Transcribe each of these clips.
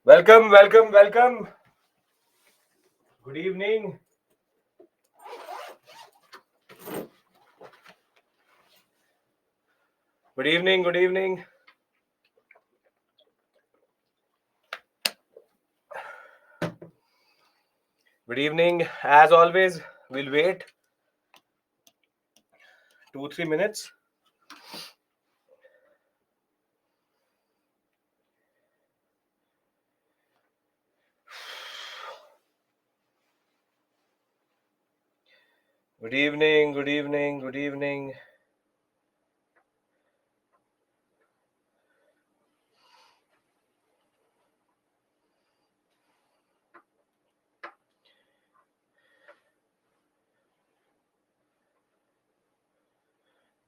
Welcome, welcome, welcome. Good evening. Good evening, good evening. Good evening. As always, we'll wait 2-3 minutes. Good evening, good evening, good evening.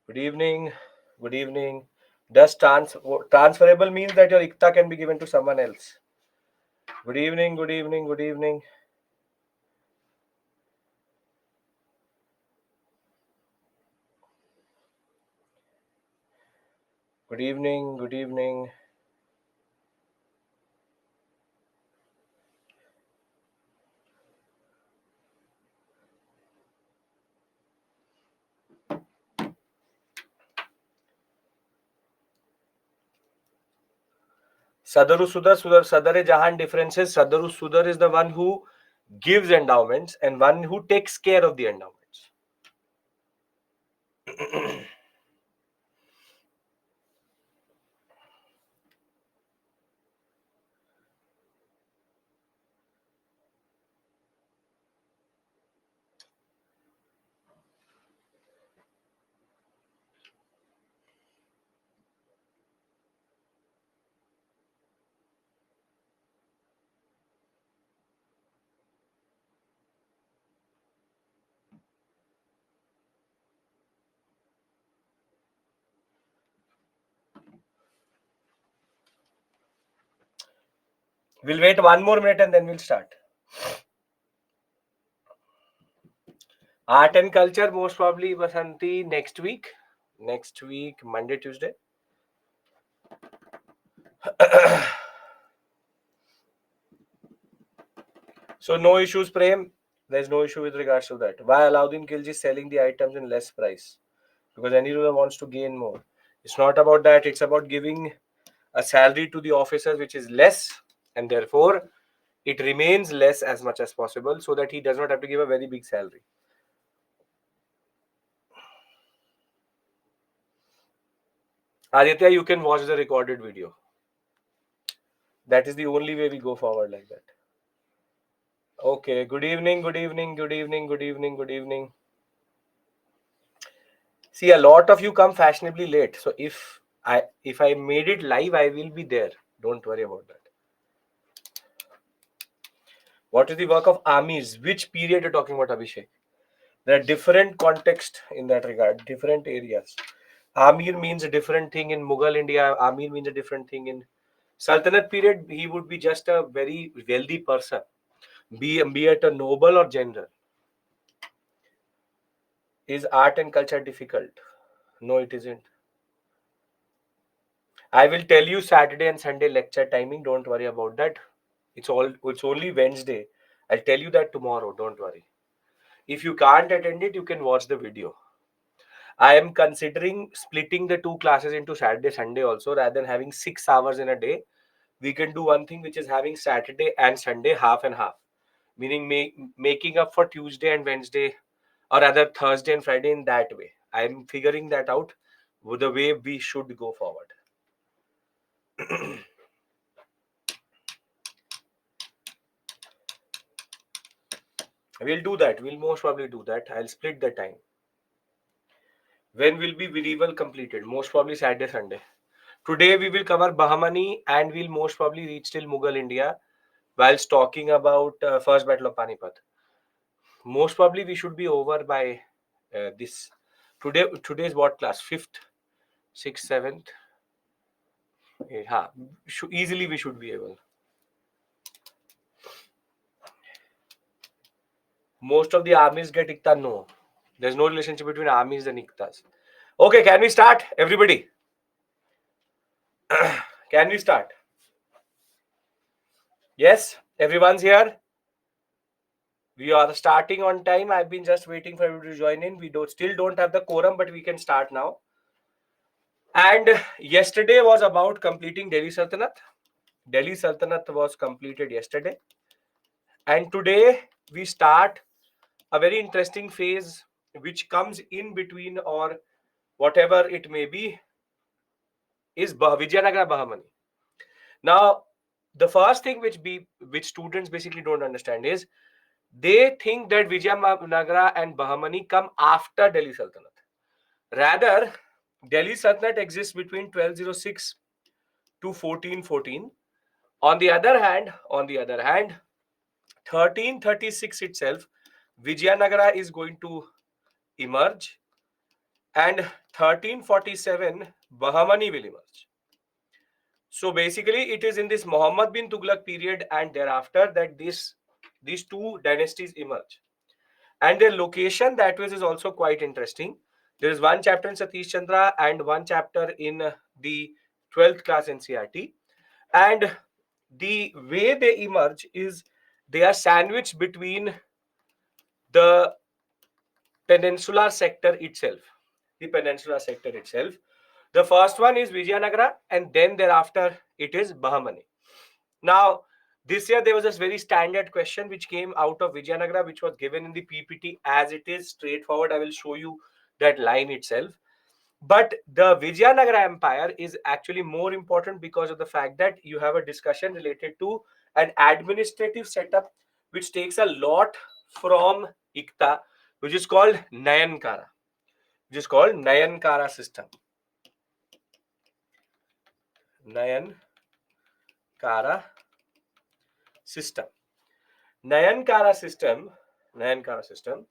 Good evening, good evening. Does transferable means that your IKTA can be given to someone else? Good evening, good evening, good evening. Good evening, good evening. Sadaru Sudar, Sadare Jahan differences. Sadaru Sudar is the one who gives endowments and one who takes care of the endowments. We'll wait 1 more minute and then we'll start. Art and culture, most probably Vasanti next week. Next week, Monday, Tuesday. So no issues, Prem. There's no issue with regards to that. Why Alauddin Khilji is selling the items in less price? Because any ruler wants to gain more. It's not about that. It's about giving a salary to the officers which is less, and therefore it remains less as much as possible so that he does not have to give a very big salary. Aditya, you can watch the recorded video. That is the only way we go forward like that. Okay, good evening, good evening, good evening, good evening, good evening. See, a lot of you come fashionably late. So if I made it live, I will be there. Don't worry about that. What is the work of armies? Which period you're talking about, Abhishek? There are different contexts in that regard, different areas. Amir means a different thing in Mughal India. Amir means a different thing in Sultanate period. He would be just a very wealthy person, be it a noble or general. Is art and culture difficult? No, it isn't. I will tell you Saturday and Sunday lecture timing. Don't worry about that. It's only Wednesday. I'll tell you that tomorrow. Don't worry. If you can't attend it, you can watch the video. I am considering splitting the two classes into Saturday, Sunday also, rather than having 6 hours in a day. We can do one thing, which is having Saturday and Sunday half and half, meaning making up for Tuesday and Wednesday, or rather Thursday and Friday in that way. I'm figuring that out with the way we should go forward. We'll do that. We'll most probably do that. I'll split the time. When will be medieval completed? Most probably Saturday, Sunday. Today we will cover Bahmani and we'll most probably reach till Mughal India whilst talking about First Battle of Panipat. Most probably we should be over by this. Today's what class? 5th, 6th, 7th. Yeah, easily we should be able. Most of the armies get Ikta. No. There's no relationship between armies and Iktas. Okay, can we start? Everybody. Can we start? Yes, everyone's here. We are starting on time. I've been just waiting for you to join in. We still don't have the quorum, but we can start now. And yesterday was about completing Delhi Sultanate. Delhi Sultanate was completed yesterday. And today we start a very interesting phase which comes in between, or whatever it may be, is Vijayanagara Bahamani. Now, the first thing which students basically don't understand is they think that Vijayanagara and Bahamani come after Delhi Sultanate. Rather, Delhi Sultanate exists between 1206 to 1414. On the other hand, 1336 itself, Vijayanagara is going to emerge, and 1347 Bahamani will emerge. So basically, it is in this Muhammad bin Tughlaq period and thereafter that these two dynasties emerge. And their location that was is also quite interesting. There is one chapter in Satish Chandra and one chapter in the 12th class NCERT. And the way they emerge is they are sandwiched between the peninsular sector itself. The peninsular sector itself. The first one is Vijayanagara, and then thereafter it is Bahamani. Now, this year there was this very standard question which came out of Vijayanagara, which was given in the PPT as it is straightforward. I will show you that line itself. But the Vijayanagara Empire is actually more important because of the fact that you have a discussion related to an administrative setup which takes a lot from Ikta, which is called Nayankara, which is called Nayankara system. Nayankara system. Nayankara system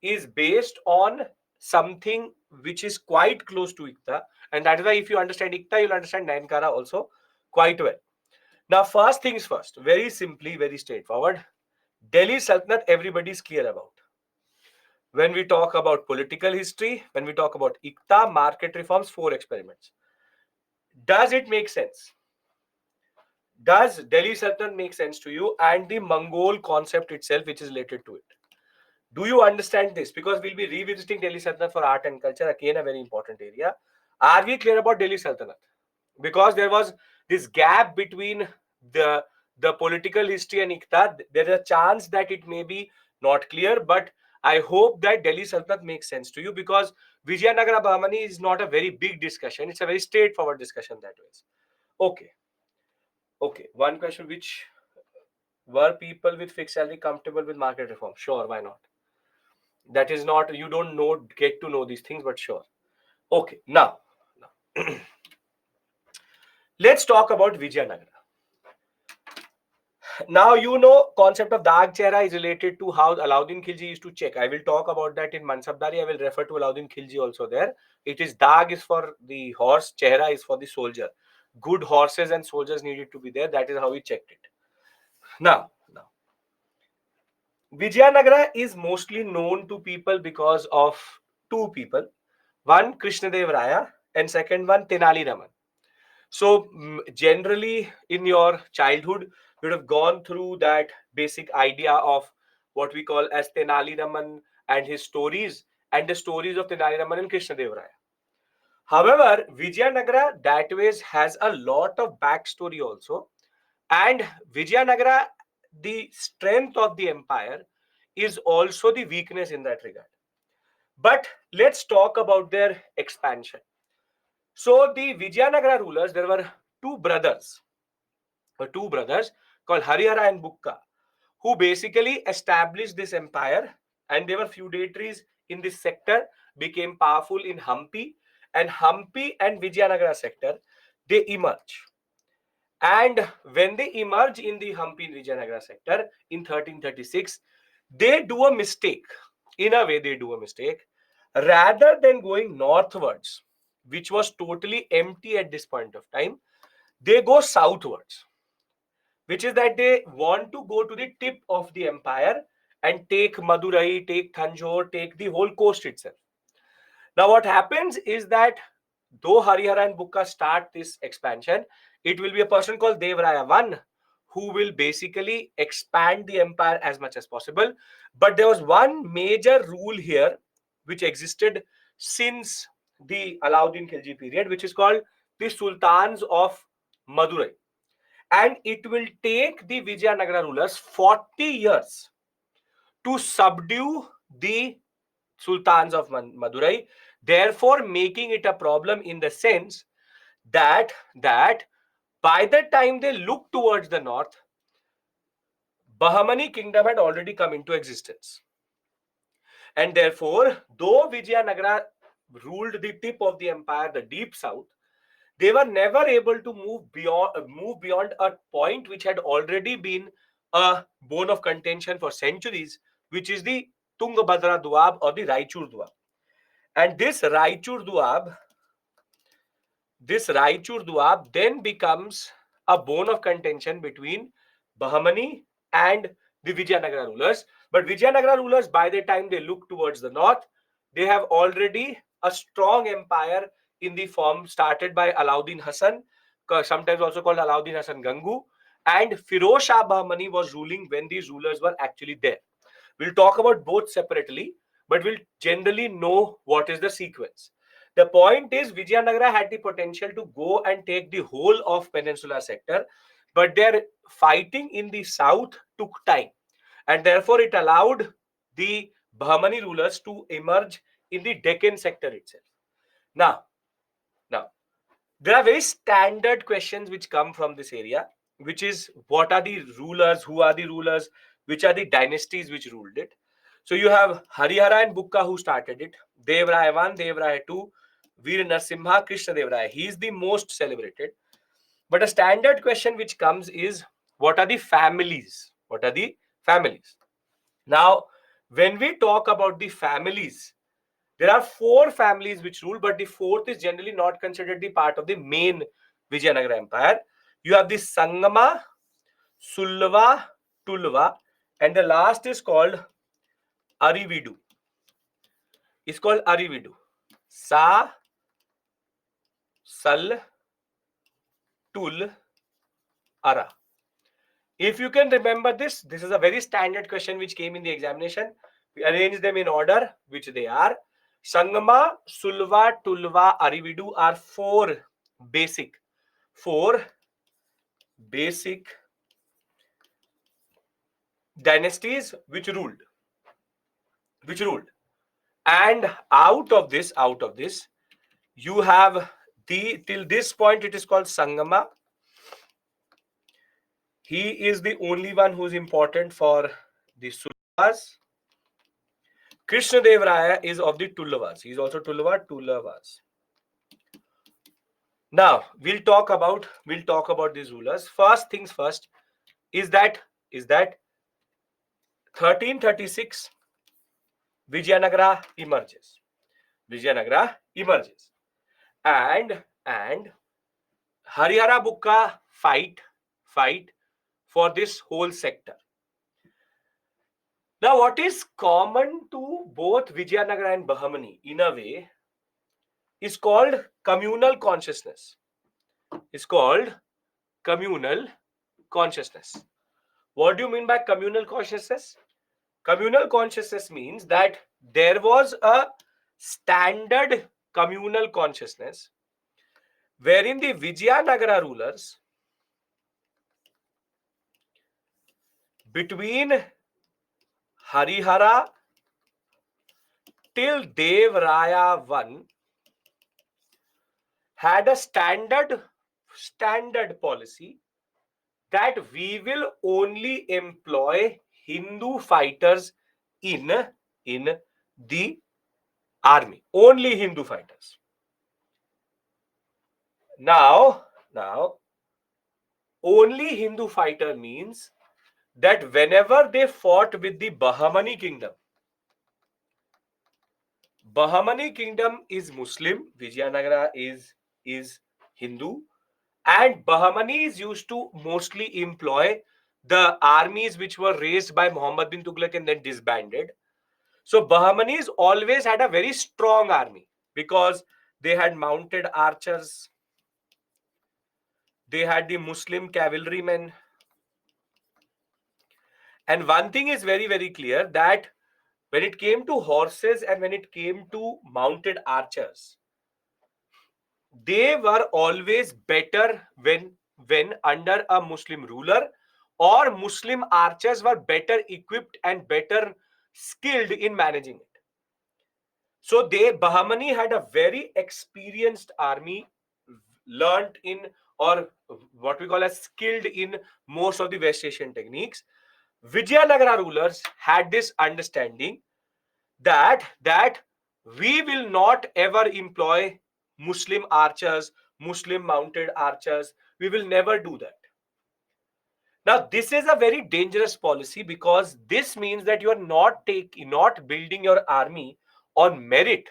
is based on something which is quite close to Ikta, and that is why if you understand Ikta, you'll understand Nayankara also quite well. Now, first things first, very simply, very straightforward. Delhi Sultanate, everybody is clear about. When we talk about political history, when we talk about Ikta, market reforms, 4 experiments. Does it make sense? Does Delhi Sultanate make sense to you, and the Mongol concept itself which is related to it? Do you understand this? Because we'll be revisiting Delhi Sultanate for art and culture, again a very important area. Are we clear about Delhi Sultanate? Because there was this gap between the political history and Ikta. There is a chance that it may be not clear, but I hope that Delhi Sultanate makes sense to you, because Vijayanagara Bahamani is not a very big discussion. It's a very straightforward discussion that way. Okay. One question: which were people with fixed salary comfortable with market reform? Sure, why not? That is not, you don't know, get to know these things, but sure. Okay, now let's talk about Vijayanagara. Now, you know, concept of Dag Chehra is related to how Alauddin Khilji used to check. I will talk about that in Mansabdari. I will refer to Alauddin Khilji also there. It is Dag is for the horse, Chehra is for the soldier. Good horses and soldiers needed to be there. That is how he checked it. Now, Vijayanagara is mostly known to people because of two people. One, Krishnadev Raya, and second one, Tenali Raman. So generally in your childhood, you would have gone through that basic idea of what we call as Tenali Raman and his stories, and the stories of Tenali Raman and Krishnadev Raya. However, Vijayanagara that ways has a lot of backstory also, and Vijayanagara, the strength of the empire is also the weakness in that regard. But let's talk about their expansion. So the Vijayanagara rulers, there were two brothers called Harihara and Bukka, who basically established this empire, and they were feudatories in this sector, became powerful in Hampi, and Hampi and Vijayanagara sector, they emerge. And when they emerge in the Hampi and Vijayanagara sector in 1336, they do a mistake. In a way, they do a mistake. Rather than going northwards, which was totally empty at this point of time, they go southwards, which is that they want to go to the tip of the empire and take Madurai, take Tanjore, take the whole coast itself. Now, what happens is that though Harihara and Bukka start this expansion, it will be a person called Devraya I who will basically expand the empire as much as possible. But there was one major rule here which existed since the Alauddin Khilji period, which is called the Sultans of Madurai. And it will take the Vijayanagara rulers 40 years to subdue the Sultans of Madurai, therefore making it a problem in the sense that by the time they look towards the north, Bahmani kingdom had already come into existence. And therefore, though Vijayanagara ruled the tip of the empire, the deep south, they were never able to move beyond a point which had already been a bone of contention for centuries, which is the Tungabhadra Doab or the Raichur Doab. And this Raichur Doab then becomes a bone of contention between Bahmani and the Vijayanagara rulers. But Vijayanagara rulers, by the time they look towards the north, they have already a strong empire in the form started by Alauddin Hassan, sometimes also called Alauddin Hassan Gangu, and Firoz Shah Bahmani was ruling when these rulers were actually there. We'll talk about both separately, but we'll generally know what is the sequence. The point is, Vijayanagara had the potential to go and take the whole of Peninsular sector, but their fighting in the south took time, and therefore it allowed the Bahmani rulers to emerge in the Deccan sector itself. Now, there are very standard questions which come from this area, which is what are the rulers, who are the rulers, which are the dynasties which ruled it. So you have Harihara and Bukka who started it, Devraya 1, Devraya 2, Veer Narasimha, Krishna Devraya. He is the most celebrated. But a standard question which comes is, what are the families? What are the families? Now, when we talk about the families, there are 4 families which rule, but the 4th is generally not considered the part of the main Vijayanagara Empire. You have the Sangama, Sulva, Tulva, and the last is called Arividu. It's called Arividu. Sa, Sal, Tul, Ara. If you can remember this is a very standard question which came in the examination. We arrange them in order, which they are. Sangama, Sulva, Tulva, Arividu are 4 basic dynasties which ruled. And out of this, you have till this point, it is called Sangama. He is the only one who is important for the Sulvas. Krishna Devraya is of the Tullavas. He is also Tullavas. Now we'll talk about these rulers. First things first is that 1336 Vijayanagara emerges. And Harihara Bukka fight for this whole sector. Now, what is common to both Vijayanagara and Bahmani in a way is called communal consciousness. What do you mean by communal consciousness? Communal consciousness means that there was a standard communal consciousness wherein the Vijayanagara rulers between Harihara till Devraya 1 had a standard policy that we will only employ Hindu fighters in the army. Only Hindu fighters. Now, only Hindu fighter means that whenever they fought with the Bahmani kingdom is Muslim, Vijayanagara is Hindu, and Bahmanis used to mostly employ the armies which were raised by Muhammad bin Tughlaq and then disbanded. So Bahmanis always had a very strong army because they had mounted archers, they had the Muslim cavalrymen, And one thing is very, very clear, that when it came to horses and when it came to mounted archers, they were always better when under a Muslim ruler, or Muslim archers were better equipped and better skilled in managing it. So Bahmani had a very experienced army, learnt in, or what we call as skilled in, most of the West Asian techniques. Vijayanagara rulers had this understanding that we will not ever employ Muslim archers, Muslim mounted archers. We will never do that. Now, this is a very dangerous policy, because this means that you are not building your army on merit,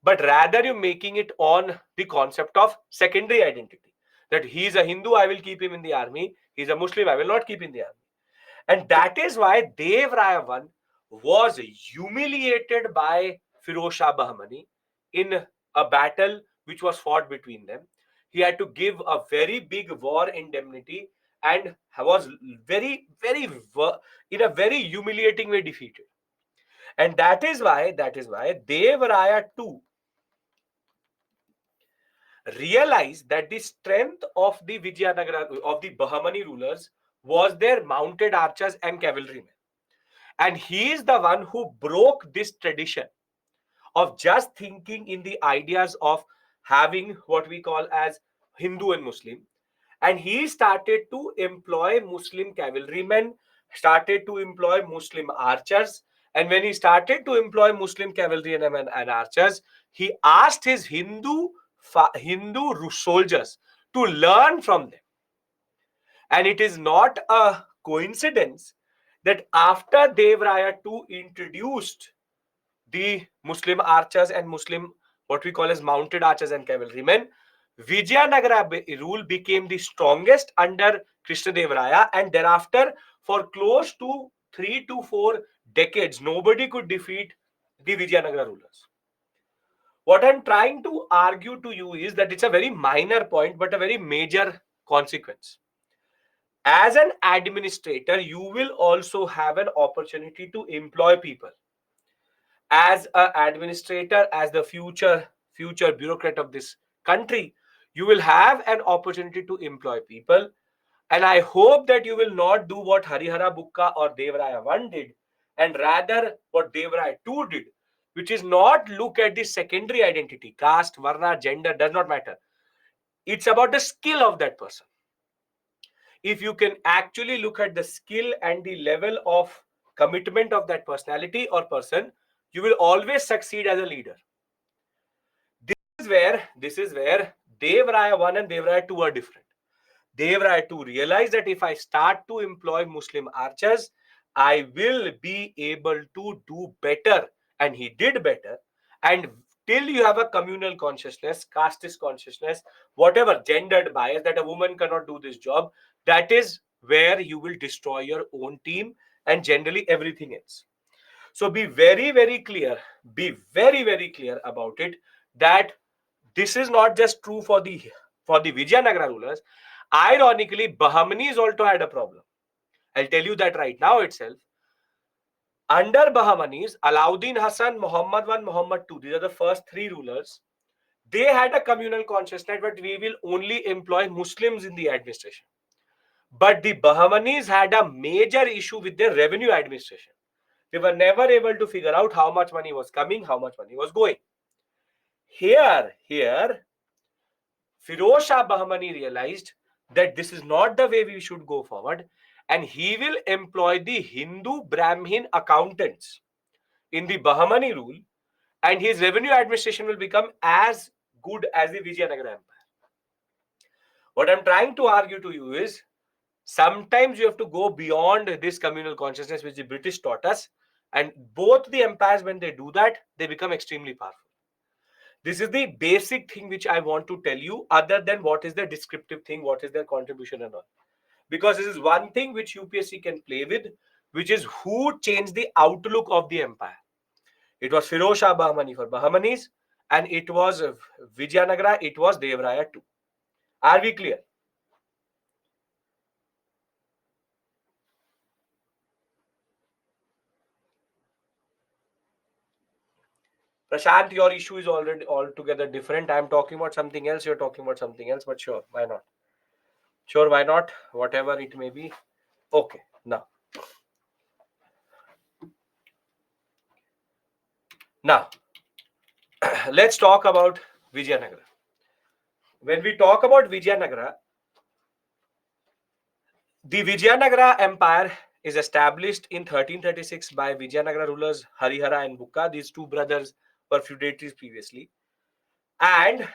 but rather you're making it on the concept of secondary identity. That he is a Hindu, I will keep him in the army. He's a Muslim, I will not keep in the army. And that is why Dev Raya I was humiliated by Firoz Shah Bahmani in a battle which was fought between them. He had to give a very big war indemnity and was in a very humiliating way defeated. And that is why Dev Raya II realized that the strength of the Vijayanagara, of the Bahmani rulers, was their mounted archers and cavalrymen. And he is the one who broke this tradition of just thinking in the ideas of having what we call as Hindu and Muslim. And he started to employ Muslim cavalrymen, started to employ Muslim archers. And when he started to employ Muslim cavalry and archers, he asked his Hindu soldiers to learn from them. And it is not a coincidence that after Dev Raya II introduced the Muslim archers and Muslim, what we call as mounted archers and cavalrymen, Vijayanagara rule became the strongest under Krishnadevaraya, and thereafter, for close to 3 to 4 decades, nobody could defeat the Vijayanagara rulers. What I'm trying to argue to you is that it's a very minor point, but a very major consequence. As an administrator, you will also have an opportunity to employ people. As an administrator, as the future bureaucrat of this country, you will have an opportunity to employ people. And I hope that you will not do what Harihara Bukka or Devraya I did, and rather what Devraya II did, which is not look at the secondary identity, caste, varna, gender, does not matter. It's about the skill of that person. If you can actually look at the skill and the level of commitment of that personality or person, you will always succeed as a leader. This is where Dev Raya I and Dev Raya II are different. Dev Raya II realized that if I start to employ Muslim archers, I will be able to do better. And he did better. And till you have a communal consciousness, casteist consciousness, whatever gendered bias that a woman cannot do this job, that is where you will destroy your own team and generally everything else. So be very, very clear. Be very, very clear about it, that this is not just true for the Vijayanagara rulers. Ironically, Bahmanis also had a problem. I'll tell you that right now itself. Under Bahmanis, Alauddin Hassan, Muhammad I, Muhammad II, these are the first three rulers. They had a communal consciousness, but we will only employ Muslims in the administration. But the Bahmanis had a major issue with their revenue administration. They were never able to figure out how much money was coming, how much money was going. Here, Firoz Shah Bahmani realized that this is not the way we should go forward, and he will employ the Hindu Brahmin accountants in the Bahmani rule, and his revenue administration will become as good as the Vijayanagara Empire. What I'm trying to argue to you is, sometimes you have to go beyond this communal consciousness which the British taught us, and both the empires, when they do that, they become extremely powerful. This is the basic thing which I want to tell you, other than what is the descriptive thing, what is their contribution and all. Because this is one thing which UPSC can play with, which is who changed the outlook of the empire. It was Firoz Shah Bahmani for Bahmanis, and it was Vijayanagara, it was Dev Raya II. Are we clear? Prashant, your issue is already altogether different. I'm talking about something else. You're talking about something else. But sure, why not? Sure, why not? Whatever it may be. Okay, now, let's talk about Vijayanagara. When we talk about Vijayanagara, the Vijayanagara Empire is established in 1336 by Vijayanagara rulers Harihara and Bukka. These two brothers were feudatories previously. And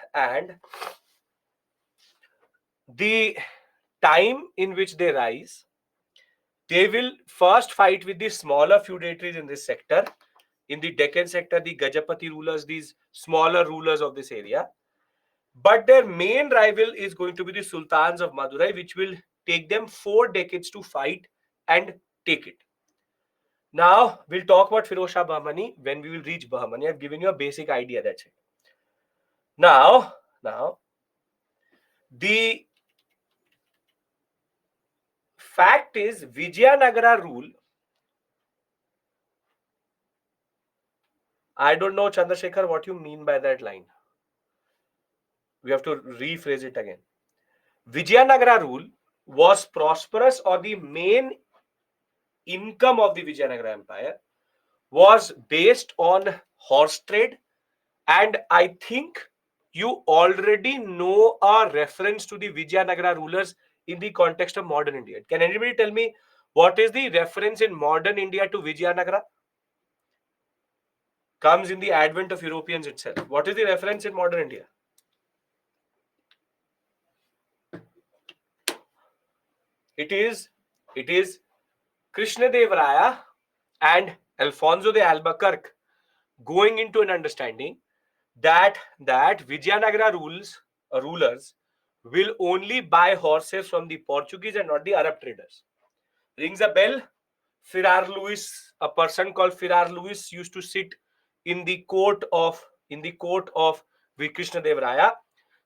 the time in which they rise, they will first fight with the smaller feudatories in this sector. In the Deccan sector, the Gajapati rulers, these smaller rulers of this area. But their main rival is going to be the Sultans of Madurai, which will take them 4 decades to fight and take it. Now, we'll talk about Firoz Shah Bahmani when we will reach Bahmani. I've given you a basic idea, that's it. Now, the fact is Vijayanagara rule, I don't know, Chandrasekhar, what you mean by that line. We have to rephrase it again. Vijayanagara rule was prosperous, or the main income of the Vijayanagara Empire was based on horse trade. And I think you already know a reference to the Vijayanagara rulers in the context of modern India. Can anybody tell me what is the reference in modern India to Vijayanagara? Comes in the advent of Europeans itself. What is the reference in modern India? It is Krishna Dev Raya and Alfonso de Albuquerque going into an understanding that Vijayanagara rulers will only buy horses from the Portuguese and not the Arab traders. Rings a bell? Firar Lewis, a person called Firar Lewis, used to sit in the court of Krishna Dev Raya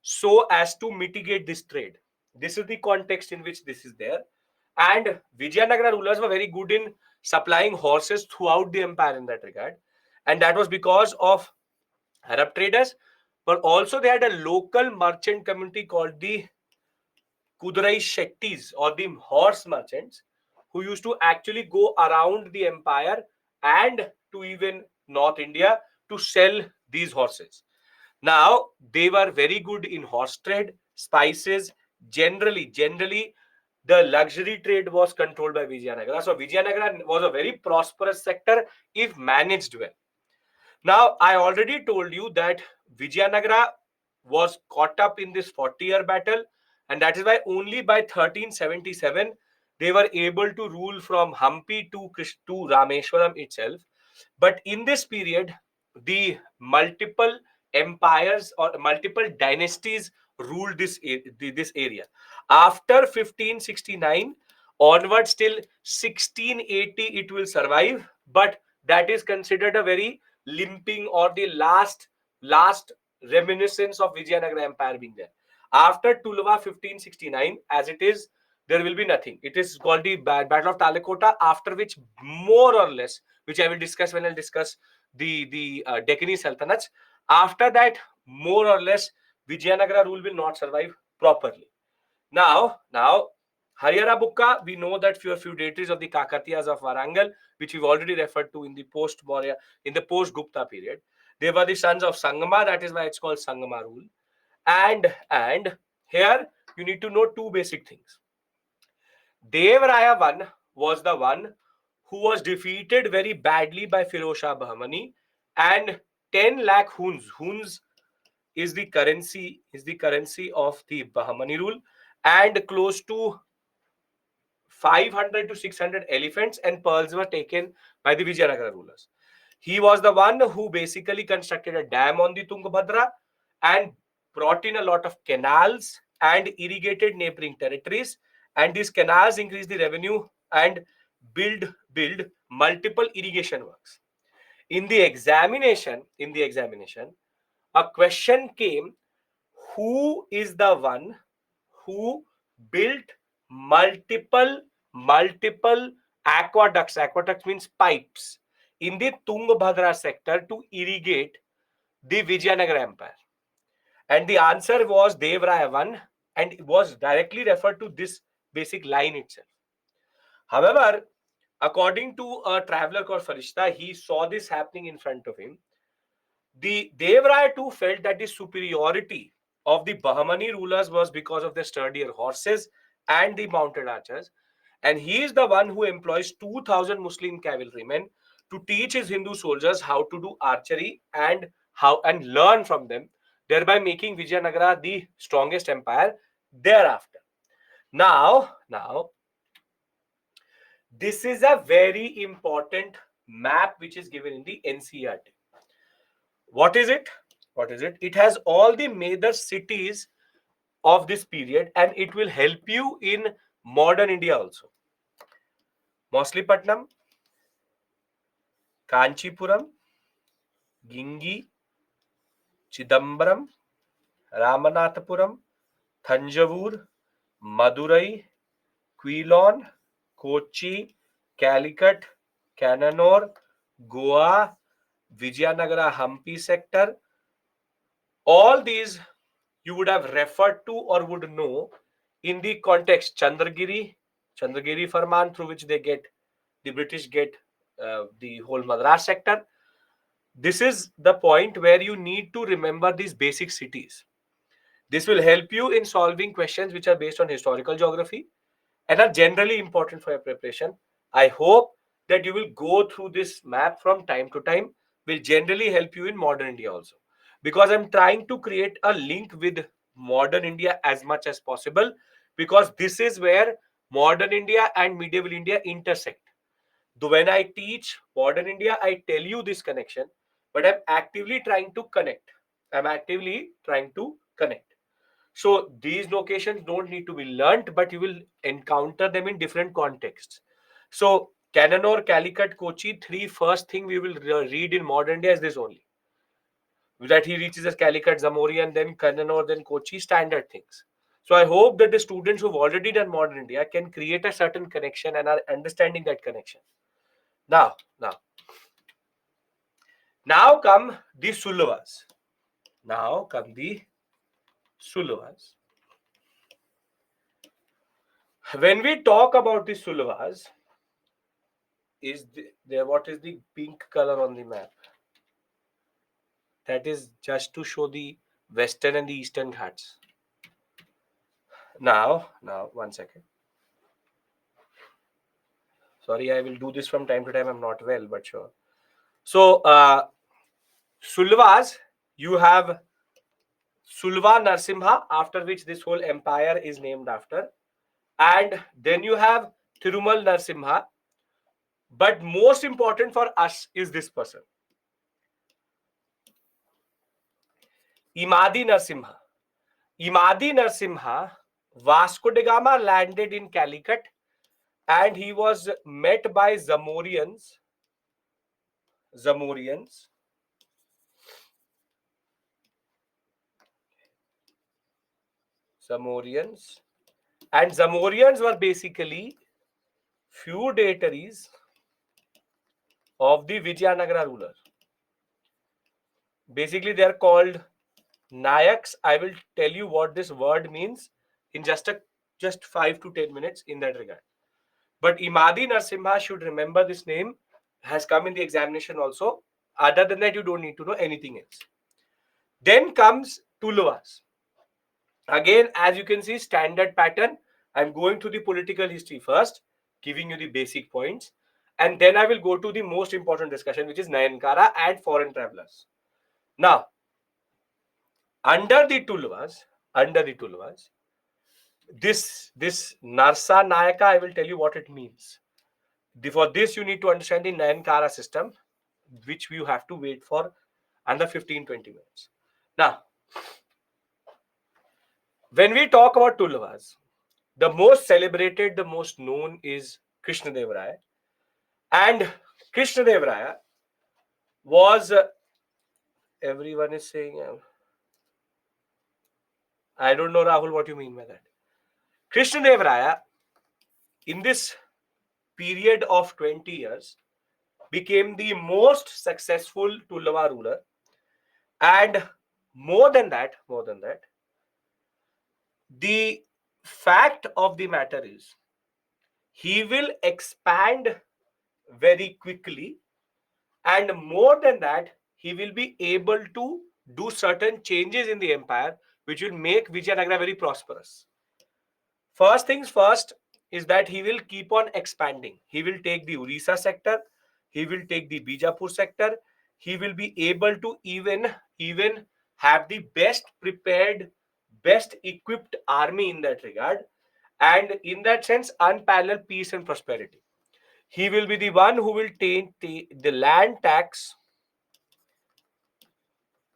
so as to mitigate this trade. This is the context in which this is there. And Vijayanagara rulers were very good in supplying horses throughout the empire in that regard. And that was because of Arab traders, but also they had a local merchant community called the Kudurai Shettis, or the horse merchants, who used to actually go around the empire and to even North India to sell these horses. Now, they were very good in horse trade, spices. Generally, the luxury trade was controlled by Vijayanagara. So, Vijayanagara was a very prosperous sector if managed well. Now, I already told you that Vijayanagara was caught up in this 40-year battle, and that is why only by 1377 they were able to rule from Hampi to Rameshwaram itself. But in this period, the multiple empires or multiple dynasties ruled this area. After 1569 onwards till 1680, it will survive, but that is considered a very limping or the last reminiscence of Vijayanagara Empire being there. After Tulva 1569, as it is, there will be nothing. It is called the Battle of Talakota, after which more or less, which I will discuss when I discuss the Deccani Sultanates. After that, more or less, Vijayanagara rule will not survive properly. Now, Harihara Bukka, we know that few feudatories of the Kakatiyas of Warangal, which we've already referred to in the post-Maurya, in the post-Gupta period. They were the sons of Sangama, that is why it's called Sangama rule. And here you need to know two basic things. Devaraya I was the one who was defeated very badly by Firoz Shah Bahmani, and 10 lakh huns. Huns is the currency of the Bahmani rule, and close to 500 to 600 elephants and pearls were taken by the Vijayanagara rulers. He was the one who basically constructed a dam on the Tungabhadra and brought in a lot of canals and irrigated neighboring territories. And these canals increased the revenue and build multiple irrigation works. In the examination, a question came: who is the one who built multiple aqueducts? Aqueducts means pipes in the Tungabhadra sector to irrigate the Vijayanagara Empire? And the answer was Devraya I, and it was directly referred to this basic line itself. However, according to a traveler called Farishta, he saw this happening in front of him. The Devraya too felt that the superiority of the Bahmani rulers was because of their sturdier horses and the mounted archers. And he is the one who employs 2,000 Muslim cavalrymen to teach his Hindu soldiers how to do archery and learn from them, thereby making Vijayanagara the strongest empire thereafter. Now, this is a very important map which is given in the NCERT. What is it? What is it? It has all the major cities of this period, and it will help you in modern India also. Mauslipatnam, Kanchipuram, Gingi, Chidambaram, Ramanathapuram, Thanjavur, Madurai, Quilon, Kochi, Calicut, Cannanore, Goa, Vijayanagara Hampi sector. All these you would have referred to or would know in the context Chandragiri Farman, through which the British get the whole Madras sector. This is the point where you need to remember these basic cities. This will help you in solving questions which are based on historical geography and are generally important for your preparation. I hope that you will go through this map from time to time, will generally help you in modern India also. Because I'm trying to create a link with modern India as much as possible, because this is where modern India and medieval India intersect. Though when I teach modern India, I tell you this connection, but I'm actively trying to connect. I'm actively trying to connect. So these locations don't need to be learnt, but you will encounter them in different contexts. So Cannanore, Calicut, Kochi, three first thing we will read in modern India is this only. That he reaches as Calicut, Zamorian, then Cannanore, then Kochi, standard things. So I hope that the students who've already done modern India can create a certain connection and are understanding that connection. Now, now come the Sulavas. Now come the Sulavas. When we talk about the Sulavas, what is the pink color on the map? That is just to show the western and the eastern Ghats. Now, one second. Sorry, I will do this from time to time. I'm not well, but sure. So, Sulvas, you have Sulva Narsimha, after which this whole empire is named after. And then you have Thirumal Narsimha. But most important for us is this person, Imadi Narsimha. Imadi Narsimha, Vasco da Gama landed in Calicut and he was met by Zamorians. And Zamorians were basically feudatories of the Vijayanagara ruler. Basically, they are called Nayaks. I will tell you what this word means in just 5 to 10 minutes in that regard. But Imadi Narsimha, should remember this name, has come in the examination also. Other than that, you don't need to know anything else. Then comes Tulavas. Again, as you can see, standard pattern. I'm going to the political history first, giving you the basic points. And then I will go to the most important discussion, which is Nayankara and foreign travelers. Now, under the Tulavas, this Narsa Nayaka, I will tell you what it means. For this, you need to understand the Nayankara system, which you have to wait for under 15-20 minutes. Now, when we talk about Tullavas, the most celebrated, the most known is Krishnadevaraya. And Krishnadevaraya was, everyone is saying, I don't know, Rahul, what you mean by that. Krishnadevaraya, in this period of 20 years, became the most successful Tullava ruler. And more than that, the fact of the matter is he will expand very quickly, and more than that, he will be able to do certain changes in the empire which will make Vijayanagara very prosperous. First things first is that he will keep on expanding. He will take the Orissa sector, he will take the Bijapur sector, he will be able to even have the best prepared, best equipped army in that regard, and in that sense, unparalleled peace and prosperity. He will be the one who will take the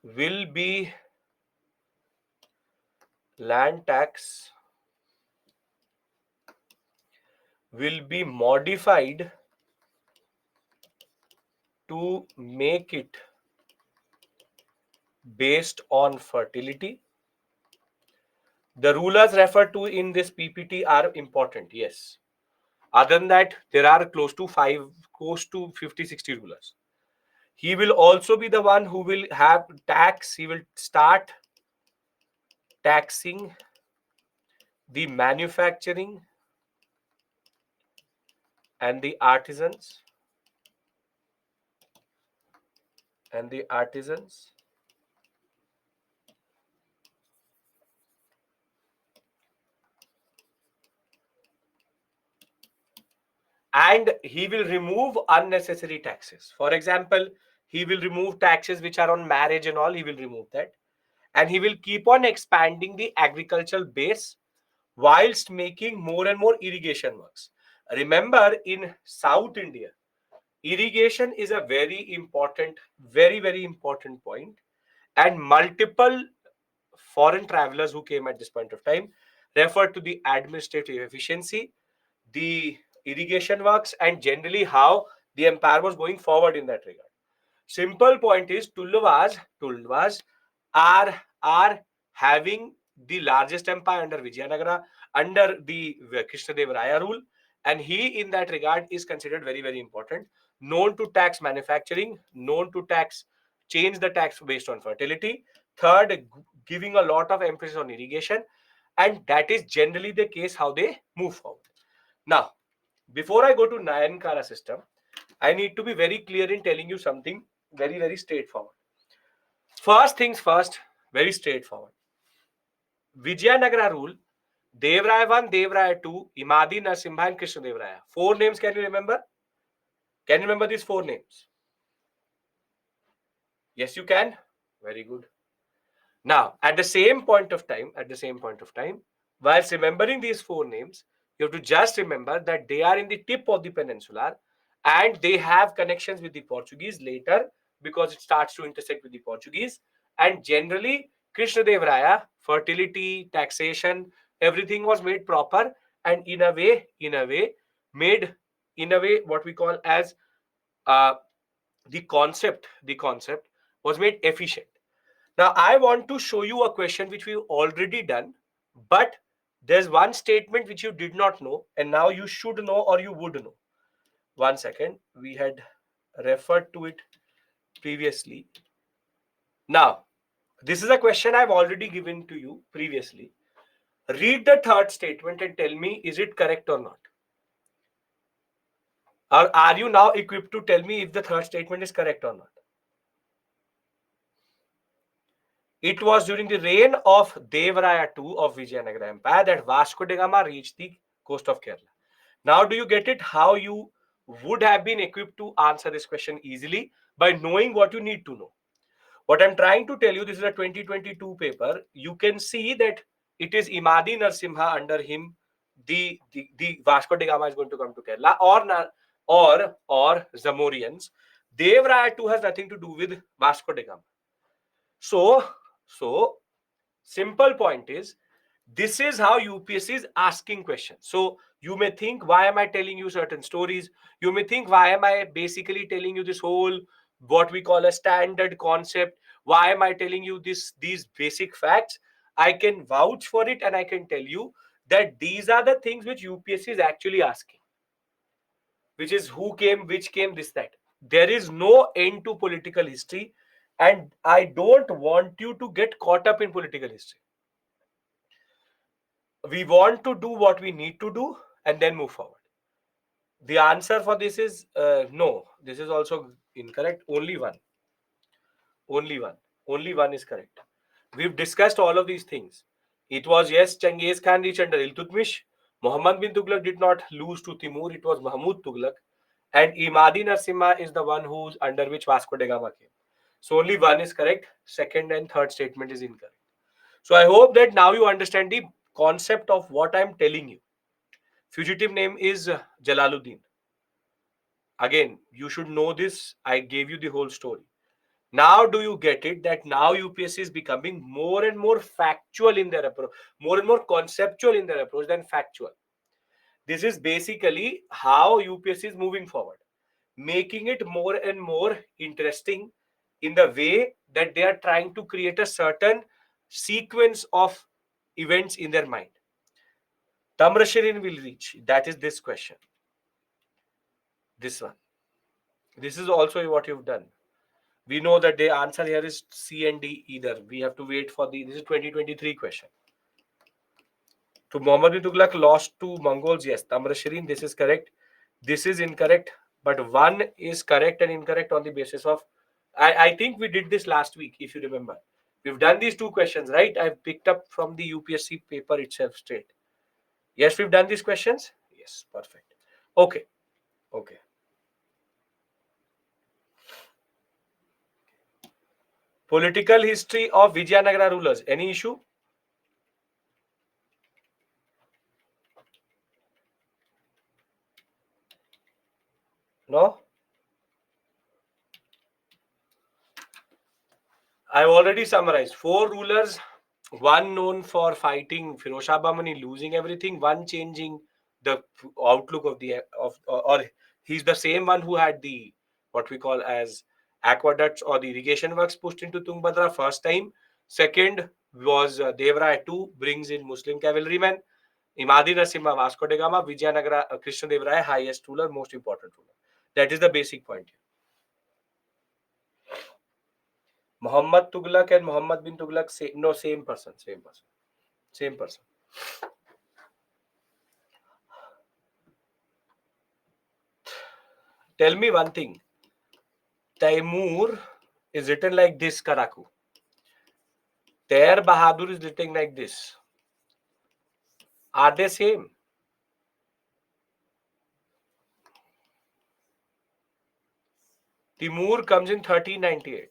will be land tax will be modified to make it based on fertility. The rulers referred to in this PPT are important, yes. Other than that, there are close to 50, 60 rulers. He will also be the one who will have tax. He will start taxing the manufacturing and the artisans and the artisans. And he will remove unnecessary taxes. For example, he will remove taxes which are on marriage and all, he will remove that. And he will keep on expanding the agricultural base whilst making more and more irrigation works. Remember, in South India, irrigation is a very important, very, very important point. And multiple foreign travelers who came at this point of time referred to the administrative efficiency, the irrigation works, and generally how the empire was going forward in that regard. Simple point is Tulluvas are having the largest empire under Vijayanagara, under the Krishnadevaraya rule, and he in that regard is considered very, very important. Known to tax manufacturing, known to change the tax based on fertility. Third, giving a lot of emphasis on irrigation, and that is generally the case how they move forward. Now, before I go to Nayankara system, I need to be very clear in telling you something very, very straightforward. First things first, very straightforward. Vijayanagara rule, Devraya 1, Devraya 2, Imadi, Narasimha, and Krishnadevaraya. 4 names, can you remember? Can you remember these 4 names? Yes, you can. Very good. Now, at the same point of time, whilst remembering these 4 names, you have to just remember that they are in the tip of the peninsula and they have connections with the Portuguese later because it starts to intersect with the Portuguese. And generally, Krishnadevaraya, fertility, taxation, everything was made proper and in a way, made in a way what we call as uh, the concept was made efficient. Now, I want to show you a question which we've already done, but there's one statement which you did not know, and now you should know or you would know. One second, we had referred to it previously. Now, this is a question I've already given to you previously. Read the third statement and tell me, is it correct or not? Or are you now equipped to tell me if the third statement is correct or not? It was during the reign of Devaraya II of Vijayanagara Empire that Vasco da Gama reached the coast of Kerala. Now, do you get it? How you would have been equipped to answer this question easily by knowing what you need to know. What I'm trying to tell you, this is a 2022 paper. You can see that it is Imadi Narasimha. Under him, the Vasco da Gama is going to come to Kerala, or Zamorians. Devaraya II has nothing to do with Vasco da Gama. So simple point is, this is how UPSC is asking questions. So you may think, why am I telling you certain stories? You may think, why am I basically telling you this whole what we call a standard concept? Why am I telling you these basic facts? I can vouch for it and I can tell you that these are the things which UPSC is actually asking, which is who came, which came, this, that. There is no end to political history. And I don't want you to get caught up in political history. We want to do what we need to do and then move forward. The answer for this is no. This is also incorrect. Only one. Only one. Only one is correct. We've discussed all of these things. It was, yes, Genghis Khan reached under Iltutmish. Muhammad bin Tughlaq did not lose to Timur. It was Mahmud Tughlaq. And Imadi Narsimha is the one who's under which Vasco da Gama came. So only one is correct. Second and third statement is incorrect. So I hope that now you understand the concept of what I'm telling you. Fugitive name is Jalaluddin. Again, you should know this. I gave you the whole story. Now, do you get it that now UPSC is becoming more and more factual in their approach, more and more conceptual in their approach than factual? This is basically how UPSC is moving forward, making it more and more interesting in the way that they are trying to create a certain sequence of events in their mind. Tamrashirin will reach. That is this question. This one. This is also what you've done. We know that the answer here is C and D either. We have to wait for this is 2023 question. To Muhammad bin Tughlaq lost to Mongols. Yes, Tamrashirin, this is correct. This is incorrect, but one is correct and incorrect on the basis of. I think we did this last week, if you remember. We've done these two questions, right? I've picked up from the UPSC paper itself straight. Yes, we've done these questions. Yes, perfect. Okay, okay. Political history of Vijayanagara rulers. Any issue? No? I've already summarized. Four rulers, one known for fighting Firoz Shah Bahmani, losing everything, one changing the outlook of the or he's the same one who had the what we call as aqueducts or the irrigation works pushed into Tungbhadra first time. Second was Devraya II brings in Muslim cavalrymen. Imadi Narasimha, Vasco da Gama, Vijayanagara, Krishna Devraya, highest ruler, most important ruler. That is the basic point here. Muhammad Tughlaq and Muhammad bin Tughlaq, same person, same person, same person. Tell me one thing. Taimur is written like this, Karaku. Ter Bahadur is written like this. Are they same? Timur comes in 1398.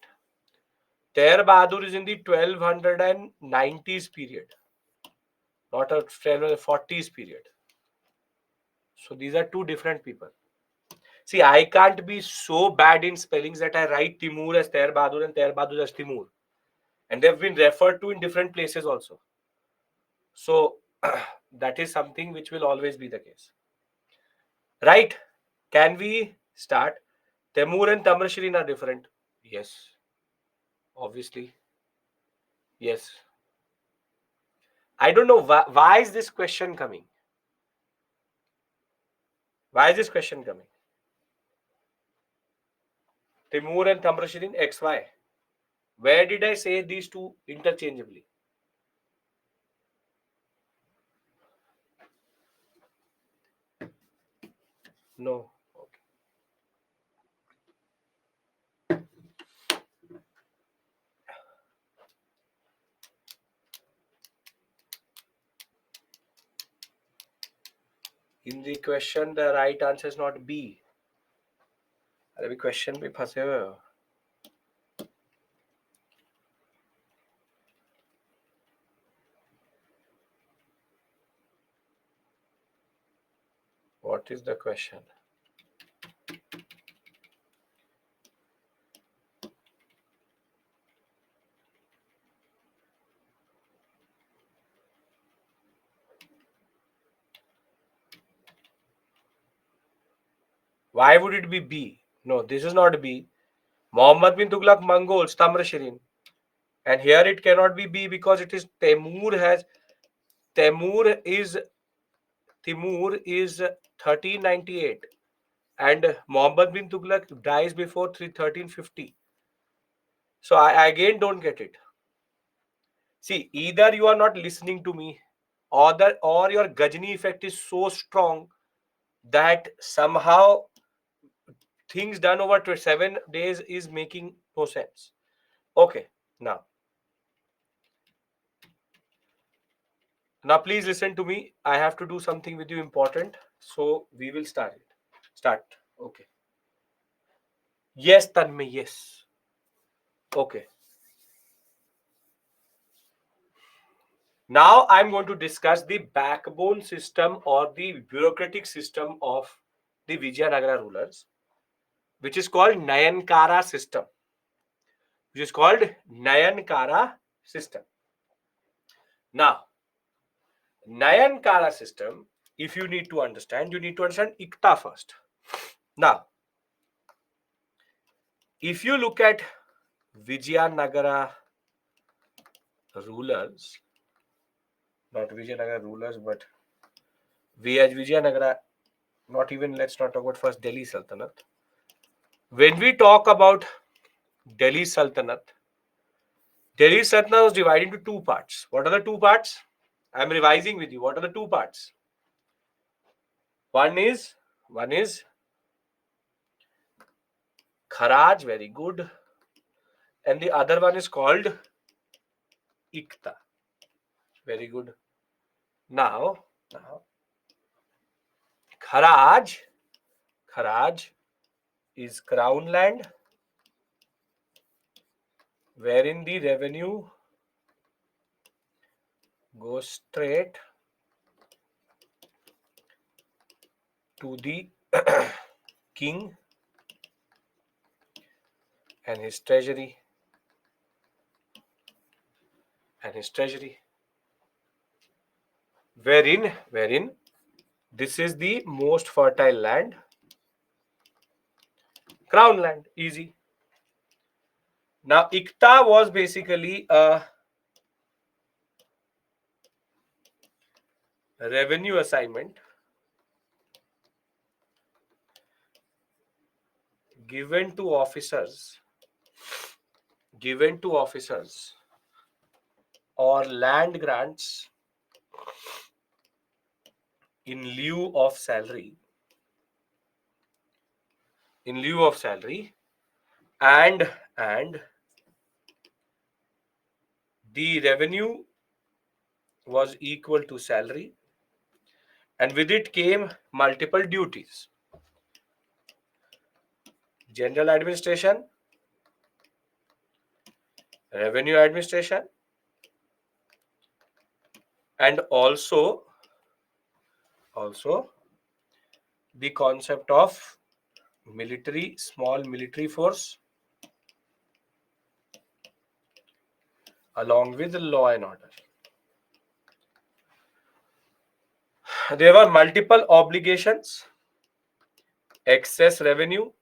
Ter Bahadur is in the 1290s period, not a 1240s period. So these are two different people. See, I can't be so bad in spellings that I write Timur as Ter Bahadur and Ter Bahadur as Timur. And they've been referred to in different places also. So that is something which will always be the case. Right? Can we start? Temur and Tamrashirin are different. Yes. Obviously. Yes. I don't know why is this question coming? Why is this question coming? Timur and Tamrashirin XY. Where did I say these two interchangeably? No. Okay. In the question, the right answer is not B. अरे question पे फंसे हुए हो. What is the question? Why would it be B? No, this is not B. Muhammad bin Tughlaq, Mongols, Tamrashirin. And here it cannot be B because it is Timur is 1398 and Muhammad bin Tughlaq dies before 1350. So I again don't get it. See, either you are not listening to me, or your Gajni effect is so strong that somehow things done over 7 days is making no sense. Okay, now please listen to me. I have to do something with you important, so we will start it. Start. Okay. Yes, Tanmay. Yes. Okay. Now I'm going to discuss the backbone system or the bureaucratic system of the Vijayanagara rulers, which is called Nayankara system. Which is called Nayankara system. Now, Nayankara system, if you need to understand, you need to understand Ikta first. Now, if you look at Vijayanagara rulers, not Vijayanagara rulers, but Vijayanagara, not even, let's not talk about first Delhi Sultanate. When we talk about Delhi Sultanate was divided into two parts. What are the two parts? I'm revising with you. What are the two parts? One is Kharaj, very good. And the other one is called Ikta. Very good. Now Kharaj is crown land, wherein the revenue goes straight to the king and his treasury. Wherein this is the most fertile land, crown land. Easy. Now Ikta was basically a revenue assignment given to officers or land grants in lieu of salary and the revenue was equal to salary, and with it came multiple duties: general administration, revenue administration, and also the concept of small military force, along with law and order. There were multiple obligations, excess revenue,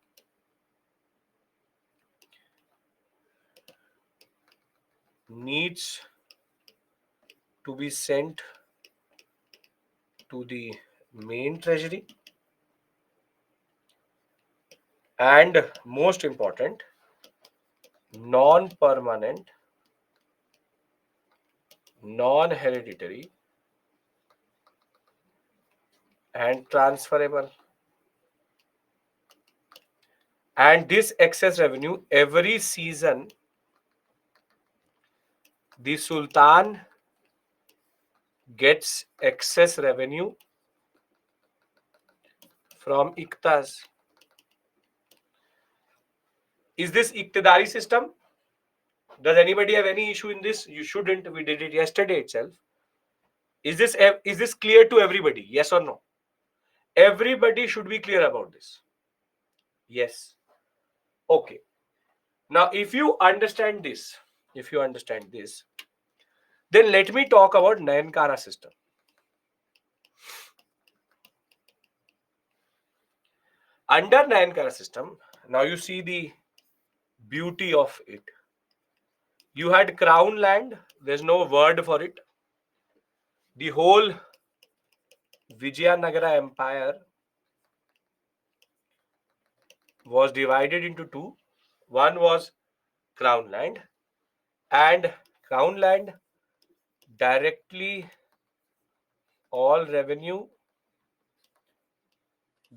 needs to be sent to the main treasury, and most important, non-permanent, non-hereditary, and transferable. And this excess revenue, every season the Sultan gets excess revenue from Iktas. Is this Iqtidari system? Does anybody have any issue in this? You shouldn't. We did it yesterday itself. Is this clear to everybody? Yes or no? Everybody should be clear about this. Yes. Okay. Now, if you understand this, then let me talk about Nayankara system. Under Nayankara system, now you see the beauty of it. You had crown land. There's no word for it. The whole Vijayanagara empire was divided into two. One was Crown land, and Crown land directly all revenue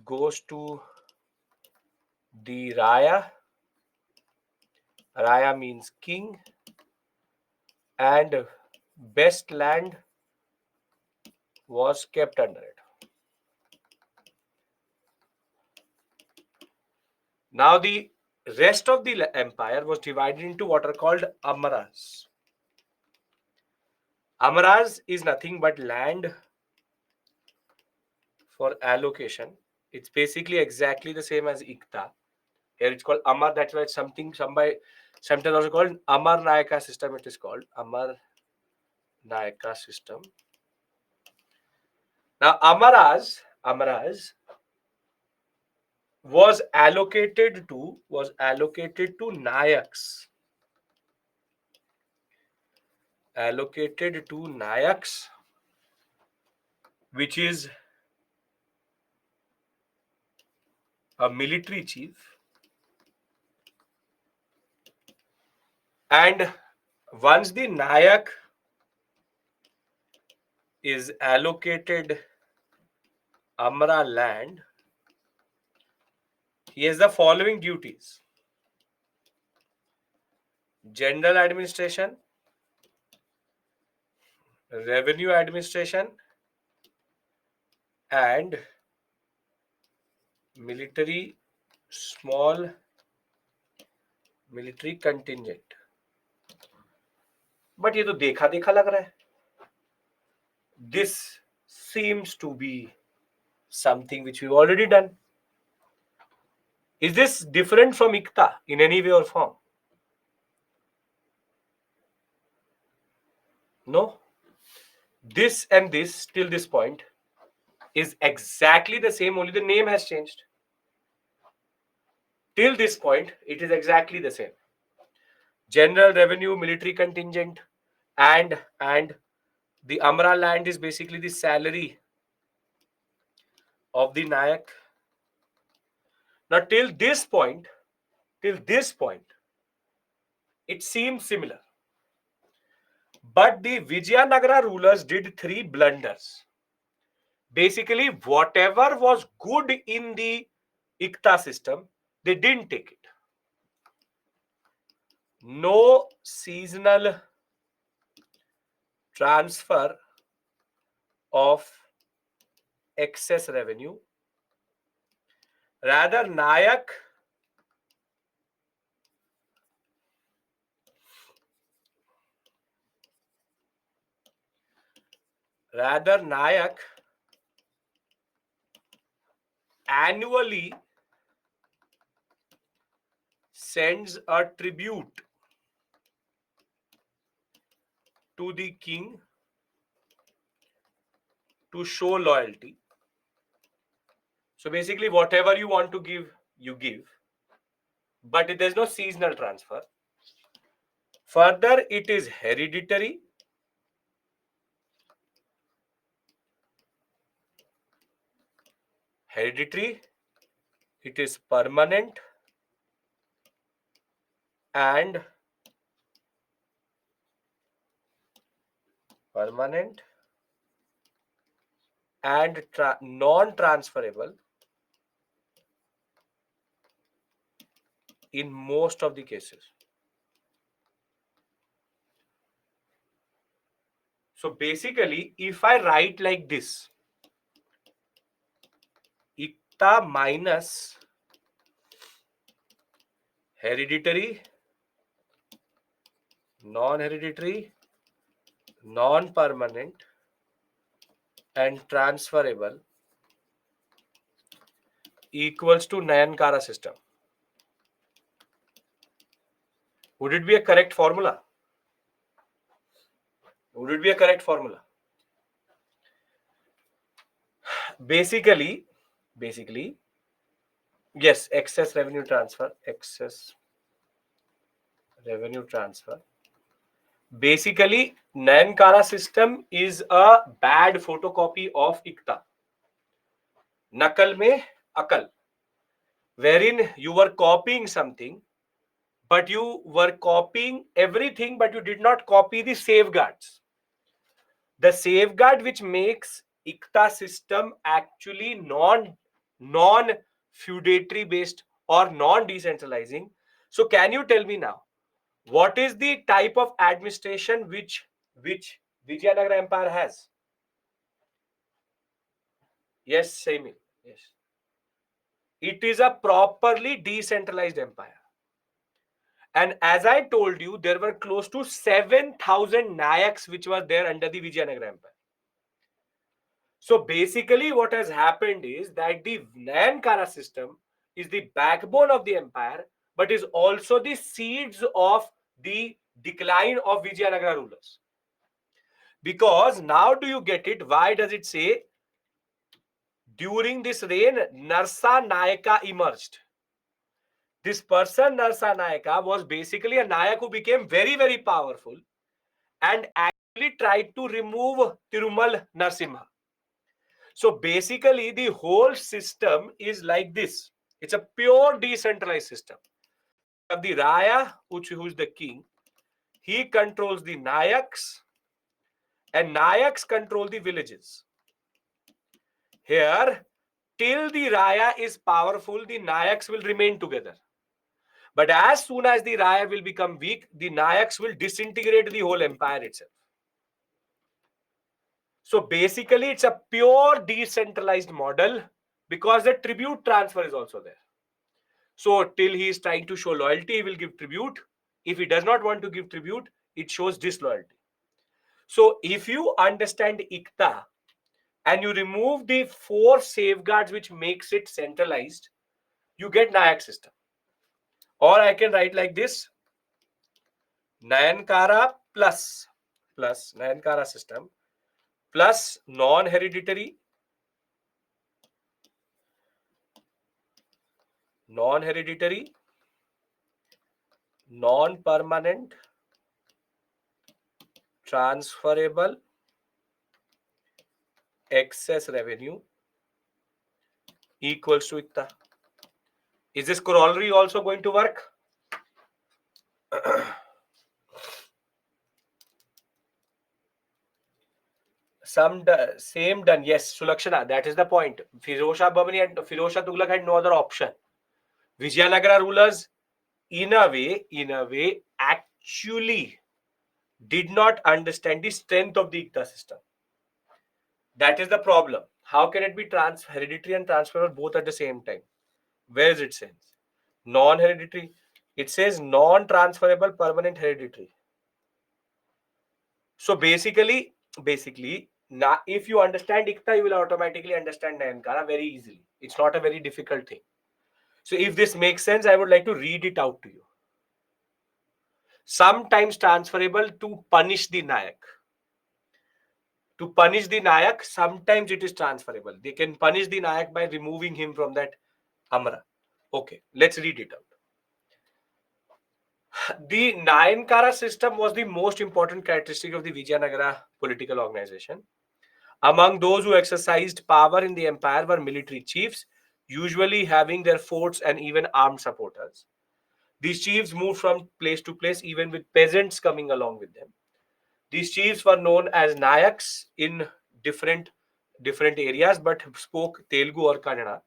goes to the Raya. Raya means king, and best land was kept under it. Now the rest of the empire was divided into what are called amaras. Amaras is nothing but land for allocation. It's basically exactly the same as Ikta. Here it's called Amar. That's why it's sometimes also called Amar Nayaka system. It is called Amar Nayaka system. Now Amaras was allocated to Nayaks. Allocated to Nayaks, which is a military chief, and once the Nayak is allocated Amra land, he has the following duties: general administration, revenue administration, and military small military contingent. But ये तो देखा देखा लग रहा है. This seems to be something which we've already done. Is this different from Ikta in any way or form? No. This and this till this point is exactly the same, only the name has changed. Till this point, it is exactly the same. General revenue, military contingent, and the Amra land is basically the salary of the Nayak. Now, till this point, it seems similar. But the Vijayanagara rulers did 3 blunders. Basically, whatever was good in the Ikta system, they didn't take it. No seasonal transfer of excess revenue. Rather, Nayak annually sends a tribute to the king to show loyalty. So basically, whatever you want to give, you give. But there's no seasonal transfer. Further, it is hereditary. It is permanent, and non-transferable in most of the cases. So basically, if I write like this, Ikta minus hereditary, non-hereditary, non-permanent, and transferable equals to Nayankara system. Would it be a correct formula? Basically, yes, excess revenue transfer. Basically, Nayankara system is a bad photocopy of Ikta. Nakal mein akal, wherein you were copying something but you were copying everything, but you did not copy the safeguards. The safeguard which makes ICTA system actually non feudatory based or non decentralizing. So can you tell me now, what is the type of administration which Vijayanagara Empire has? Yes, Saimil. Yes. It is a properly decentralized empire. And as I told you, there were close to 7,000 Nayaks which were there under the Vijayanagara Empire. So basically, what has happened is that the Nayankara system is the backbone of the empire, but is also the seeds of the decline of Vijayanagara rulers. Because now do you get it? Why does it say during this reign, Narsa Nayaka emerged? This person, Narsa Nayaka, was basically a Nayak who became very, very powerful and actually tried to remove Tirumal Narsimha. So basically, the whole system is like this. It's a pure decentralized system. You have the Raya, who is the king. He controls the Nayaks, and Nayaks control the villages. Here, till the Raya is powerful, the Nayaks will remain together. But as soon as the Raya will become weak, the Nayaks will disintegrate the whole empire itself. So basically, it's a pure decentralized model because the tribute transfer is also there. So till he is trying to show loyalty, he will give tribute. If he does not want to give tribute, it shows disloyalty. So if you understand ICTA and you remove the 4 safeguards which makes it centralized, you get Nayak system. Or I can write like this: Nayankara plus Nayankara system plus non-hereditary, non-permanent, transferable excess revenue equals to ICTA. Is this corollary also going to work? Same done. Yes, Sulakshana, that is the point. Firoz Shah Babani and Firoz Shah Tughlaq had no other option. Vijayanagara rulers, in a way, actually did not understand the strength of the ICTA system. That is the problem. How can it be hereditary and transferable both at the same time? Where is it says? Non-hereditary. It says non-transferable permanent hereditary. So basically, now if you understand ICTA, you will automatically understand Nayankara very easily. It's not a very difficult thing. So if this makes sense, I would like to read it out to you. Sometimes transferable to punish the Nayak. To punish the Nayak, sometimes it is transferable. They can punish the Nayak by removing him from that Amra. Okay, let's read it out. The Nayankara system was the most important characteristic of the Vijayanagara political organization. Among those who exercised power in the empire were military chiefs, usually having their forts and even armed supporters. These chiefs moved from place to place, even with peasants coming along with them. These chiefs were known as Nayaks in different areas, but spoke Telugu or Kannada.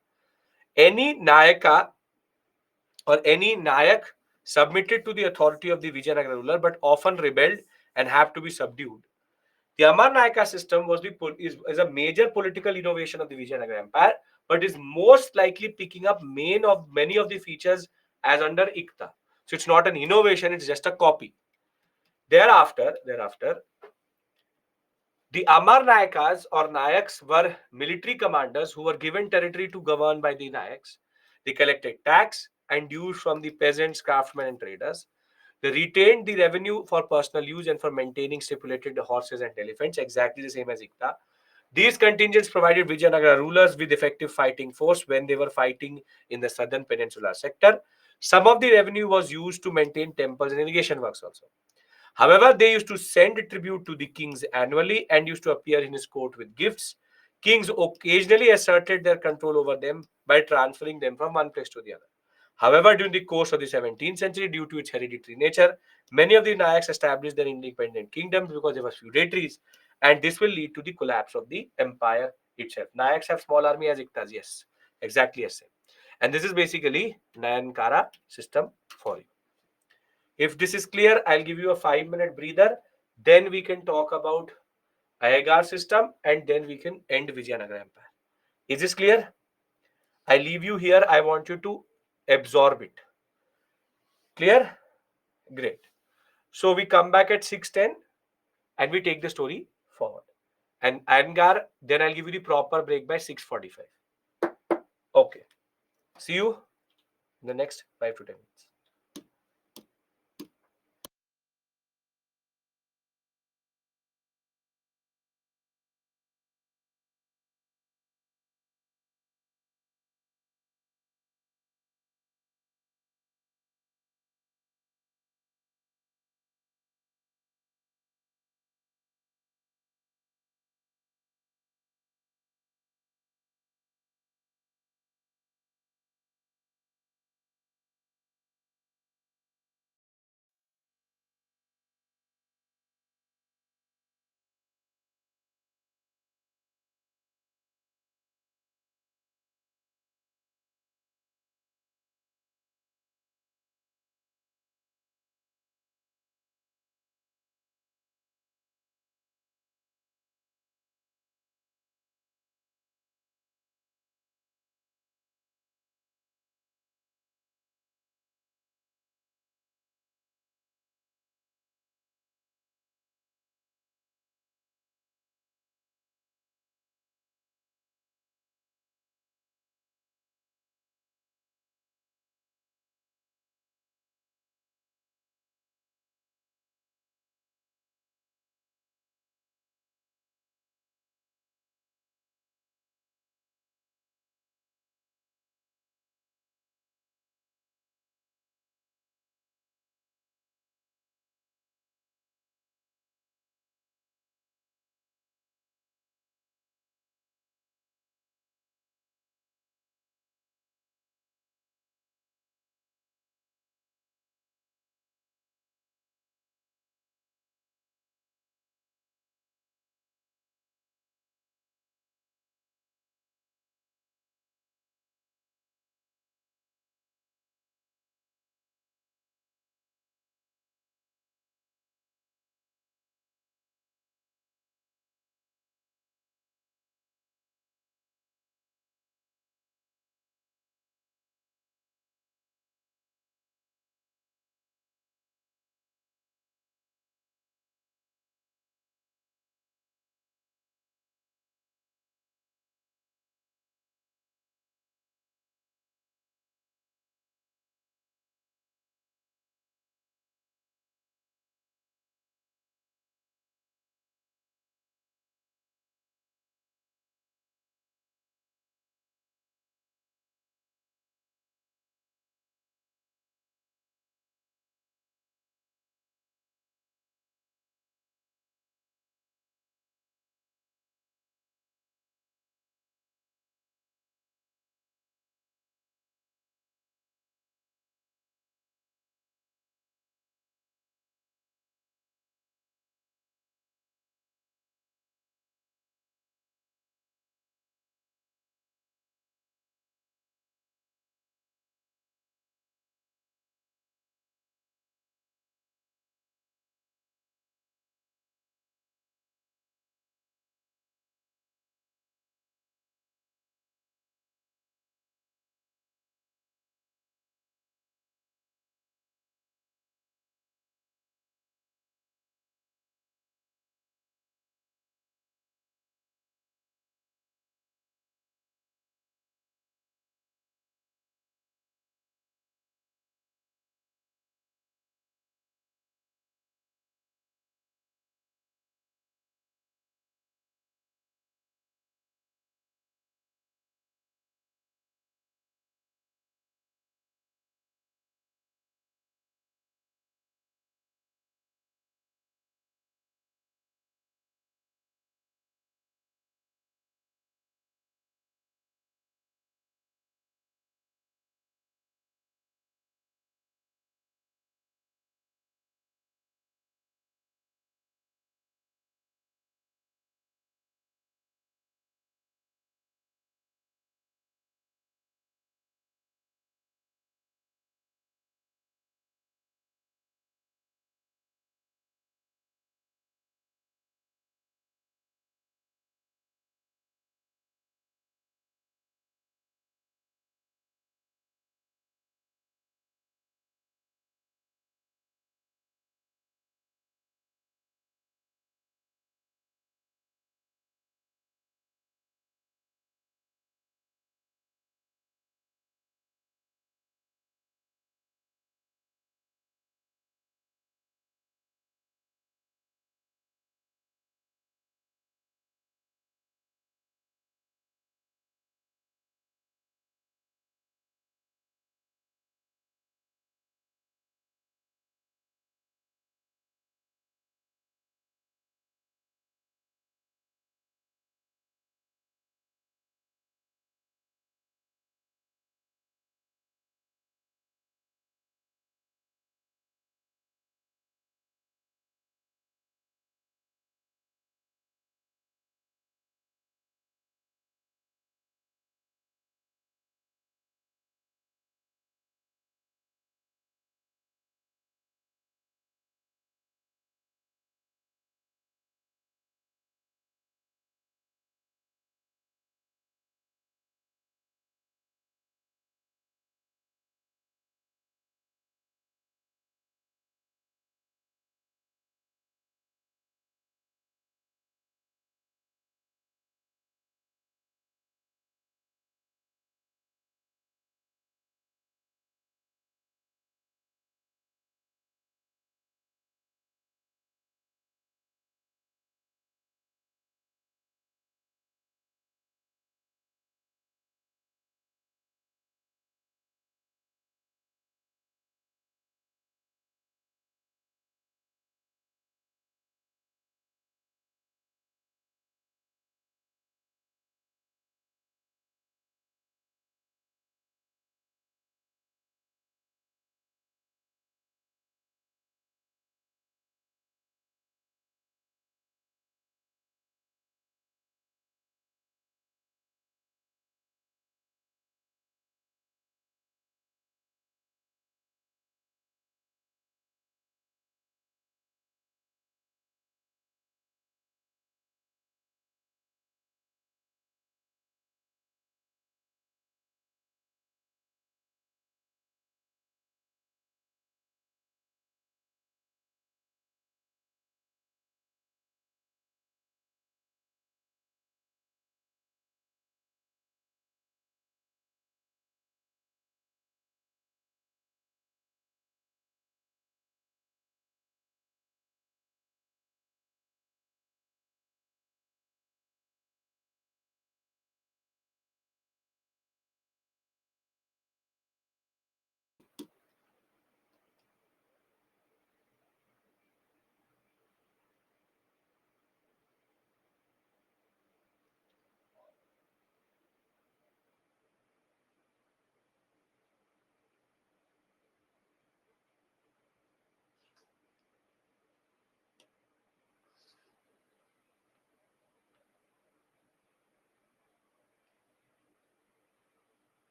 Any Nayaka or any Nayak submitted to the authority of the Vijayanagara ruler, but often rebelled and have to be subdued. The Amar Nayaka system is a major political innovation of the Vijayanagara Empire, but is most likely picking up many of the features as under ICTA. So it's not an innovation; it's just a copy. Thereafter, the Amar Nayakas or Nayaks were military commanders who were given territory to govern by the Nayaks. They collected tax and dues from the peasants, craftsmen, and traders. They retained the revenue for personal use and for maintaining stipulated horses and elephants, exactly the same as ICTA. These contingents provided Vijayanagara rulers with effective fighting force when they were fighting in the southern peninsular sector. Some of the revenue was used to maintain temples and irrigation works also. However, they used to send tribute to the kings annually and used to appear in his court with gifts. Kings occasionally asserted their control over them by transferring them from one place to the other. However, during the course of the 17th century, due to its hereditary nature, many of the Nayaks established their independent kingdoms because they were feudatories, and this will lead to the collapse of the empire itself. Nayaks have small army as Iktas, yes, exactly as same. And this is basically Nayankara system for you. If this is clear, I'll give you a 5-minute breather. Then we can talk about Ayagar system, and then we can end Vijayanagara Empire. Is this clear? I leave you here. I want you to absorb it. Clear? Great. So we come back at 6:10 and we take the story forward. And Angar, then I'll give you the proper break by 6:45. Okay. See you in the next 5 to 10 minutes.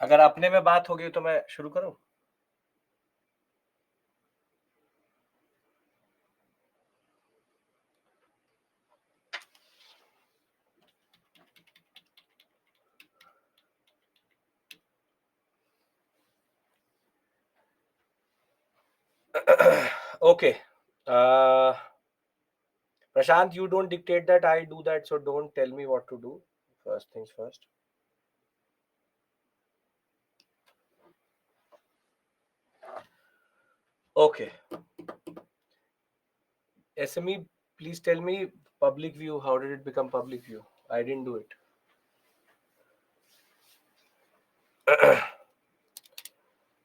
अगर अपने में बात होगी तो मैं शुरू करूं? Okay. Prashant, you don't dictate that, I do that, so don't tell me what to do. First things first. Okay. SME, please tell me public view. How did it become public view? I didn't do it.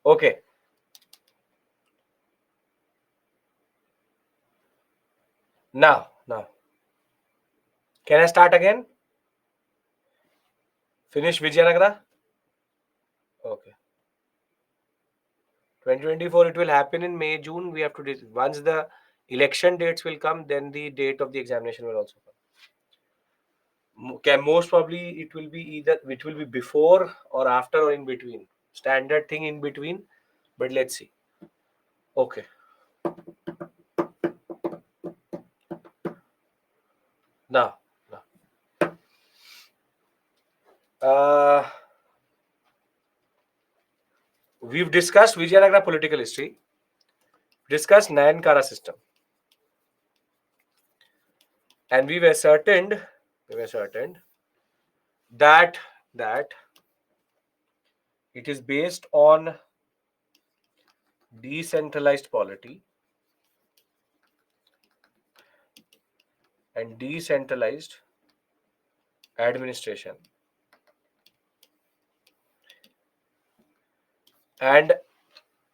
Okay. Now. Can I start again? Finish Vijayanagara? Okay. 2024, it will happen in May, June. We have to, once the election dates will come, then the date of the examination will also come. Most probably it will be either, it will be before or after or in between. Standard thing in between, but let's see. Okay. Now. Uh, we've discussed Vijayanagara political history, discussed Nayankara system, and we've ascertained that it is based on decentralized polity and decentralized administration. And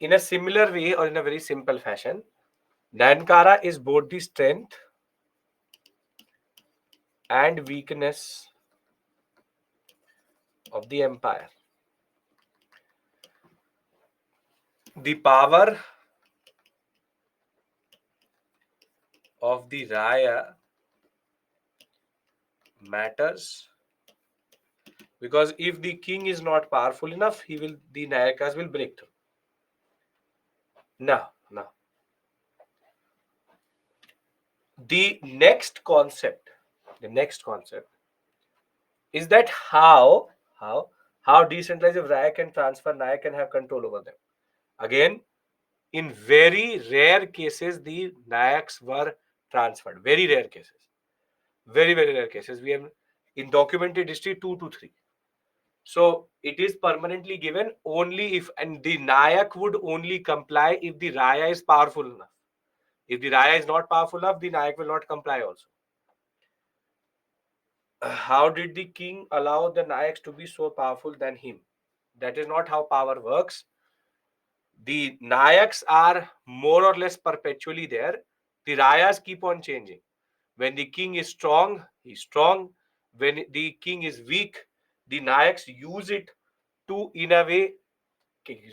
in a similar way, or in a very simple fashion, Nayankara is both the strength and weakness of the empire. The power of the Raya matters because if the king is not powerful enough, the Nayakas will break through. Now, the next concept is that how decentralized Raya can transfer Nayak and have control over them. Again, in very rare cases, the Nayaks were transferred. Very rare cases. Very, very rare cases. We have in documented history 2 to 3. So it is permanently given only if, and the Nayak would only comply if the Raya is powerful enough. If the Raya is not powerful enough, the Nayak will not comply also. How did the king allow the Nayaks to be so powerful than him? That is not how power works. The Nayaks are more or less perpetually there. The Rayas keep on changing. When the king is strong, he's strong. When the king is weak, the Nayaks use it to, in a way,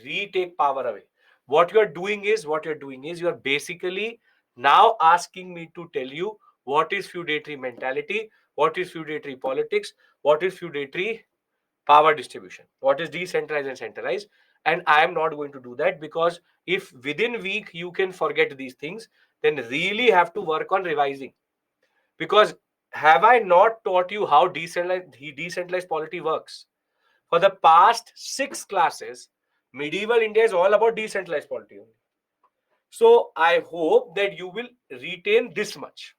retake power away. What you're doing is you're basically now asking me to tell you what is feudatory mentality, what is feudatory politics, what is feudatory power distribution, what is decentralized and centralized. And I am not going to do that, because if within week you can forget these things, then really have to work on revising. Because have I not taught you how decentralized polity works? For the past 6 classes, medieval India is all about decentralized polity only. So I hope that you will retain this much.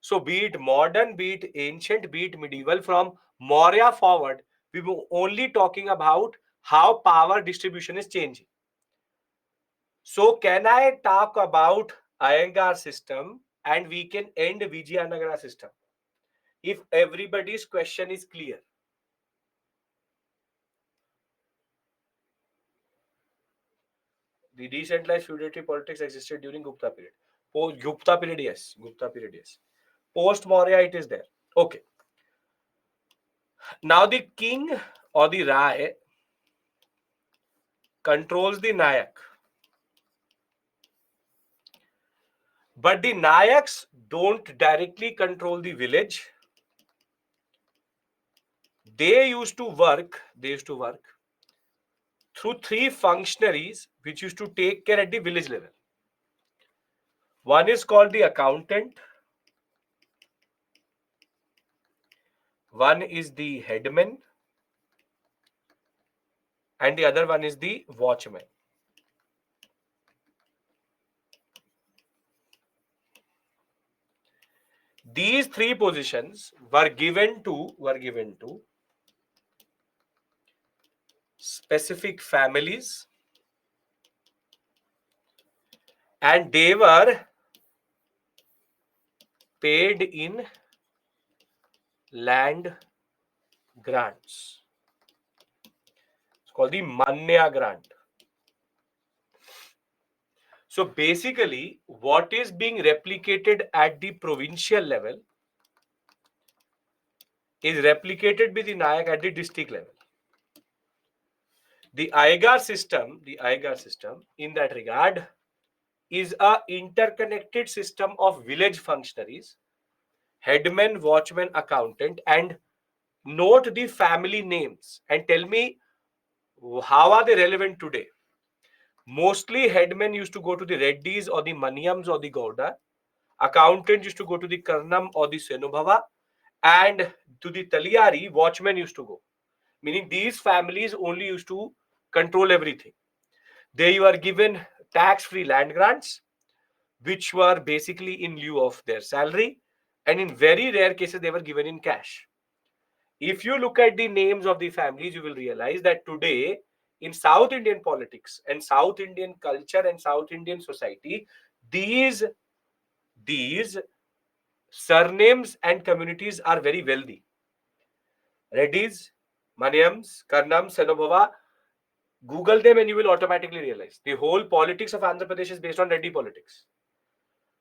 So be it modern, be it ancient, be it medieval, from Maurya forward, we were only talking about how power distribution is changing. So can I talk about Iyengar system and we can end Vijayanagara system if everybody's question is clear? The decentralized feudatory politics existed during Gupta period. Gupta period, yes. Post Maurya, it is there. Okay. Now the king or the Rai controls the Nayak. But the Nayaks don't directly control the village. They used to work through three functionaries which used to take care at the village level. One is called the accountant, one is the headman, and the other one is the watchman. These three positions were given to specific families, and they were paid in land grants. It's called the Manya grant. So basically, what is being replicated at the provincial level is replicated by the Nayak at the district level. The IGAR system in that regard is a interconnected system of village functionaries, headman, watchman, accountant, and note the family names and tell me how are they relevant today. Mostly headmen used to go to the Reddys or the Maniams or the Gowda. Accountant used to go to the Karnam or the Senubhava, and to the Taliyari, watchmen used to go. Meaning these families only used to control everything. They were given tax-free land grants, which were basically in lieu of their salary, and in very rare cases they were given in cash. If you look at the names of the families, you will realize that today in South Indian politics and South Indian culture and South Indian society, these surnames and communities are very wealthy. Reddys, Maniams, Karnam, Senobhava, Google them and you will automatically realize the whole politics of Andhra Pradesh is based on Reddy politics.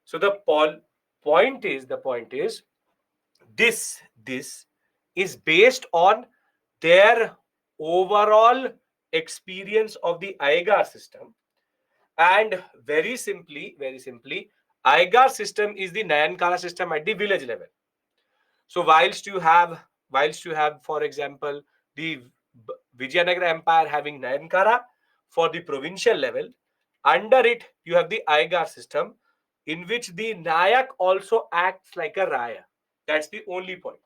So the point is this is based on their overall experience of the IGAR system, and very simply IGAR system is the Nayankara system at the village level. So whilst you have for example the Vijayanagara Empire having Nayankara, for the provincial level under it you have the IGAR system in which the Nayak also acts like a Raya. That's the only point.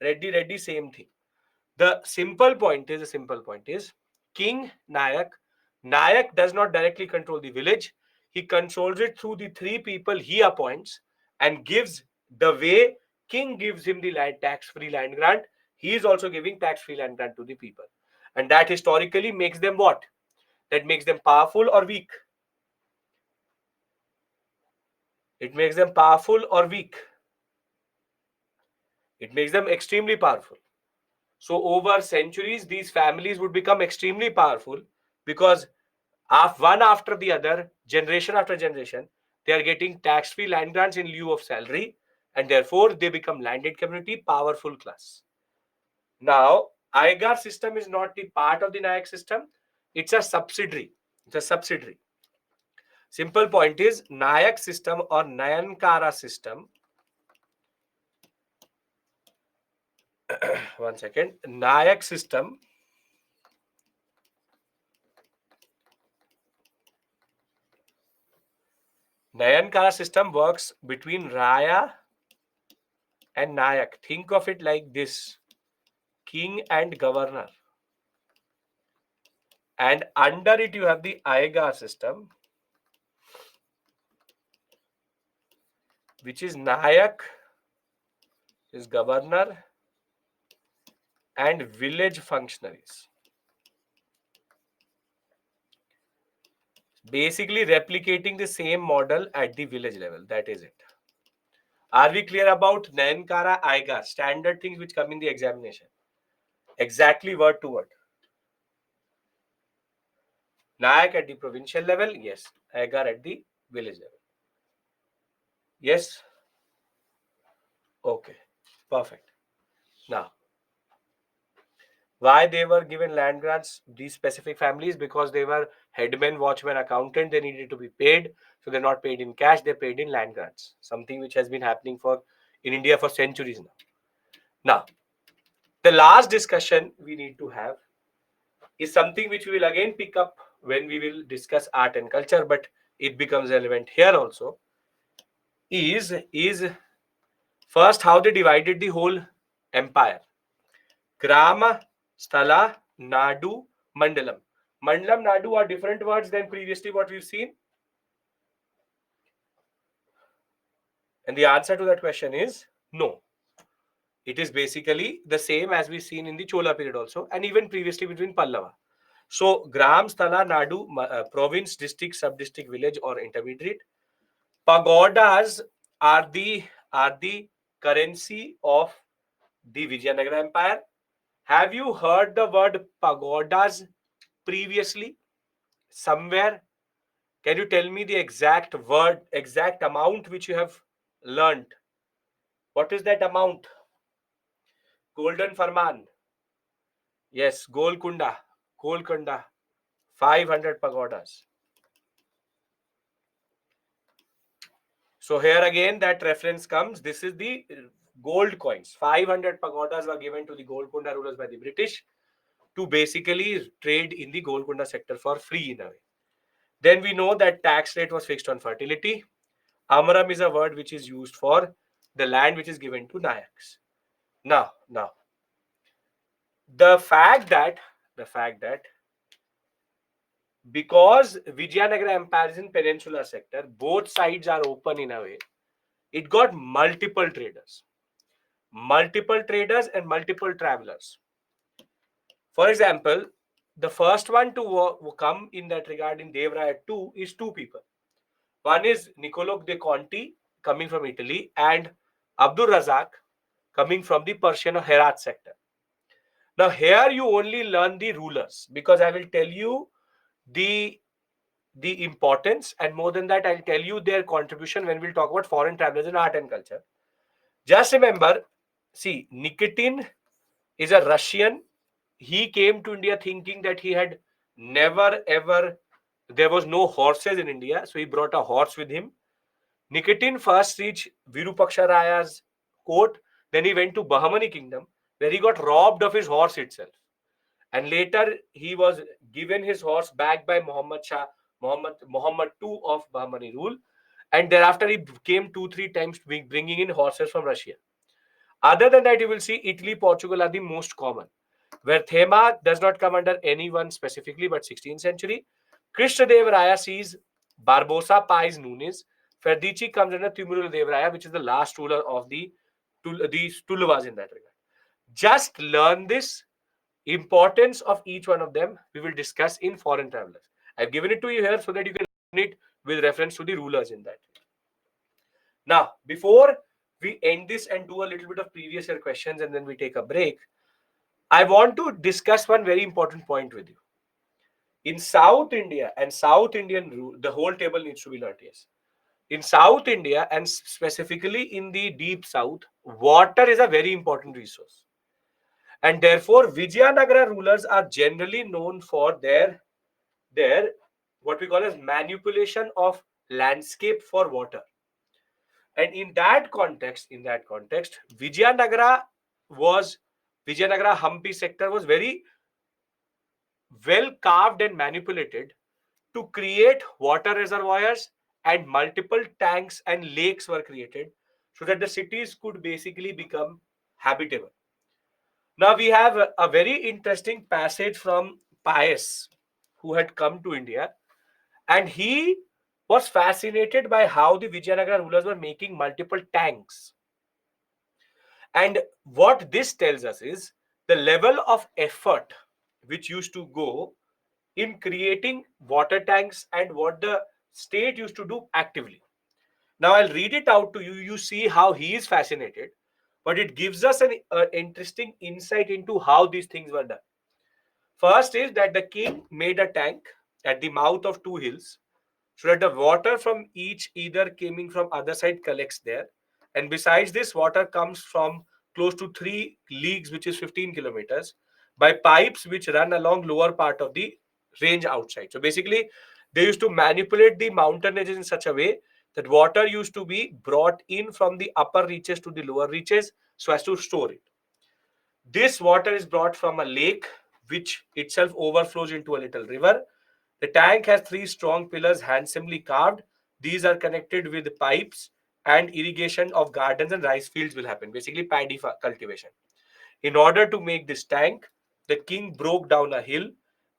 Reddy, same thing. The simple point is King Nayak does not directly control the village. He controls it through the three people he appoints and gives the way King gives him the land tax-free land grant. He is also giving tax-free land grant to the people. And that historically makes them what? That makes them powerful or weak? It makes them powerful or weak? It makes them extremely powerful. So over centuries, these families would become extremely powerful because one after the other, generation after generation, they are getting tax-free land grants in lieu of salary, and therefore they become landed community, powerful class. Now, IGAR system is not the part of the Nayak system; it's a subsidiary. It's a subsidiary. Simple point is Nayak system or Nayankara system. One second. Nayak system Nayankara system works between Raya and Nayak. Think of it like this: king and governor. And under it you have the IGAR system, which is Nayak, is governor, and village functionaries. Basically replicating the same model at the village level. That is it. Are we clear about Nayankara, IGAR? Standard things which come in the examination. Exactly word to word. Nayak at the provincial level, yes. IGAR at the village level. Yes? Okay. Perfect. Now, why they were given land grants, these specific families? Because they were headmen, watchmen, accountant, they needed to be paid. So they're not paid in cash, they're paid in land grants. Something which has been happening in India for centuries now. Now, The last discussion we need to have is something which we will again pick up when we will discuss art and culture, but it becomes relevant here also. Is first how they divided the whole empire. Grama, Sthala, Nadu, Mandalam. Mandalam, Nadu are different words than previously what we've seen. And the answer to that question is no. It is basically the same as we've seen in the Chola period also, and even previously between Pallava. So, Gram, Sthala, Nadu, province, district, sub-district, village, or intermediate. Pagodas are the currency of the Vijayanagara Empire. Have you heard the word pagodas previously somewhere? Can you tell me the exact word, exact amount which you have learnt? What is that amount? Golden Farman. Yes, Golconda. Golconda. 500 pagodas. So here again that reference comes. This is the gold coins. 500 pagodas were given to the Golconda rulers by the British to basically trade in the Golconda sector for free in a way. Then we know that tax rate was fixed on fertility. Amaram is a word which is used for the land which is given to Nayaks. Now, the fact that because Vijayanagara Empire is in peninsular sector, both sides are open in a way. It got multiple traders and multiple travelers. For example, the first one to come in that regard in Devraya 2 is two people. One is Niccolo de Conti coming from Italy and Abdur Razak coming from the Persian or Herat sector. Now here you only learn the rulers because I will tell you the importance, and more than that I'll tell you their contribution when we'll talk about foreign travelers in art and culture. Just remember, see, Nikitin is a Russian. He came to India thinking that he had never ever, there was no horses in India, so he brought a horse with him. Nikitin first reached Virupaksha Raya's court, then he went to Bahmani kingdom, where he got robbed of his horse itself. And later he was given his horse back by Muhammad Shah, Muhammad II of Bahmani rule. And thereafter he came 2-3 times bringing in horses from Russia. Other than that, you will see Italy, Portugal are the most common, where Thema does not come under anyone specifically, but 16th century. Krishnadev Raya sees Barbosa Pais Nunes. Ferdici comes under Timurul Devraya, which is the last ruler of the Tuluvas in that regard. Just learn this importance of each one of them. We will discuss in foreign travelers. I've given it to you here so that you can learn it with reference to the rulers in that. Now, before we end this and do a little bit of previous year questions and then we take a break, I want to discuss one very important point with you. In South India and South Indian rule, the whole table needs to be learnt, yes. In South India and specifically in the deep South, water is a very important resource. And therefore, Vijayanagara rulers are generally known for their what we call as manipulation of landscape for water. And in that context, Vijayanagara Hampi sector was very well carved and manipulated to create water reservoirs, and multiple tanks and lakes were created so that the cities could basically become habitable. Now we have a very interesting passage from Pius, who had come to India, and he was fascinated by how the Vijayanagara rulers were making multiple tanks. And what this tells us is the level of effort which used to go in creating water tanks and what the state used to do actively. Now I'll read it out to you. You see how he is fascinated, but it gives us an interesting insight into how these things were done. First is that the king made a tank at the mouth of two hills so that the water from either coming from other side collects there. And besides this, water comes from close to 3 leagues, which is 15 kilometers, by pipes which run along lower part of the range outside. So basically, they used to manipulate the mountain edges in such a way that water used to be brought in from the upper reaches to the lower reaches so as to store it. This water is brought from a lake, which itself overflows into a little river. The tank has three strong pillars handsomely carved. These are connected with pipes, and irrigation of gardens and rice fields will happen. Basically, paddy cultivation. In order to make this tank, the king broke down a hill,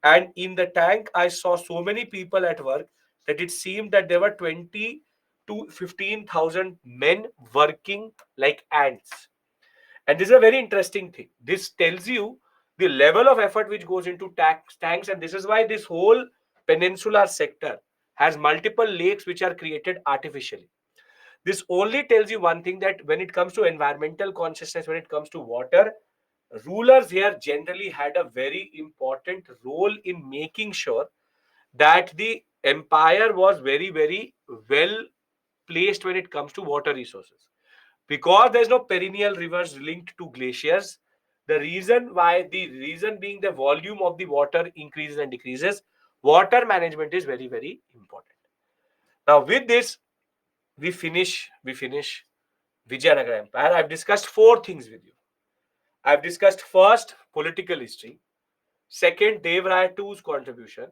and in the tank, I saw so many people at work that it seemed that there were 20 to 15,000 men working like ants. And this is a very interesting thing. This tells you the level of effort which goes into tanks, and this is why this whole peninsular sector has multiple lakes which are created artificially. This only tells you one thing, that when it comes to environmental consciousness, when it comes to water, rulers here generally had a very important role in making sure that the empire was very, very well placed when it comes to water resources. Because there's no perennial rivers linked to glaciers, the reason being the volume of the water increases and decreases, water management is very, very important. Now, with this, we finish Vijayanagara Empire. I've discussed four things with you. I've discussed first political history, second Devraya II's contribution,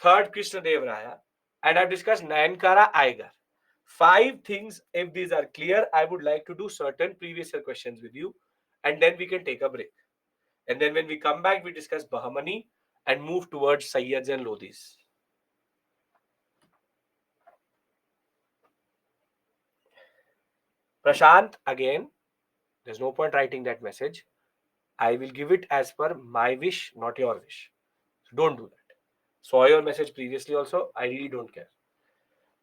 third Krishna Devraya, and I've discussed Nayankara Iyer. Five things. If these are clear, I would like to do certain previous year questions with you, and then we can take a break. And then when we come back, we discuss Bahmani and move towards Sayyads and Lodhis. Prashant, again, there's no point writing that message. I will give it as per my wish, not your wish. So don't do that. Saw your message previously also. I really don't care.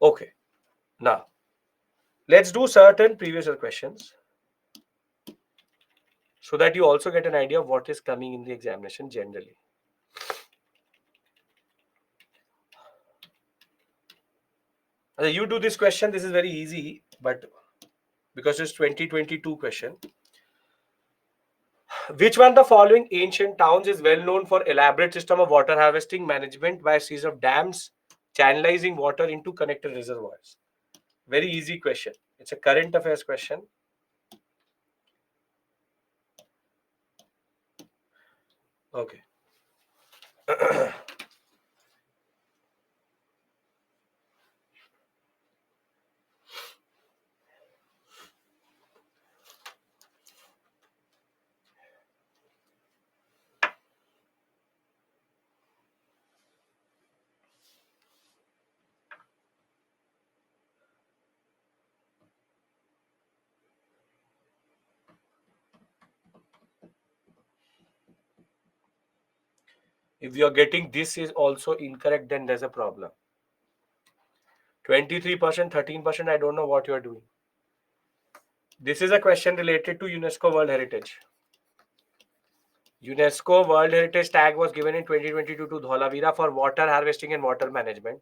Okay. Now, let's do certain previous year questions so that you also get an idea of what is coming in the examination generally. You do this question. This is very easy, but because it's 2022 question. Which one of the following ancient towns is well known for elaborate system of water harvesting management by a series of dams channelizing water into connected reservoirs? Very easy question. It's a current affairs question. Okay. If you are getting this is also incorrect, then there's a problem. 23%, 13%, I don't know what you are doing. This is a question related to UNESCO World Heritage. UNESCO World Heritage tag was given in 2022 to Dholavira for water harvesting and water management.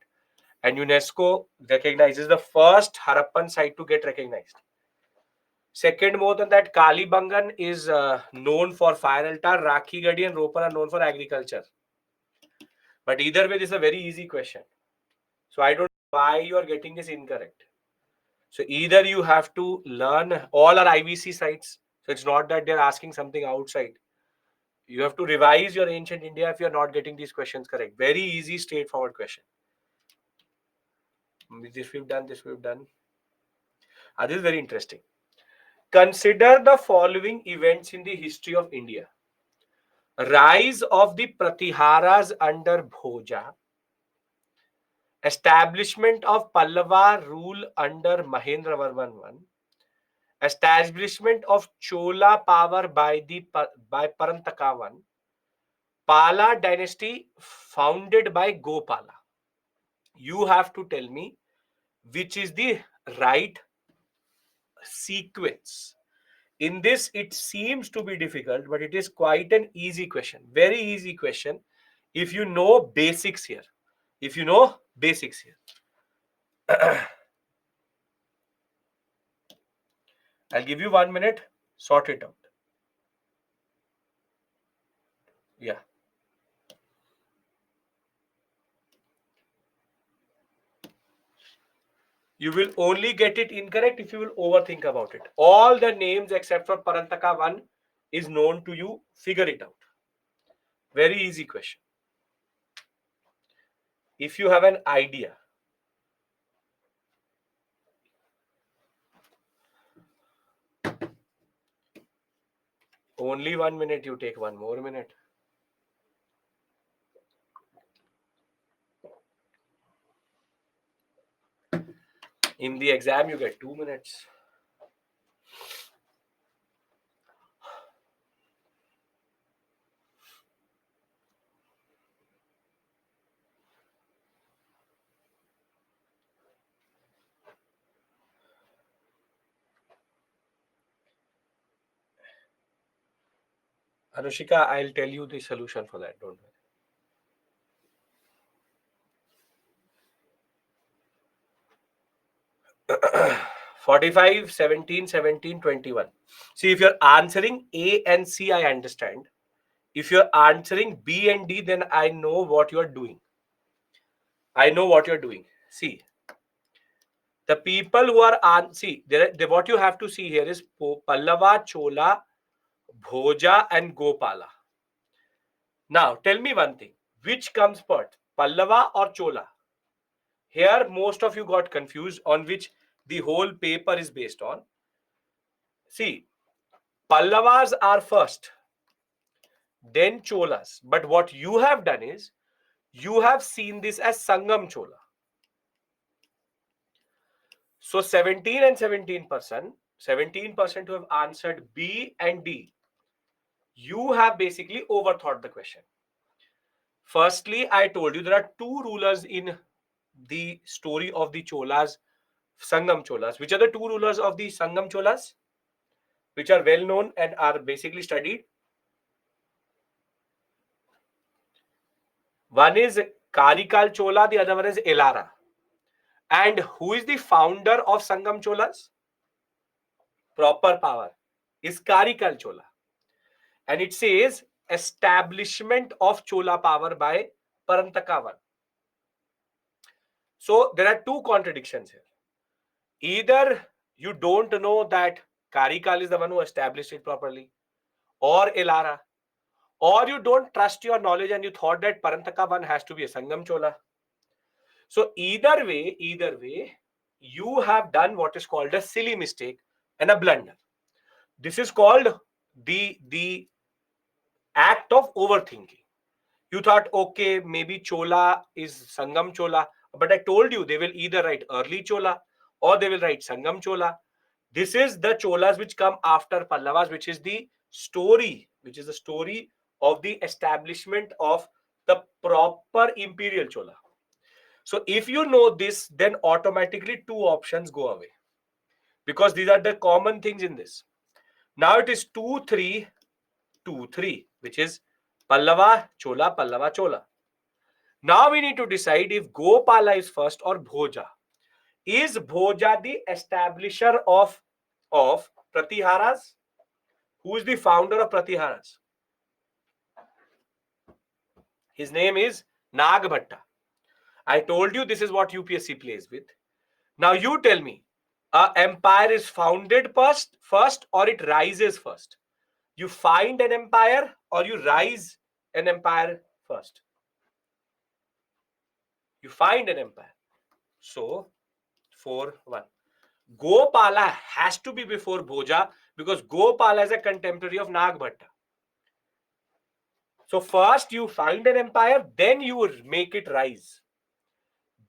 And UNESCO recognizes the first Harappan site to get recognized. Second, more than that, Kalibangan is known for fire altar, Rakhi Gadi and Ropar are known for agriculture. But either way, this is a very easy question. So I don't know why you are getting this incorrect. So either you have to learn all our IVC sites. So it's not that they're asking something outside. You have to revise your ancient India if you're not getting these questions correct. Very easy, straightforward question. This we've done, this we've done. This is very interesting. Consider the following events in the history of India. Rise of the Pratiharas under Bhoja. Establishment of Pallava rule under Mahendravarman I. Establishment of Chola power by Parantaka I. Pala dynasty founded by Gopala. You have to tell me which is the right sequence. In this, it seems to be difficult, but it is quite an easy question. Very easy question. If you know basics here. If you know basics here. I'll give you 1 minute. Sort it out. Yeah. You will only get it incorrect if you will overthink about it. All the names except for Parantaka 1 is known to you? Figure it out. Very easy question. If you have an idea, only 1 minute, you take 1 more minute. In the exam, you get 2 minutes. Anushika, I'll tell you the solution for that. Don't worry. 45, 17, 17, 21. See, if you're answering A and C, I understand. If you're answering B and D, then I know what you're doing. I know what you're doing. See, the people who are what you have to see here is Pallava, Chola, Bhoja, and Gopala. Now, tell me one thing. Which comes first, Pallava or Chola? Here, most of you got confused on which the whole paper is based on. See, Pallavas are first, then Cholas. But what you have done is, you have seen this as Sangam Chola. So 17 and 17%, 17% who have answered B and D, you have basically overthought the question. Firstly, I told you there are two rulers in the story of the Cholas, Sangam Cholas. Which are the two rulers of the Sangam Cholas, which are well known and are basically studied? One is Karikal Chola, the other one is Elara. And who is the founder of Sangam Cholas? Proper power is Karikal Chola. And it says establishment of Chola power by Parantakavan. So there are two contradictions here. Either you don't know that Karikal is the one who established it properly, or Elara, or you don't trust your knowledge and you thought that Parantakavan has to be a Sangam Chola. So either way, you have done what is called a silly mistake and a blunder. This is called the act of overthinking. You thought, okay, maybe Chola is Sangam Chola, but I told you they will either write early Chola or they will write Sangam Chola. This is the Cholas which come after Pallavas, which is the story of the establishment of the proper imperial Chola. So if you know this, then automatically two options go away, because these are the common things in this. Now it is 2-3, 2-3, which is Pallava Chola, Pallava Chola. Now we need to decide if Gopala is first or Bhoja. Is Bhoja the establisher of Pratiharas? Who is the founder of Pratiharas? His name is Nagbhatta. I told you this is what UPSC plays with. Now you tell me, an empire is founded first or it rises first? You find an empire or you rise an empire first? You find an empire. So 4-1. Gopala has to be before Bhoja because Gopala is a contemporary of Nagbhatta. So first you find an empire, then you make it rise.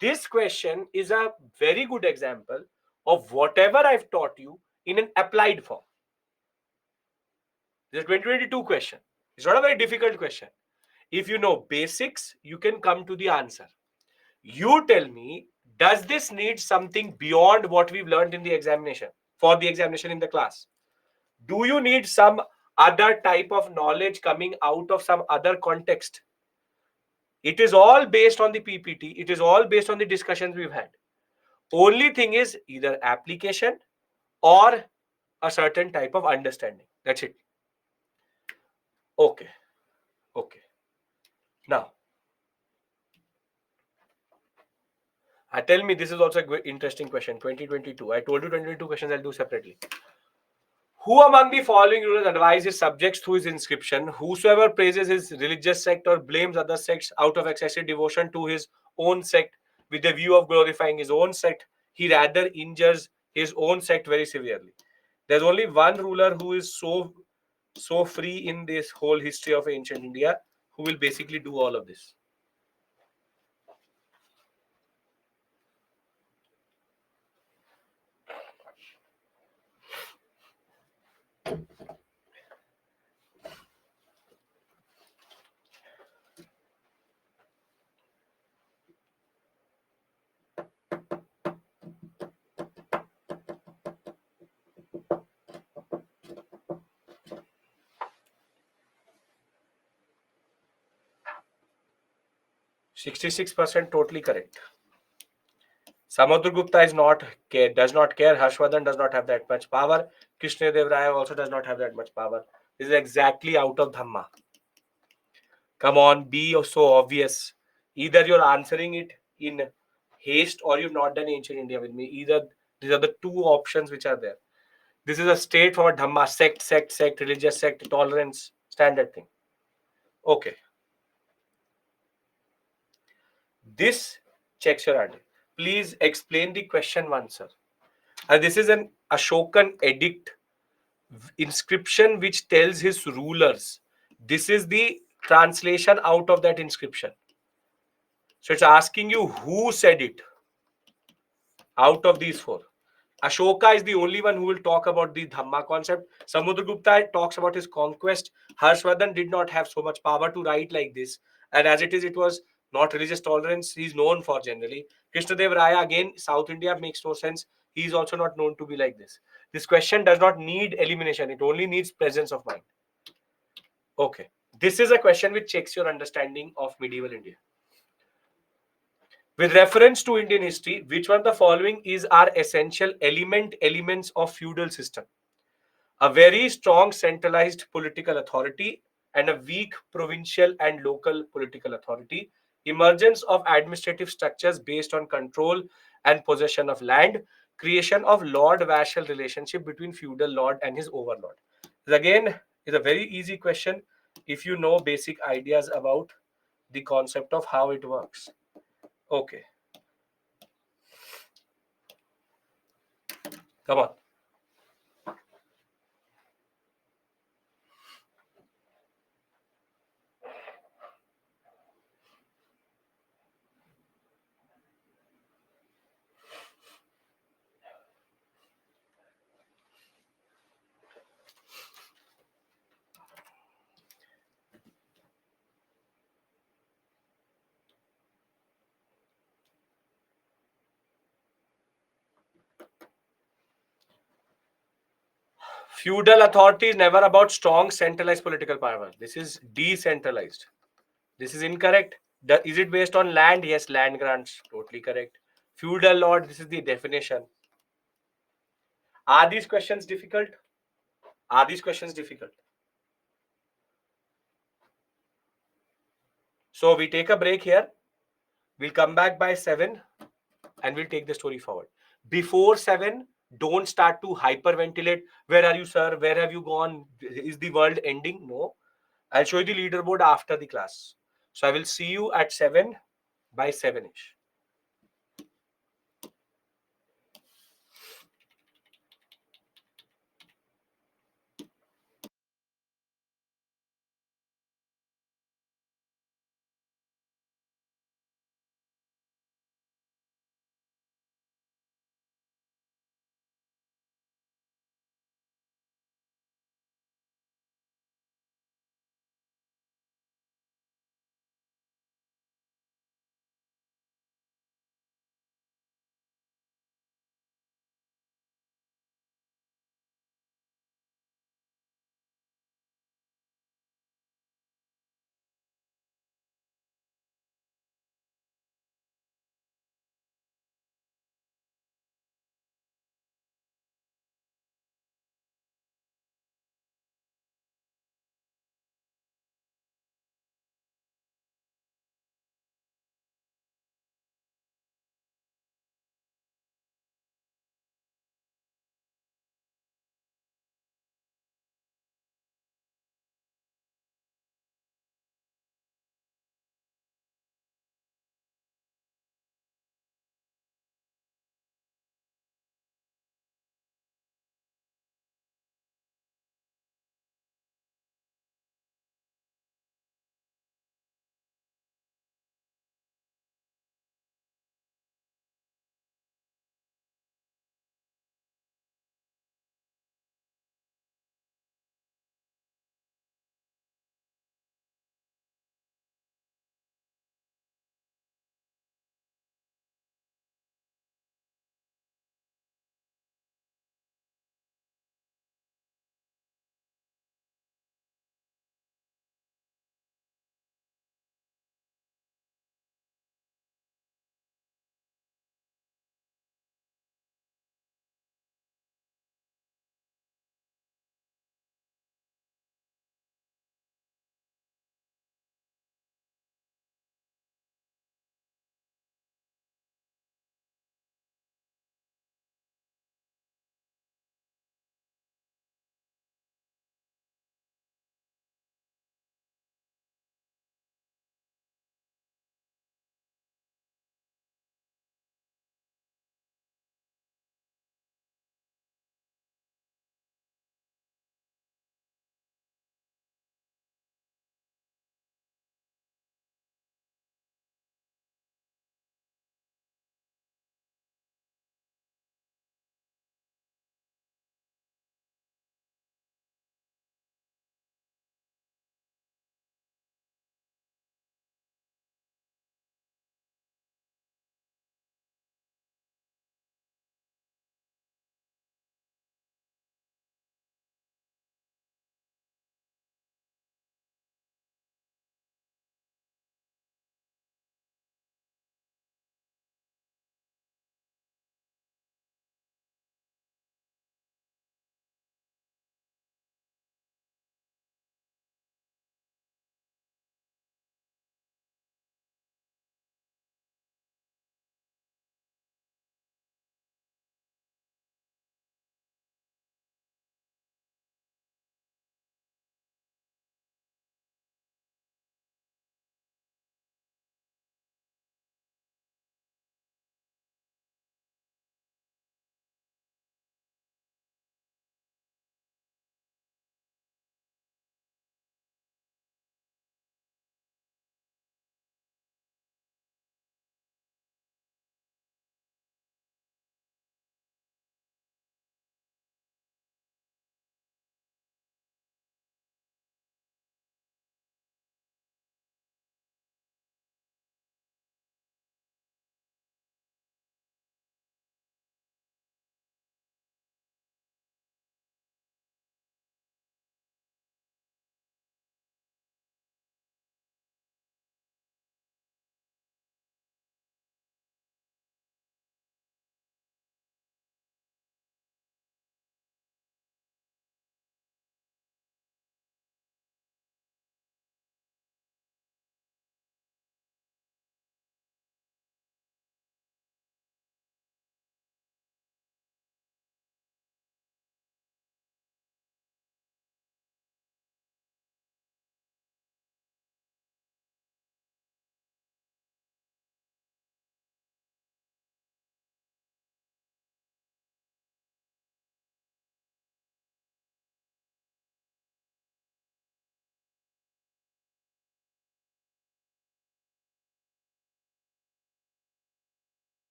This question is a very good example of whatever I've taught you in an applied form. This is 2022 question. It's not a very difficult question. If you know basics, you can come to the answer. You tell me, does this need something beyond what we've learned in the examination, for the examination in the class? Do you need some other type of knowledge coming out of some other context? It is all based on the PPT. It is all based on the discussions we've had. Only thing is either application or a certain type of understanding. That's it. Okay. Okay. Now, tell me, this is also an interesting question. 2022. I told you 2022 questions I'll do separately. Who among the following rulers advise his subjects through his inscription? Whosoever praises his religious sect or blames other sects out of excessive devotion to his own sect with the view of glorifying his own sect, he rather injures his own sect very severely. There's only one ruler who is so free in this whole history of ancient India who will basically do all of this. 66% totally correct. Samudragupta does not care. Harshvardhan does not have that much power. Krishnadev Raya also does not have that much power. This is exactly out of Dhamma. Come on, be so obvious. Either you're answering it in haste or you've not done ancient India with me. Either these are the two options which are there. This is a straightforward Dhamma, sect, religious sect, tolerance, standard thing. Okay. This checks your answer. Please explain the question once, sir. This is an Ashokan edict inscription which tells his rulers. This is the translation out of that inscription. So it's asking you who said it out of these four. Ashoka is the only one who will talk about the Dhamma concept. Samudragupta talks about his conquest. Harshvardhan did not have so much power to write like this. And as it was not religious tolerance he's known for generally. Krishnadev Raya, again, South India makes no sense. He is also not known to be like this. This question does not need elimination. It only needs presence of mind. Okay. This is a question which checks your understanding of medieval India. With reference to Indian history, which one of the following is our essential elements of feudal system? A very strong centralized political authority and a weak provincial and local political authority, emergence of administrative structures based on control and possession of land, creation of lord-vassal relationship between feudal lord and his overlord. This again is a very easy question if you know basic ideas about the concept of how it works. Okay, come on. Feudal authority is never about strong centralized political power. This is decentralized. This is incorrect. Is it based on land? Yes, land grants. Totally correct. Feudal lord, this is the definition. Are these questions difficult? Are these questions difficult? So we take a break here. We'll come back by 7 and we'll take the story forward. Before 7, don't start to hyperventilate. Where are you, sir? Where have you gone? Is the world ending? No. I'll show you the leaderboard after the class. So I will see you at 7 by 7ish.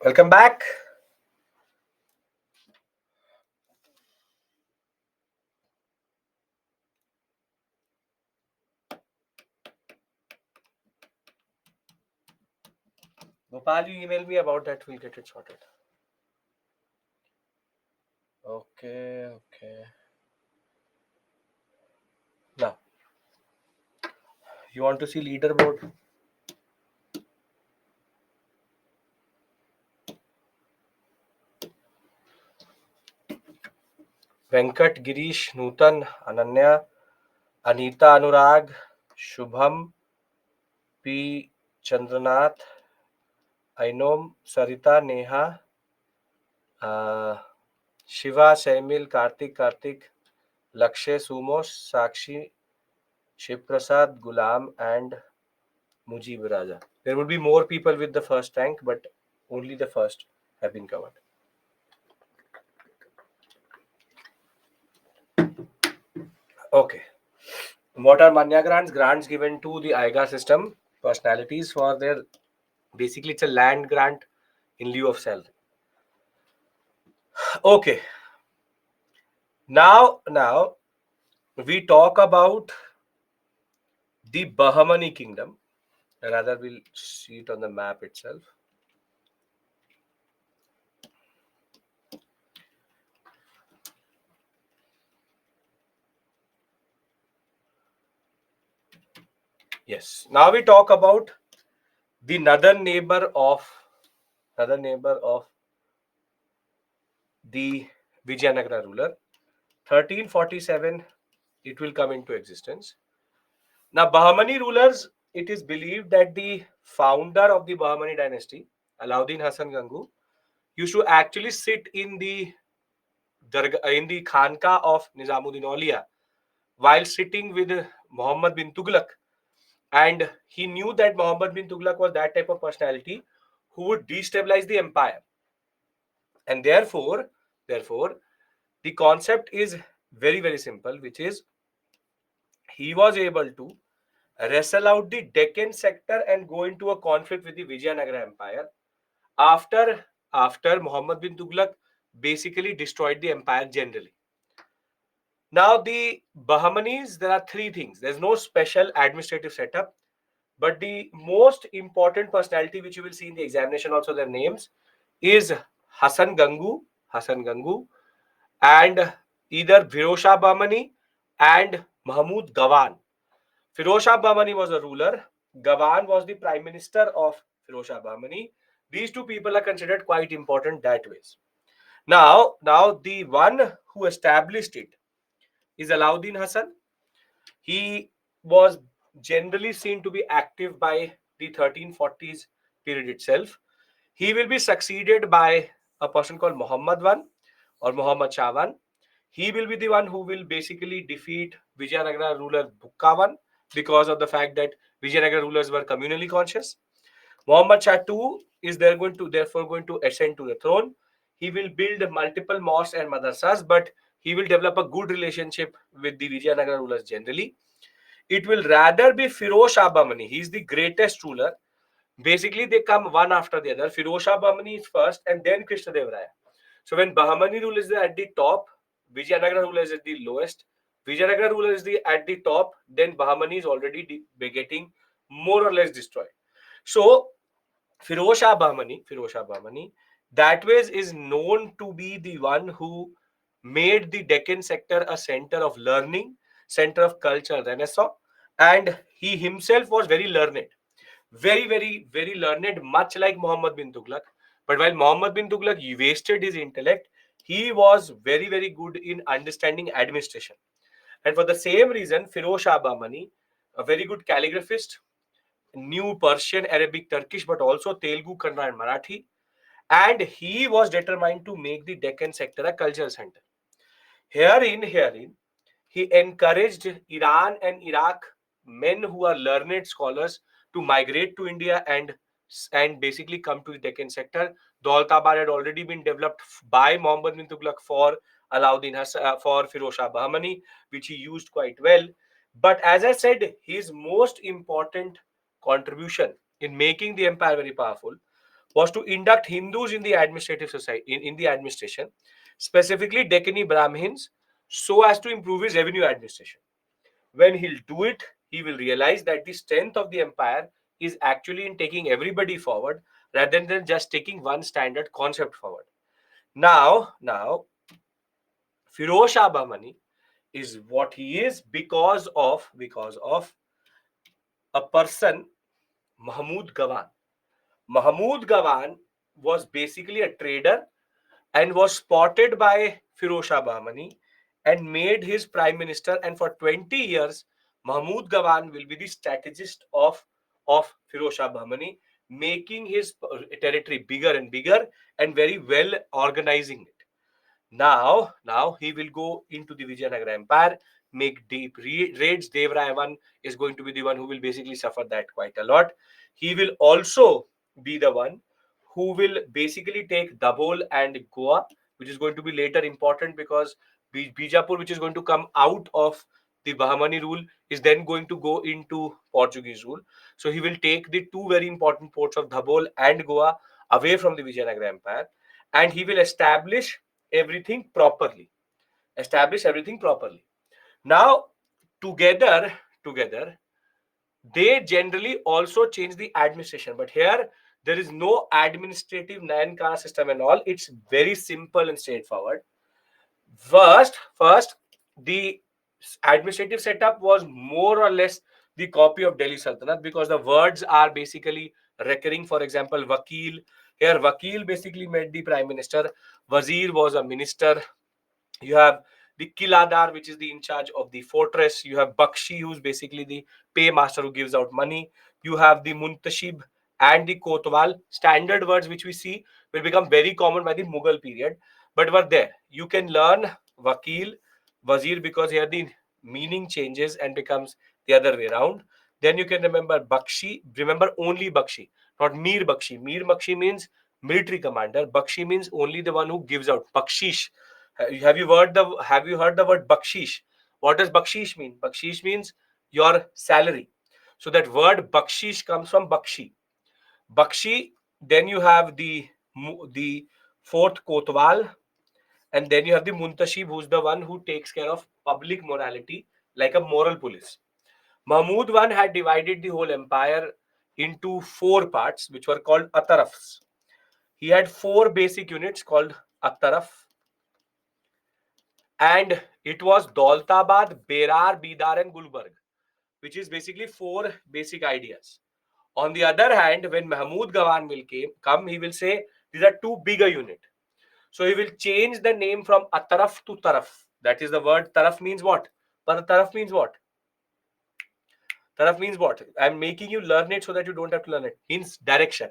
Welcome back. Gopal, you email me about that. We'll get it sorted. Okay, okay. Now, you want to see leaderboard? Venkat, Girish, Nutan, Ananya, Anita, Anurag, Shubham, P. Chandranath, Ainom, Sarita, Neha, uh, Shiva, Saimil, Karthik, Lakshay, Sumo, Sakshi, Shiv-Prasad, Gulam, and Mujib Raja. There would be more people with the first rank, but only the first have been covered. Okay. What are Manya grants? Grants given to the IGA system personalities for their, basically it's a land grant in lieu of salary. Okay. Now we talk about the Bahmani kingdom. Rather, we'll see it on the map itself. Yes. Now we talk about the northern neighbor of the Vijayanagara ruler. 1347, it will come into existence. Now, Bahmani rulers, it is believed that the founder of the Bahmani dynasty, Alauddin Hasan Gangu, used to actually sit in the Khanka of Nizamuddin Auliya while sitting with Muhammad bin Tughlaq. And he knew that Muhammad bin Tughlaq was that type of personality who would destabilize the empire. And therefore, the concept is very, very simple, which is he was able to wrestle out the Deccan sector and go into a conflict with the Vijayanagara Empire after Muhammad bin Tughlaq basically destroyed the empire generally. Now, the Bahmanis, there are three things. There's no special administrative setup, but the most important personality which you will see in the examination, also their names, is Hassan Gangu, and either Firosha Bahmani and Mahmud Gawan. Firosha Bahmani was a ruler. Gawan was the prime minister of Firosha Bahmani. These two people are considered quite important that ways. Now the one who established it is Alauddin Hassan. He was generally seen to be active by the 1340s period itself. He will be succeeded by a person called Muhammad I or Muhammad Shah I. He will be the one who will basically defeat Vijayanagara ruler Bukka I because of the fact that Vijayanagara rulers were communally conscious. Muhammad Shah II is therefore going to ascend to the throne. He will build multiple mosques and madrasas, but he will develop a good relationship with the Vijayanagara rulers generally. It will rather be Firoz Shah Bahmani. He is the greatest ruler. Basically, they come one after the other. Firoz Shah Bahmani is first, and then Krishnadev Raya. So when Bahmani rule is at the top, Vijayanagara ruler is at the lowest. Vijayanagara ruler is at the top, then Bahmani is already getting more or less destroyed. So Firoz Shah Bahmani, that way is known to be the one who made the Deccan sector a center of learning, center of culture, renaissance, and he himself was very learned, very learned, much like Muhammad bin Tughlaq. But while Muhammad bin Tughlaq wasted his intellect, he was very good in understanding administration. And for the same reason, Firoz Shah Bahmani, a very good calligraphist, knew Persian, Arabic, Turkish, but also Telugu, Kannada, and Marathi. And he was determined to make the Deccan sector a cultural center. Herein, he encouraged Iran and Iraq men who are learned scholars to migrate to India and basically come to the Deccan sector. Daulatabad had already been developed by Muhammad bin Tughlaq for Alauddin Hassan, for Firoz Shah Bahmani, which he used quite well. But as I said, his most important contribution in making the empire very powerful was to induct Hindus in the administrative society, in the administration, specifically Deccani Brahmins, so as to improve his revenue administration. When he'll do it, he will realize that the strength of the empire is actually in taking everybody forward rather than just taking one standard concept forward. Now, Firoz Shah Bahmani is what he is because of a person, Mahmud Gawan. Mahmud Gawan was basically a trader and was spotted by Firoz Shah Bahmani and made his prime minister. And for 20 years, Mahmud Gawan will be the strategist of Firoz Shah Bahmani, making his territory bigger and bigger and very well organizing it. Now he will go into the Vijayanagara Empire, make deep raids. Devaraya I is going to be the one who will basically suffer that quite a lot. He will also be the one who will basically take Dabhol and Goa, which is going to be later important because Bijapur, which is going to come out of the Bahmani rule, is then going to go into Portuguese rule. So he will take the two very important ports of Dabhol and Goa away from the Vijayanagara Empire, and he will everything properly establish everything properly. Now, together they generally also change the administration, but here there is no administrative Nayankara system and all. It's very simple and straightforward. First, the administrative setup was more or less the copy of Delhi Sultanate because the words are basically recurring. For example, Vakil. Here, Vakil basically meant the prime minister. Wazir was a minister. You have the Kiladar, which is the in charge of the fortress. You have Bakshi, who's basically the paymaster who gives out money. You have the Muntashib and the Kotwal. Standard words which we see will become very common by the Mughal period, but were there. You can learn Vakil, Wazir, because here the meaning changes and becomes the other way around. Then you can remember Bakshi. Remember only Bakshi, not Mir Bakshi. Mir Bakshi means military commander. Bakshi means only the one who gives out. Bakshish. Have you heard the word bakshish? What does bakshish mean? Bakshish means your salary. So that word bakshish comes from bakshi. Bakshi. Then you have the fourth kotwal, and then you have the muntashib, who's the one who takes care of public morality, like a moral police. Mahmud I had divided the whole empire into four parts, which were called atarafs. He had four basic units called ataraf, and it was Daulatabad, Berar, Bidar, and Gulbarg, which is basically four basic ideas. On the other hand, when Mahmud Gawan will come, he will say these are two bigger unit. So he will change the name from Ataraf to Taraf. That is the word Taraf means what? But Taraf means what? Taraf means what? I'm making you learn it so that you don't have to learn it. Means direction.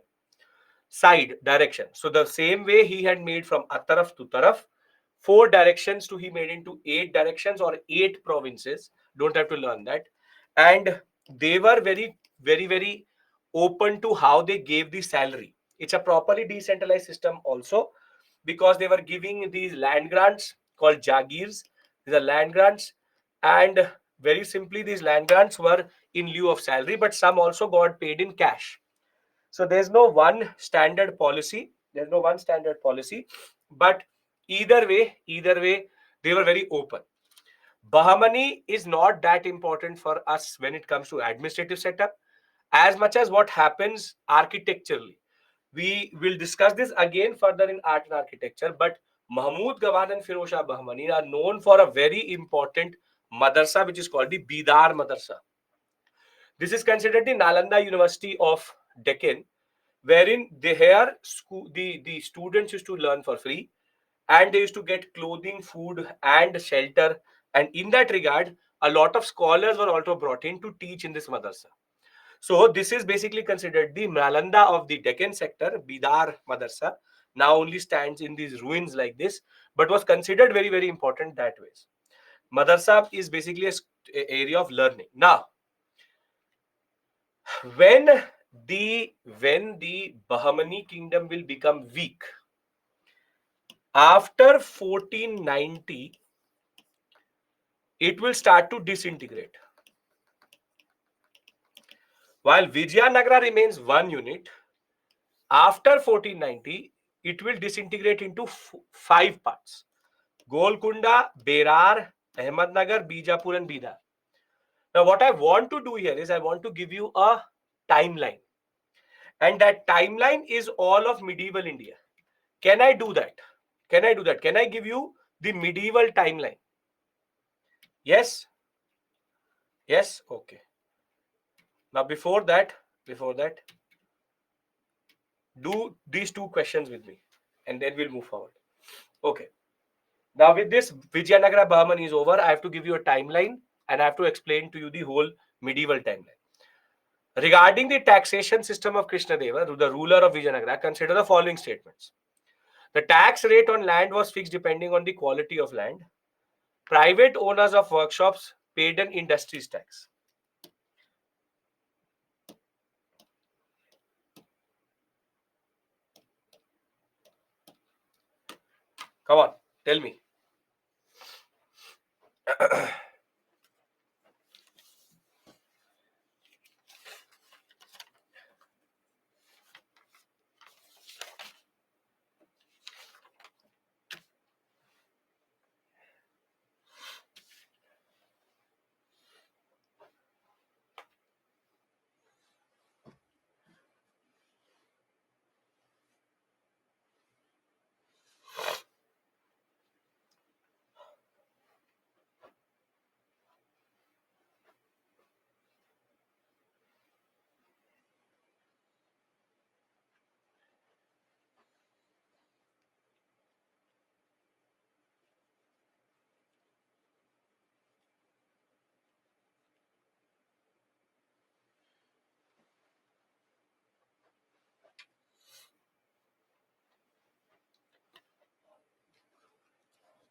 Side, direction. So the same way he had made from Ataraf to Taraf, four directions to he made into eight directions or eight provinces. Don't have to learn that. And they were very open to how they gave the salary. It's a properly decentralized system also, because they were giving these land grants called jagirs. These are land grants, and very simply these land grants were in lieu of salary, but some also got paid in cash. So there's no one standard policy. There's no one standard policy, but either way, they were very open. Bahmani is not that important for us when it comes to administrative setup, as much as what happens architecturally. We will discuss this again further in art and architecture, but Mahmud Gawan and Firoz Shah Bahmani are known for a very important madrasa, which is called the Bidar Madrasa. This is considered the Nalanda University of Deccan, wherein the students used to learn for free, and they used to get clothing, food, and shelter. And in that regard, a lot of scholars were also brought in to teach in this madrasa. So this is basically considered the Nalanda of the Deccan sector. Bidar Madrasa now only stands in these ruins like this, but was considered very important that way. Madrasa is basically a area of learning. Now, when the Bahmani kingdom will become weak after 1490, it will start to disintegrate. While Vijayanagara remains one unit, After 1490, it will disintegrate into 5 parts: Golconda, Berar, Ahmednagar, Bijapur, and Bidar. Now, what I want to do here is I want to give you a timeline. And that timeline is all of medieval India. Can I do that? Can I do that? Can I give you the medieval timeline? Yes? Yes? Okay. Now, before that, do these 2 questions with me, and then we'll move forward. Okay. Now, with this, Vijayanagara Bahman is over. I have to give you a timeline, and I have to explain to you the whole medieval timeline. Regarding the taxation system of Krishnadeva, the ruler of Vijayanagara, consider the following statements. The tax rate on land was fixed depending on the quality of land. Private owners of workshops paid an industries tax. Come on, tell me.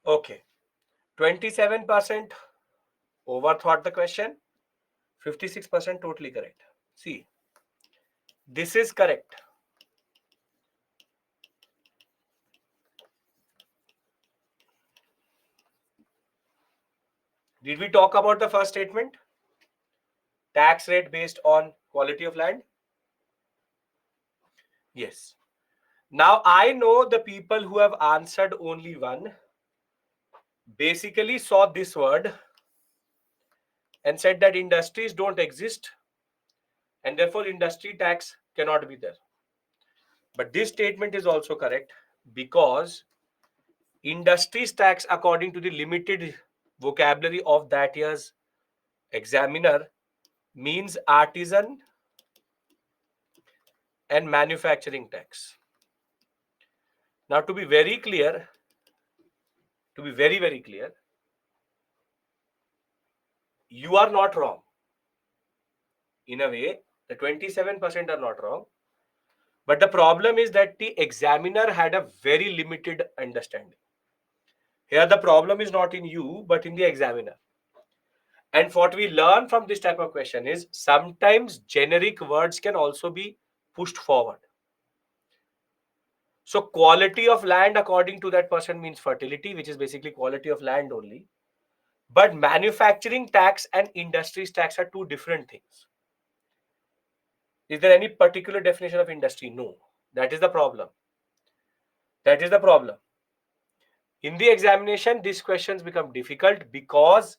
Okay. 27% overthought the question. 56% totally correct. See, this is correct. Did we talk about the first statement? Tax rate based on quality of land? Yes. Now, I know the people who have answered only one basically saw this word and said that industries don't exist and therefore industry tax cannot be there. But this statement is also correct because industries tax, according to the limited vocabulary of that year's examiner, means artisan and manufacturing tax. Now, to be very clear, very clear, you are not wrong. In a way, the 27% are not wrong. But the problem is that the examiner had a very limited understanding. Here, the problem is not in you, but in the examiner. And what we learn from this type of question is sometimes generic words can also be pushed forward. So quality of land according to that person means fertility, which is basically quality of land only. But manufacturing tax and industries tax are 2 different things. Is there any particular definition of industry? No. That is the problem. That is the problem. In the examination, these questions become difficult because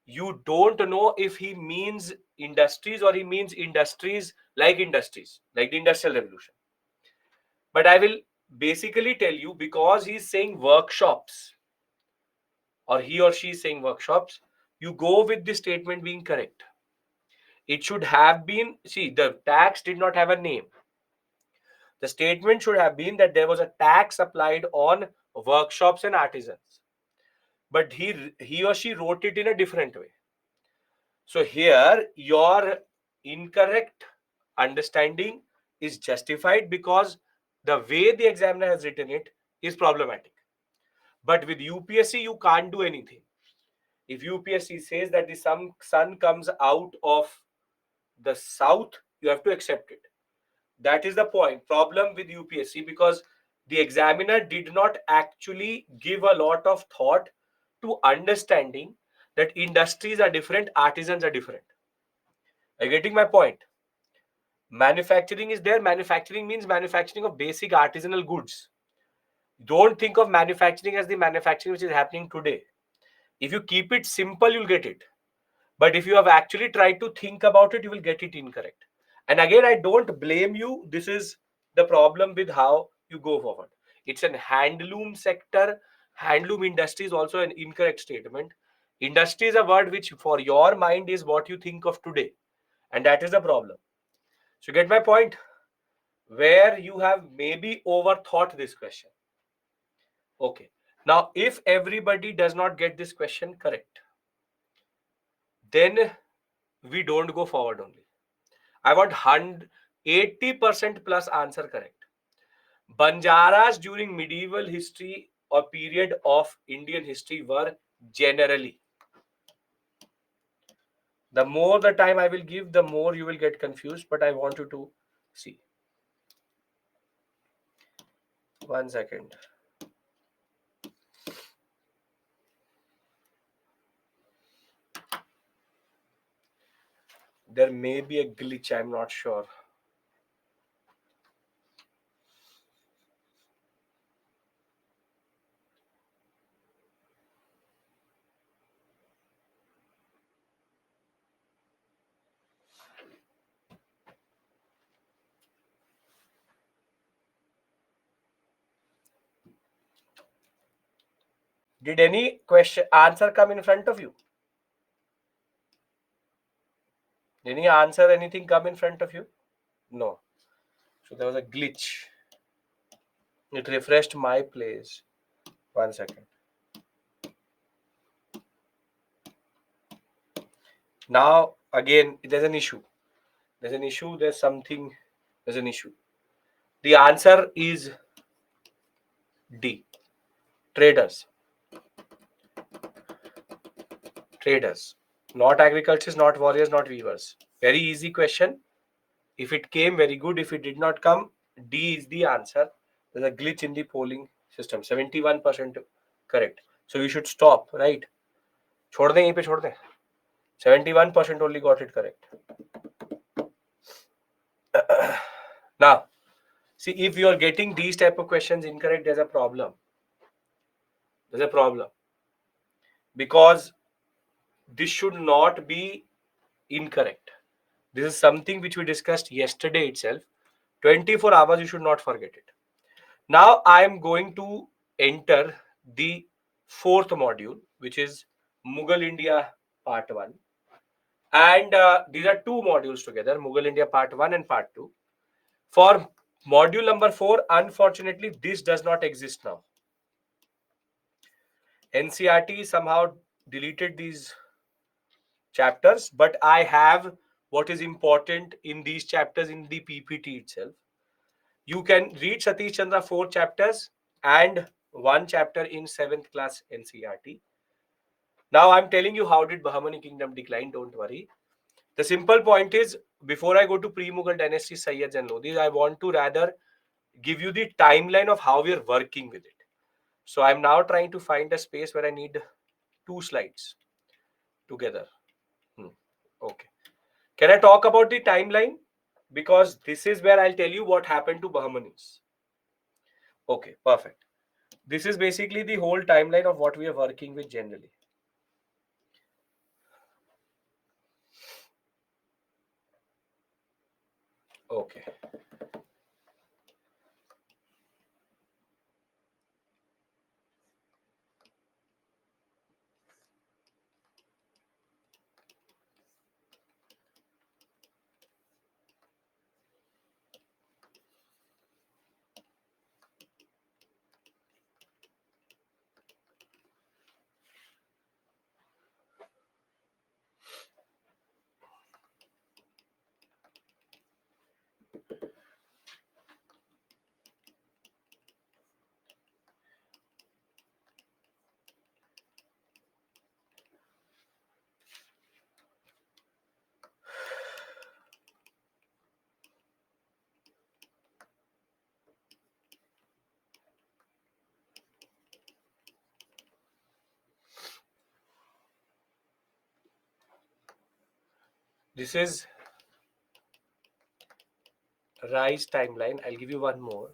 you don't know if he means industries or he means industries, like the Industrial Revolution. But I will basically tell you, because he's saying workshops or he or she is saying workshops, you go with the statement being correct. It should have been, see, the tax did not have a name. The statement should have been that there was a tax applied on workshops and artisans. But he or she wrote it in a different way. So here, your incorrect understanding is justified because the way the examiner has written it is problematic. But with UPSC, you can't do anything. If UPSC says that the sun comes out of the south, you have to accept it. That is the problem with UPSC, because the examiner did not actually give a lot of thought to understanding that industries are different, artisans are different. Are you getting my point? Manufacturing is there. Manufacturing means manufacturing of basic artisanal goods. Don't think of manufacturing as the manufacturing which is happening today. If you keep it simple, you'll get it. But if you have actually tried to think about it, you will get it incorrect. And again, I don't blame you. This is the problem with how you go forward. It's an handloom sector. Handloom industry is also an incorrect statement. Industry is a word which, for your mind, is what you think of today. And that is the problem. So, get my point? Where you have maybe overthought this question. Okay. Now, if everybody does not get this question correct, then we don't go forward only. I want 80% plus answer correct. Banjaras during medieval history or period of Indian history were generally. The more the time I will give, the more you will get confused, but I want you to see. 1 second. There may be a glitch, I'm not sure. Did any question answer come in front of you? Did any answer anything come in front of you? No. So there was a glitch. It refreshed my place. 1 second. Now again, there's an issue. There's an issue. There's something. There's an issue. The answer is D. Traders. Traders. Not agriculture, not warriors, not weavers. Very easy question. If it came, very good. If it did not come, D is the answer. There's a glitch in the polling system. 71% correct. So you should stop, right? छोड़ दें यहीं पे छोड़ दें. 71% only got it correct. Now, see, if you are getting these type of questions incorrect, there's a problem. There's a problem. Because this should not be incorrect. This is something which we discussed yesterday itself. 24 hours, you should not forget it. Now, I am going to enter the fourth module, which is Mughal India Part 1. And these are two modules together, Mughal India Part 1 and Part 2. For module number 4, unfortunately, this does not exist now. NCRT somehow deleted these chapters, but I have what is important in these chapters in the PPT itself. You can read Satish Chandra 4 chapters and 1 chapter in 7th class NCRT. Now I'm telling you how did Bahmani kingdom decline, don't worry. The simple point is, before I go to pre-Mughal dynasty, Sayyids and Lodhis, I want to rather give you the timeline of how we are working with it. So I'm now trying to find a space where I need 2 slides together. Okay. Can I talk about the timeline? Because this is where I'll tell you what happened to Bahmanis. Okay, perfect. This is basically the whole timeline of what we are working with generally. Okay. This is rise timeline. I'll give you one more.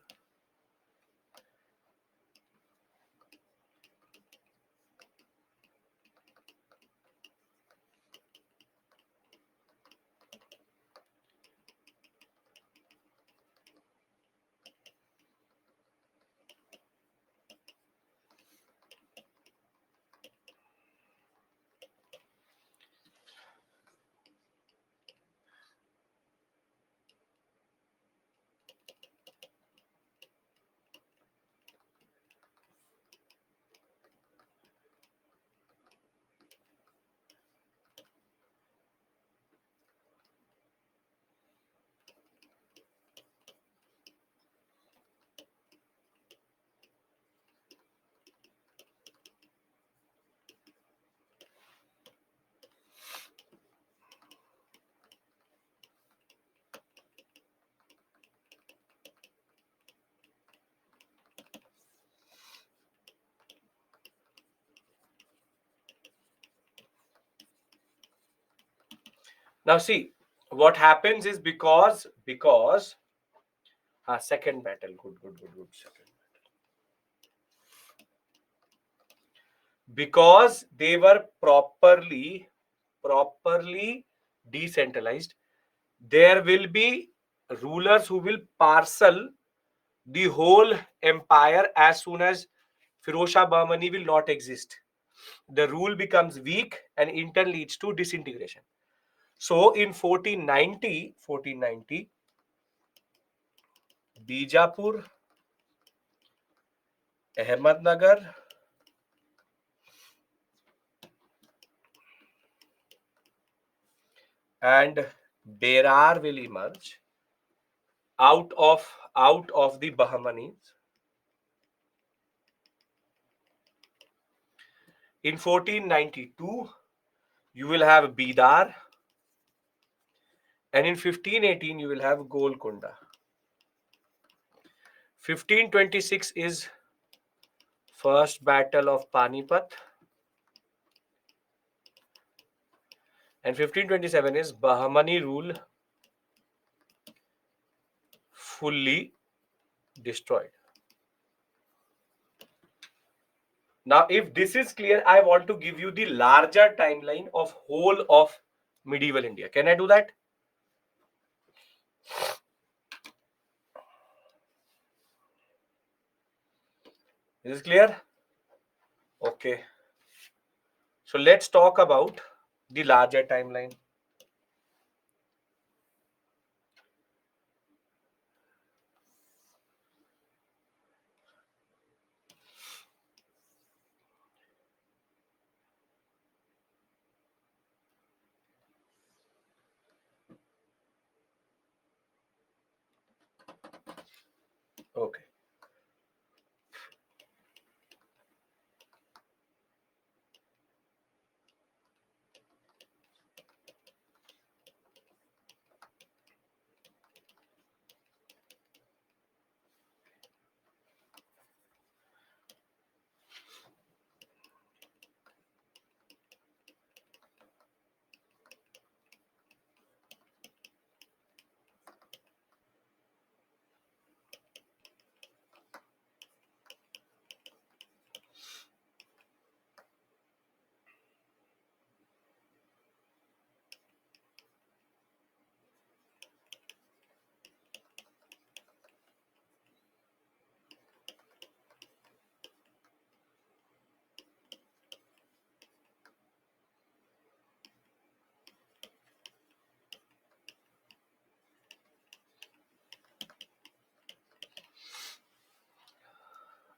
Now see, what happens is because second battle, good second, because they were properly decentralized. There will be rulers who will parcel the whole empire as soon as Firoz Shah Bahmani will not exist. The rule becomes weak and in turn leads to disintegration. So in 1490, Bijapur, Ahmednagar, and Berar will emerge out of the Bahmanis. In 1492, you will have Bidar, and in 1518 you will have Golconda. 1526 is First Battle of Panipat, and 1527 is Bahmani rule fully destroyed. Now, if this is clear, I want to give you the larger timeline of whole of medieval India. Can I do that? Is this clear? Okay. So let's talk about the larger timeline. Okay.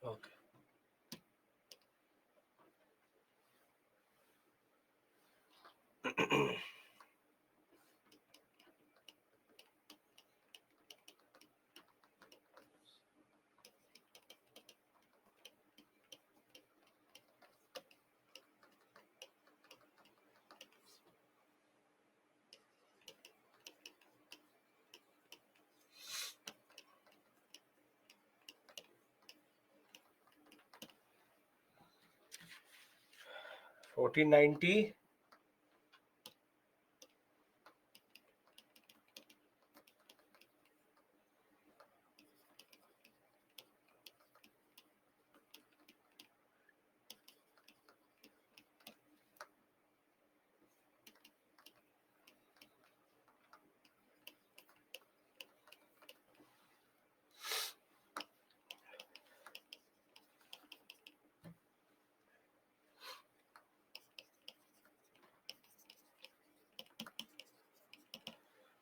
Okay. (1490)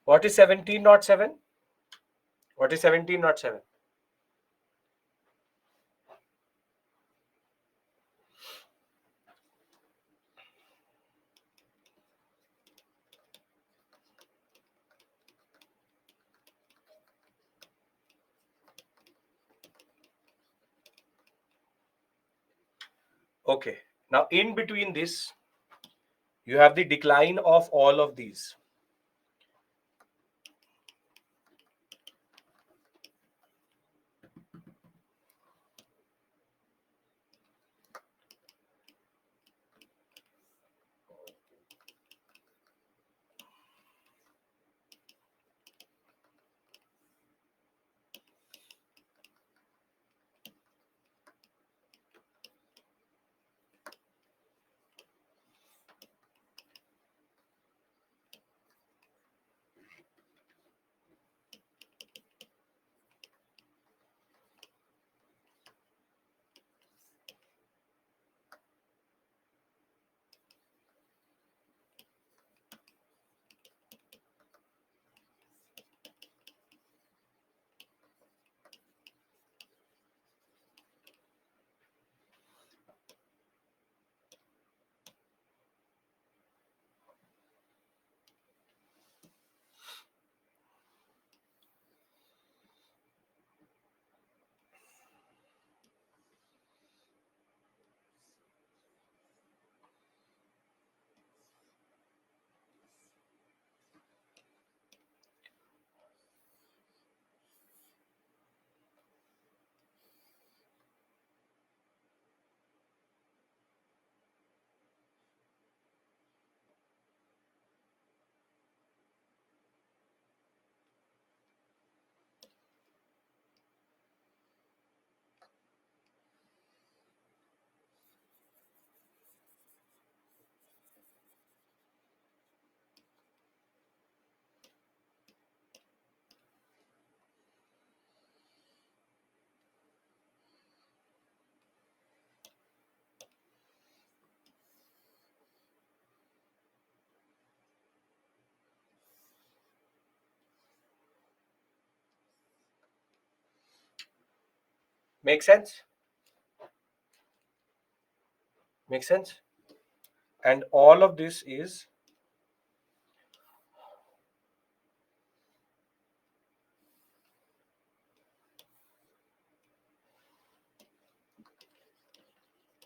What is 17 not 7? What is 17 not 7? Okay. Now in between this, you have the decline of all of these. Make sense? Make sense? And all of this is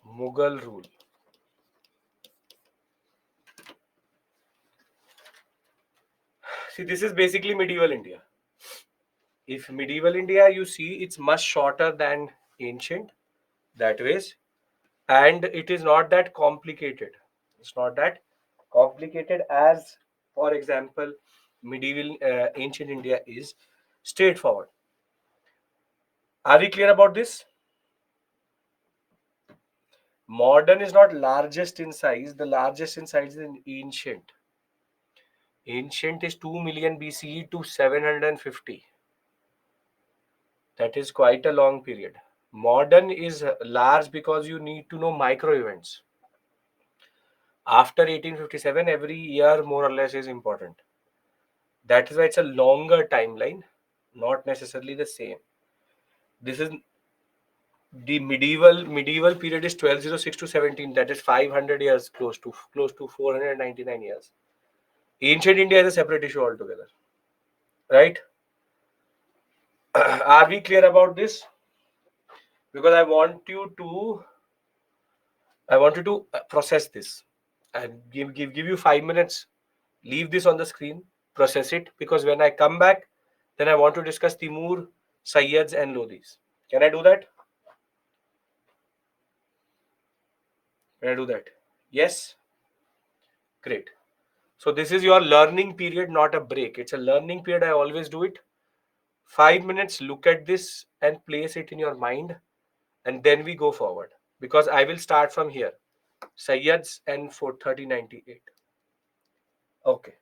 Mughal rule. See, this is basically medieval India. If medieval India you see, it's much shorter than ancient, that ways, and it is not that complicated. It's not that complicated as, for example, medieval ancient India is straightforward. Are we clear about this? Modern is not largest in size. The largest in size is in ancient. Ancient is 2 million BCE to 750. That is quite a long period. Modern is large because you need to know micro events. After 1857, every year more or less is important. That is why it's a longer timeline, not necessarily the same. This is the medieval period is 1206 to 17. That is 500 years, close to 499 years. Ancient India is a separate issue altogether, right? Are we clear about this? Because I want you to process this and give you 5 minutes. Leave this on the screen, process it, because when I come back, then I want to discuss Timur, Sayyids, and Lodis. Can I do that? Can I do that? Yes? Great. So this is your learning period, not a break. It's a learning period. I always do it. 5 minutes, look at this and place it in your mind, and then we go forward. Because I will start from here. Sayyids and for 3098. Okay.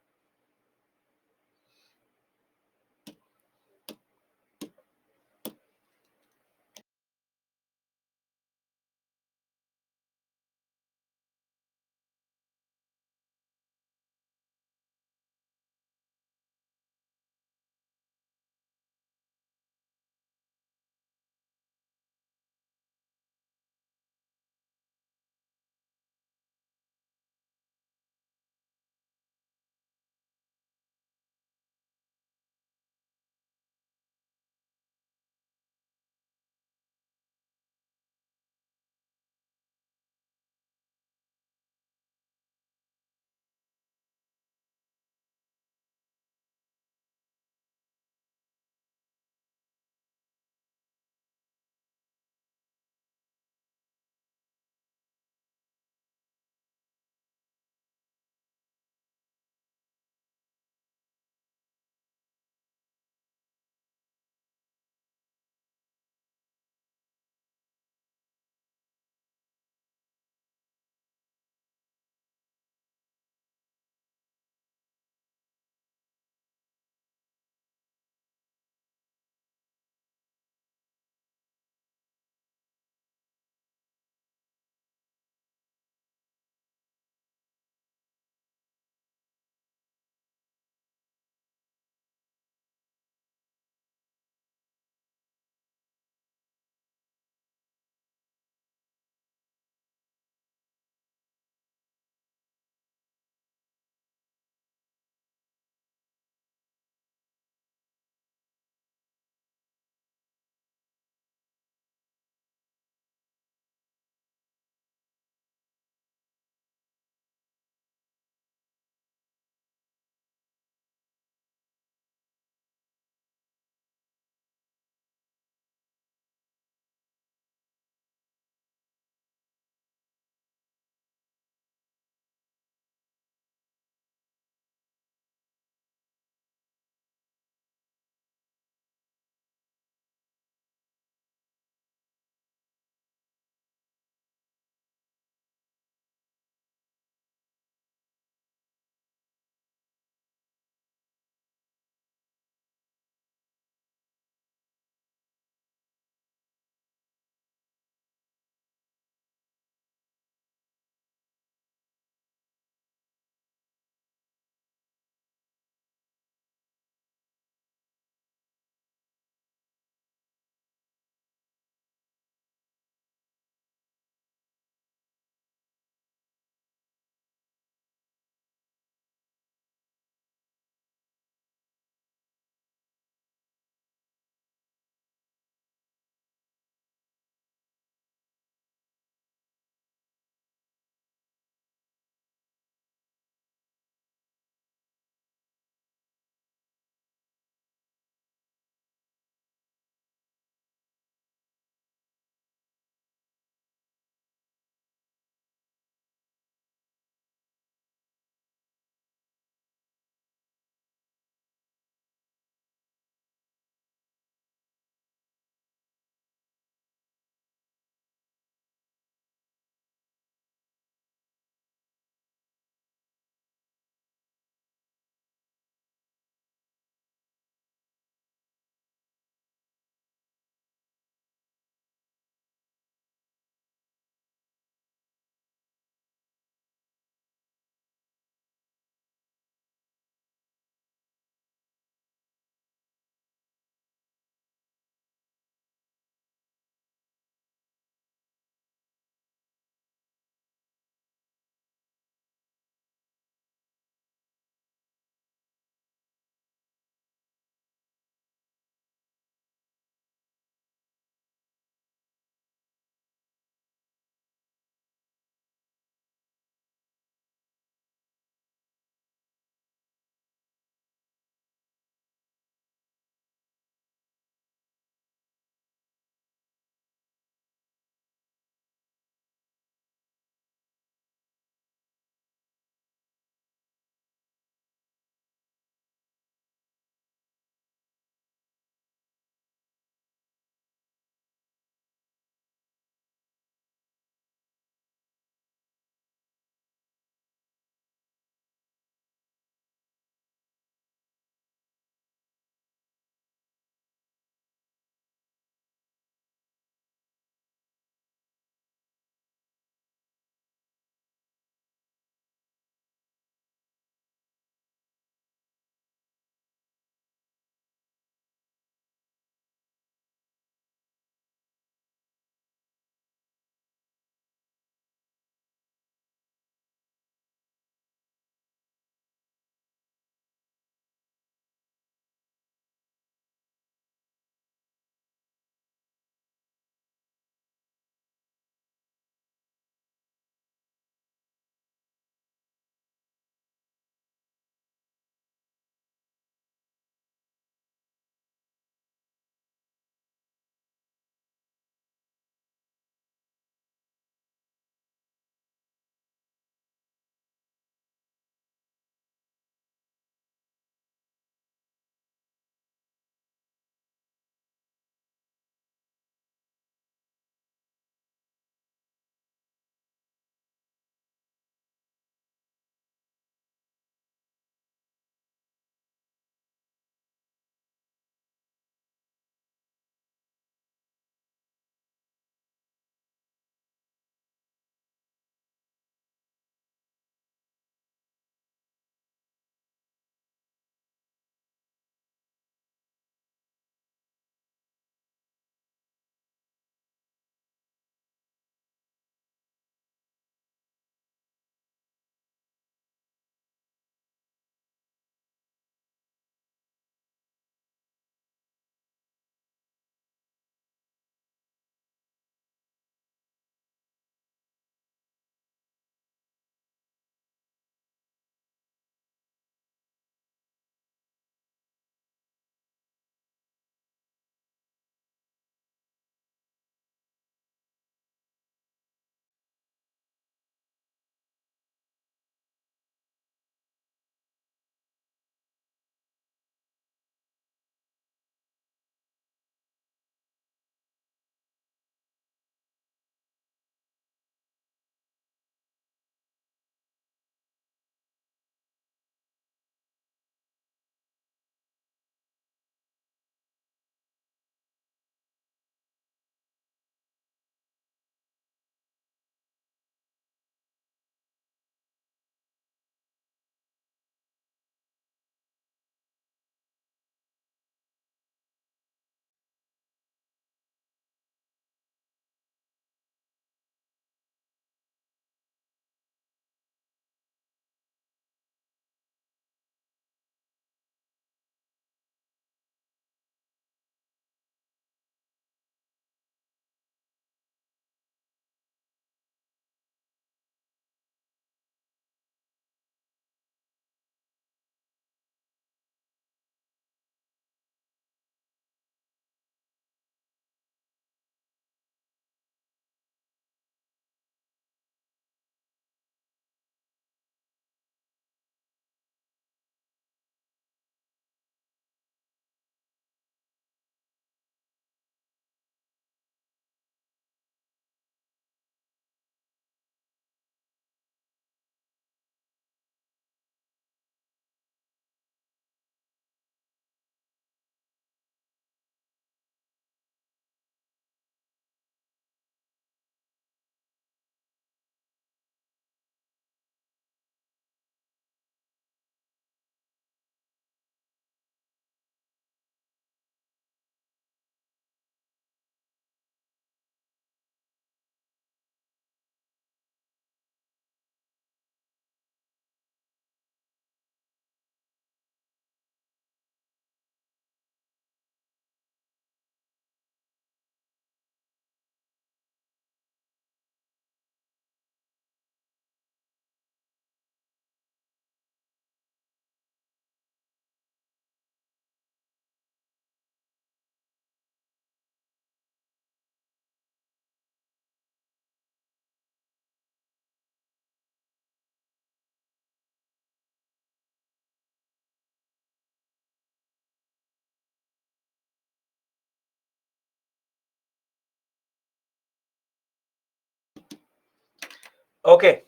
Okay,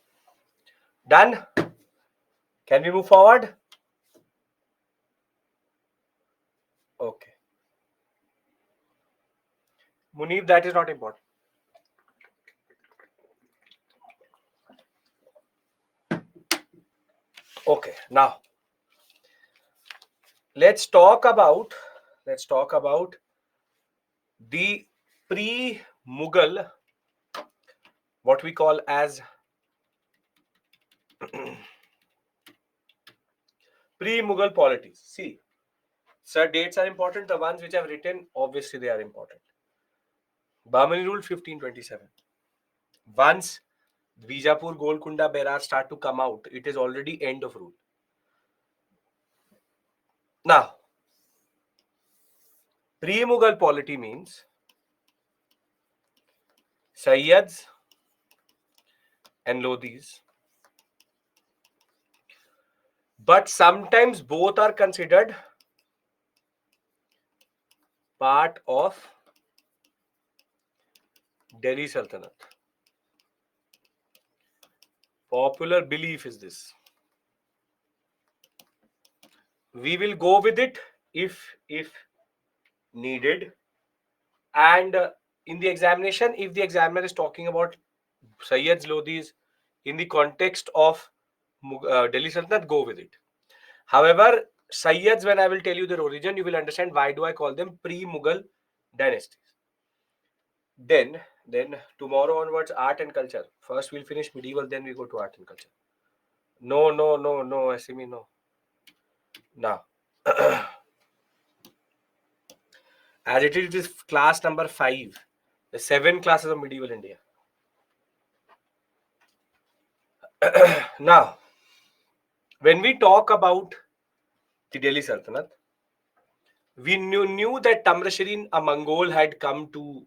done. Can we move forward? Okay. Munib, that is not important. Okay, now let's talk about the pre-Mughal, what we call as pre-Mughal polities. See, sir, dates are important. The ones which I've written, obviously they are important. Bahmani rule 1527. Once Bijapur, Golconda, Berar start to come out, it is already end of rule. Now, pre-Mughal polity means Sayyads and Lodhis, but sometimes both are considered part of Delhi Sultanate. Popular belief is this. We will go with it if needed. And in the examination, if the examiner is talking about Sayyads, Lodhis in the context of Delhi Sultanate, go with it. However, Sayyads, when I will tell you their origin, you will understand why do I call them pre-Mughal dynasties. Then tomorrow onwards, art and culture. First we'll finish medieval, then we go to art and culture. No, SME, no. Now, as it is class number 5, the 7 classes of medieval India. Now, when we talk about the Delhi Sultanate, we knew that Tamrashirin, a Mongol, had come to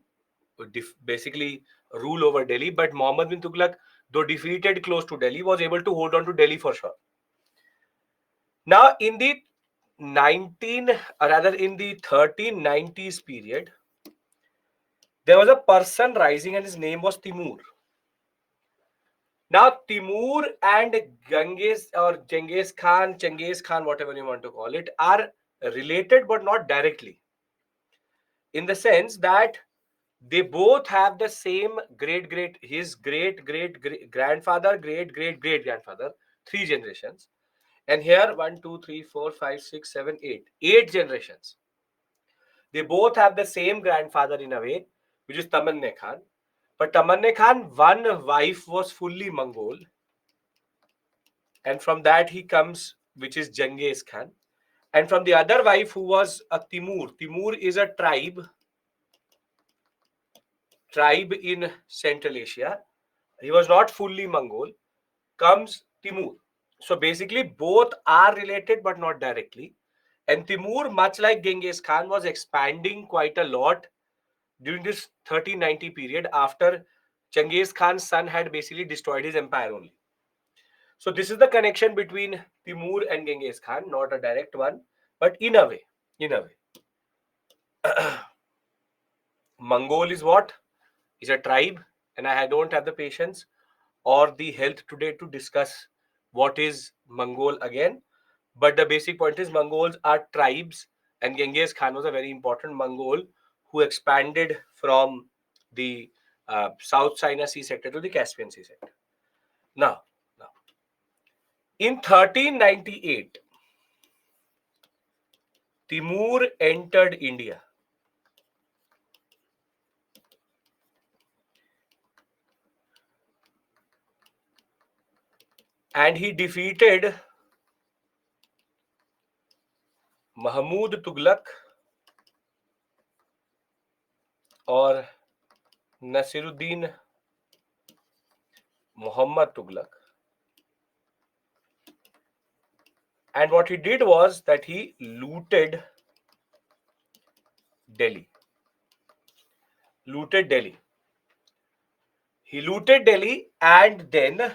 basically rule over Delhi, but Muhammad bin Tughlaq, though defeated close to Delhi, was able to hold on to Delhi for sure. Now, in the 1390s period, there was a person rising and his name was Timur. Now, Timur and Genghis Khan, whatever you want to call it, are related but not directly. In the sense that they both have the same his great grandfather, great grandfather, 3 generations. And here 1, 2, 3, 4, 5, 6, 7, 8. 8 generations. They both have the same grandfather in a way, which is Tamanne Khan. But Tamanne Khan, one wife was fully Mongol. And from that he comes, which is Genghis Khan. And from the other wife, who was a Timur. Timur is a tribe in Central Asia. He was not fully Mongol. Comes Timur. So basically, both are related, but not directly. And Timur, much like Genghis Khan, was expanding quite a lot during this 1390 period after Genghis Khan's son had basically destroyed his empire only. So this is the connection between Timur and Genghis Khan, not a direct one, but in a way. Mongol is what? Is a tribe, and I don't have the patience or the health today to discuss what is Mongol again. But the basic point is Mongols are tribes, and Genghis Khan was a very important Mongol who expanded from the South China Sea sector to the Caspian Sea sector. Now, in 1398, Timur entered India. And he defeated Mahmud Tughlaq or Nasiruddin Muhammad Tughlaq. And what he did was that he looted Delhi. He looted Delhi and then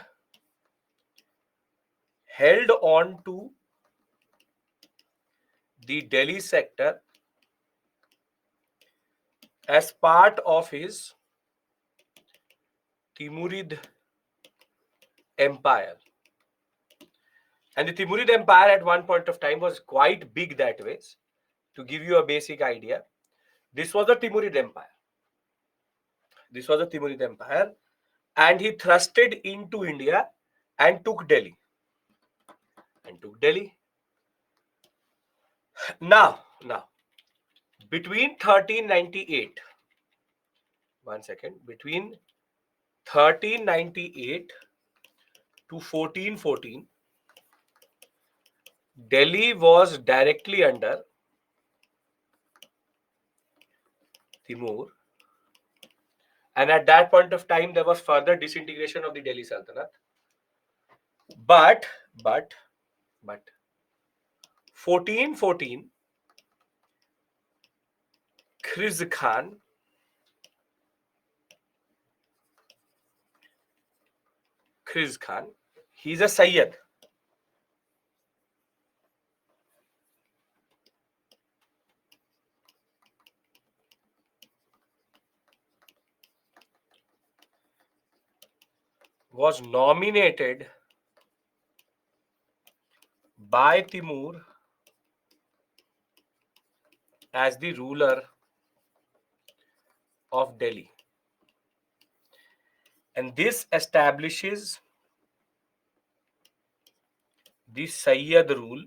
held on to the Delhi sector as part of his Timurid Empire. And the Timurid Empire at one point of time was quite big that way. To give you a basic idea, this was the Timurid Empire. This was the Timurid Empire, and he thrusted into India and took Delhi. Now, between 1398, between 1398 to 1414, Delhi was directly under Timur, and at that point of time there was further disintegration of the Delhi Sultanate. But 1414, Khiz Khan, he's a Sayyid. Was nominated by Timur as the ruler of Delhi. And this establishes the Sayyid rule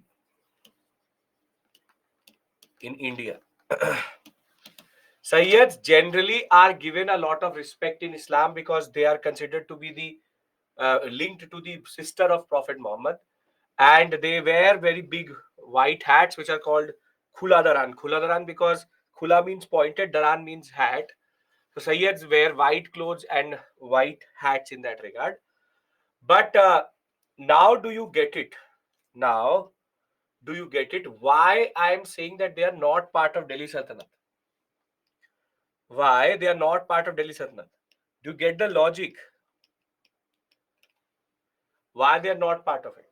in India. Sayyids generally are given a lot of respect in Islam because they are considered to be the linked to the sister of Prophet Muhammad, and they wear very big white hats which are called khula daran. Khula daran because khula means pointed, daran means hat. So Sayyids wear white clothes and white hats in that regard. But now do you get it? Now do you get it? Why I am saying that they are not part of Delhi Sultanate? Why they are not part of Delhi Sultanate? Do you get the logic? Why they are not part of it?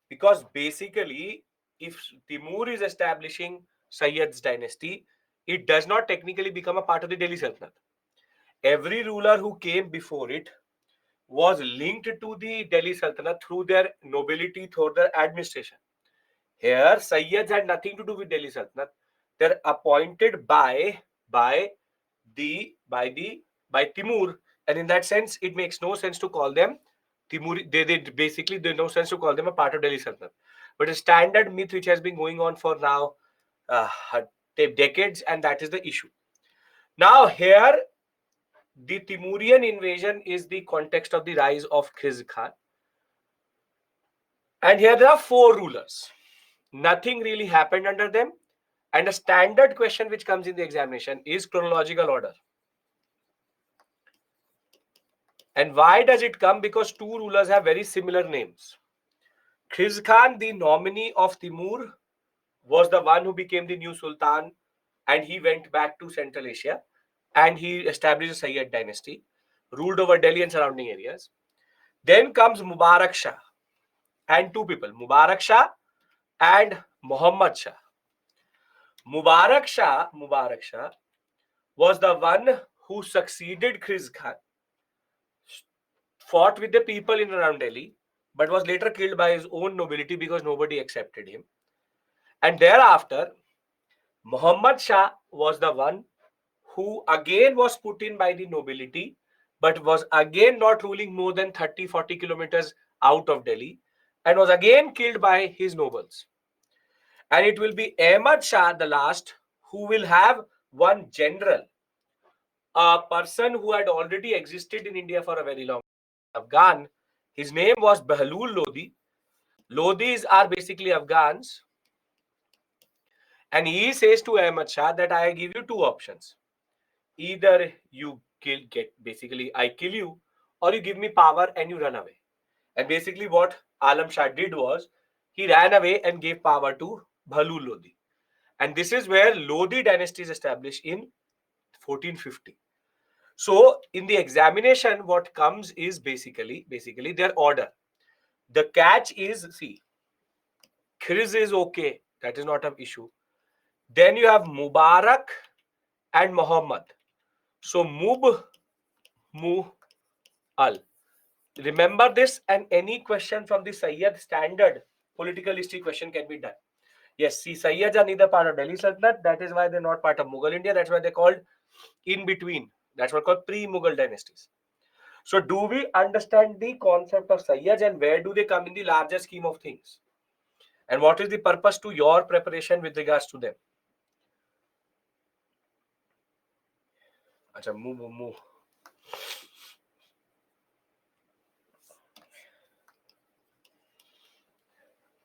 Because basically, if Timur is establishing Sayyid's dynasty, it does not technically become a part of the Delhi Sultanate. Every ruler who came before it was linked to the Delhi Sultanate through their nobility, through their administration. Here, Sayyids had nothing to do with Delhi Sultanate. They're appointed by Timur, and in that sense, it makes no sense to call them Timur. They basically there's no sense to call them a part of Delhi Sultanate. But a standard myth which has been going on for now decades, and that is the issue. Now here, the Timurian invasion is the context of the rise of Khiz Khan, and here there are 4 rulers. Nothing really happened under them. And a standard question which comes in the examination is chronological order. And why does it come? Because 2 rulers have very similar names. Khiz Khan, the nominee of Timur, was the one who became the new Sultan, and he went back to Central Asia and he established a Sayyid dynasty, ruled over Delhi and surrounding areas. Then comes Mubarak Shah and 2 people, Mubarak Shah and Muhammad Shah. Mubarak Shah was the one who succeeded Khiz Khan, fought with the people in around Delhi, but was later killed by his own nobility because nobody accepted him. And thereafter, Muhammad Shah was the one who again was put in by the nobility, but was again not ruling more than 30-40 kilometers out of Delhi, and was again killed by his nobles. And it will be Ahmad Shah, the last, who will have one general, a person who had already existed in India for a very long time, Afghan. His name was Bahlul Lodi. Lodis are basically Afghans. And he says to Ahmad Shah that I give you 2 options. Either you I kill you, or you give me power and you run away. And basically what Alam Shah did was, he ran away and gave power to Bahlul Lodi. And this is where Lodi dynasty is established in 1450. So in the examination, what comes is basically their order. The catch is, see, Khiz is okay. That is not an issue. Then you have Mubarak and Muhammad. So Mub, Mu, Al. Remember this, and any question from the Sayyid standard political history question can be done. Yes, see, Sayyids are neither part of Delhi Sultanate. That is why they're not part of Mughal India. That's why they're called in between. That's what called pre-Mughal dynasties. So, do we understand the concept of Sayyids and where do they come in the larger scheme of things? And what is the purpose to your preparation with regards to them? Acha, move.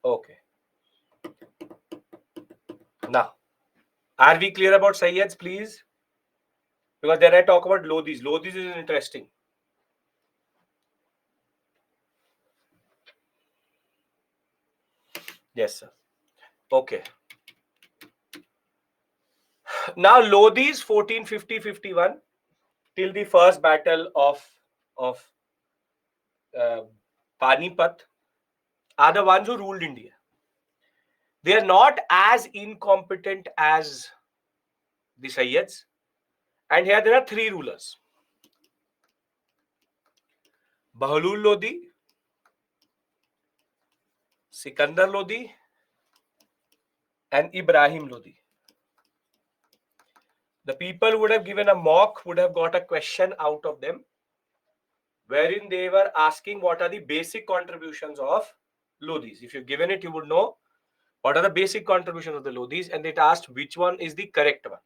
Okay. Now, are we clear about Sayyids, please? Because then I talk about Lodhis. Lodhis is interesting. Yes, sir. Okay. Now, Lodhis 1450-51 till the first battle of uh, Panipat are the ones who ruled India. They are not as incompetent as the Sayyids. And here there are three rulers: Bahlul Lodi, Sikandar Lodi, and Ibrahim Lodi. The people would have given a mock, would have got a question out of them, wherein they were asking what are the basic contributions of Lodis. If you've given it, you would know what are the basic contributions of the Lodis, and it asked which one is the correct one.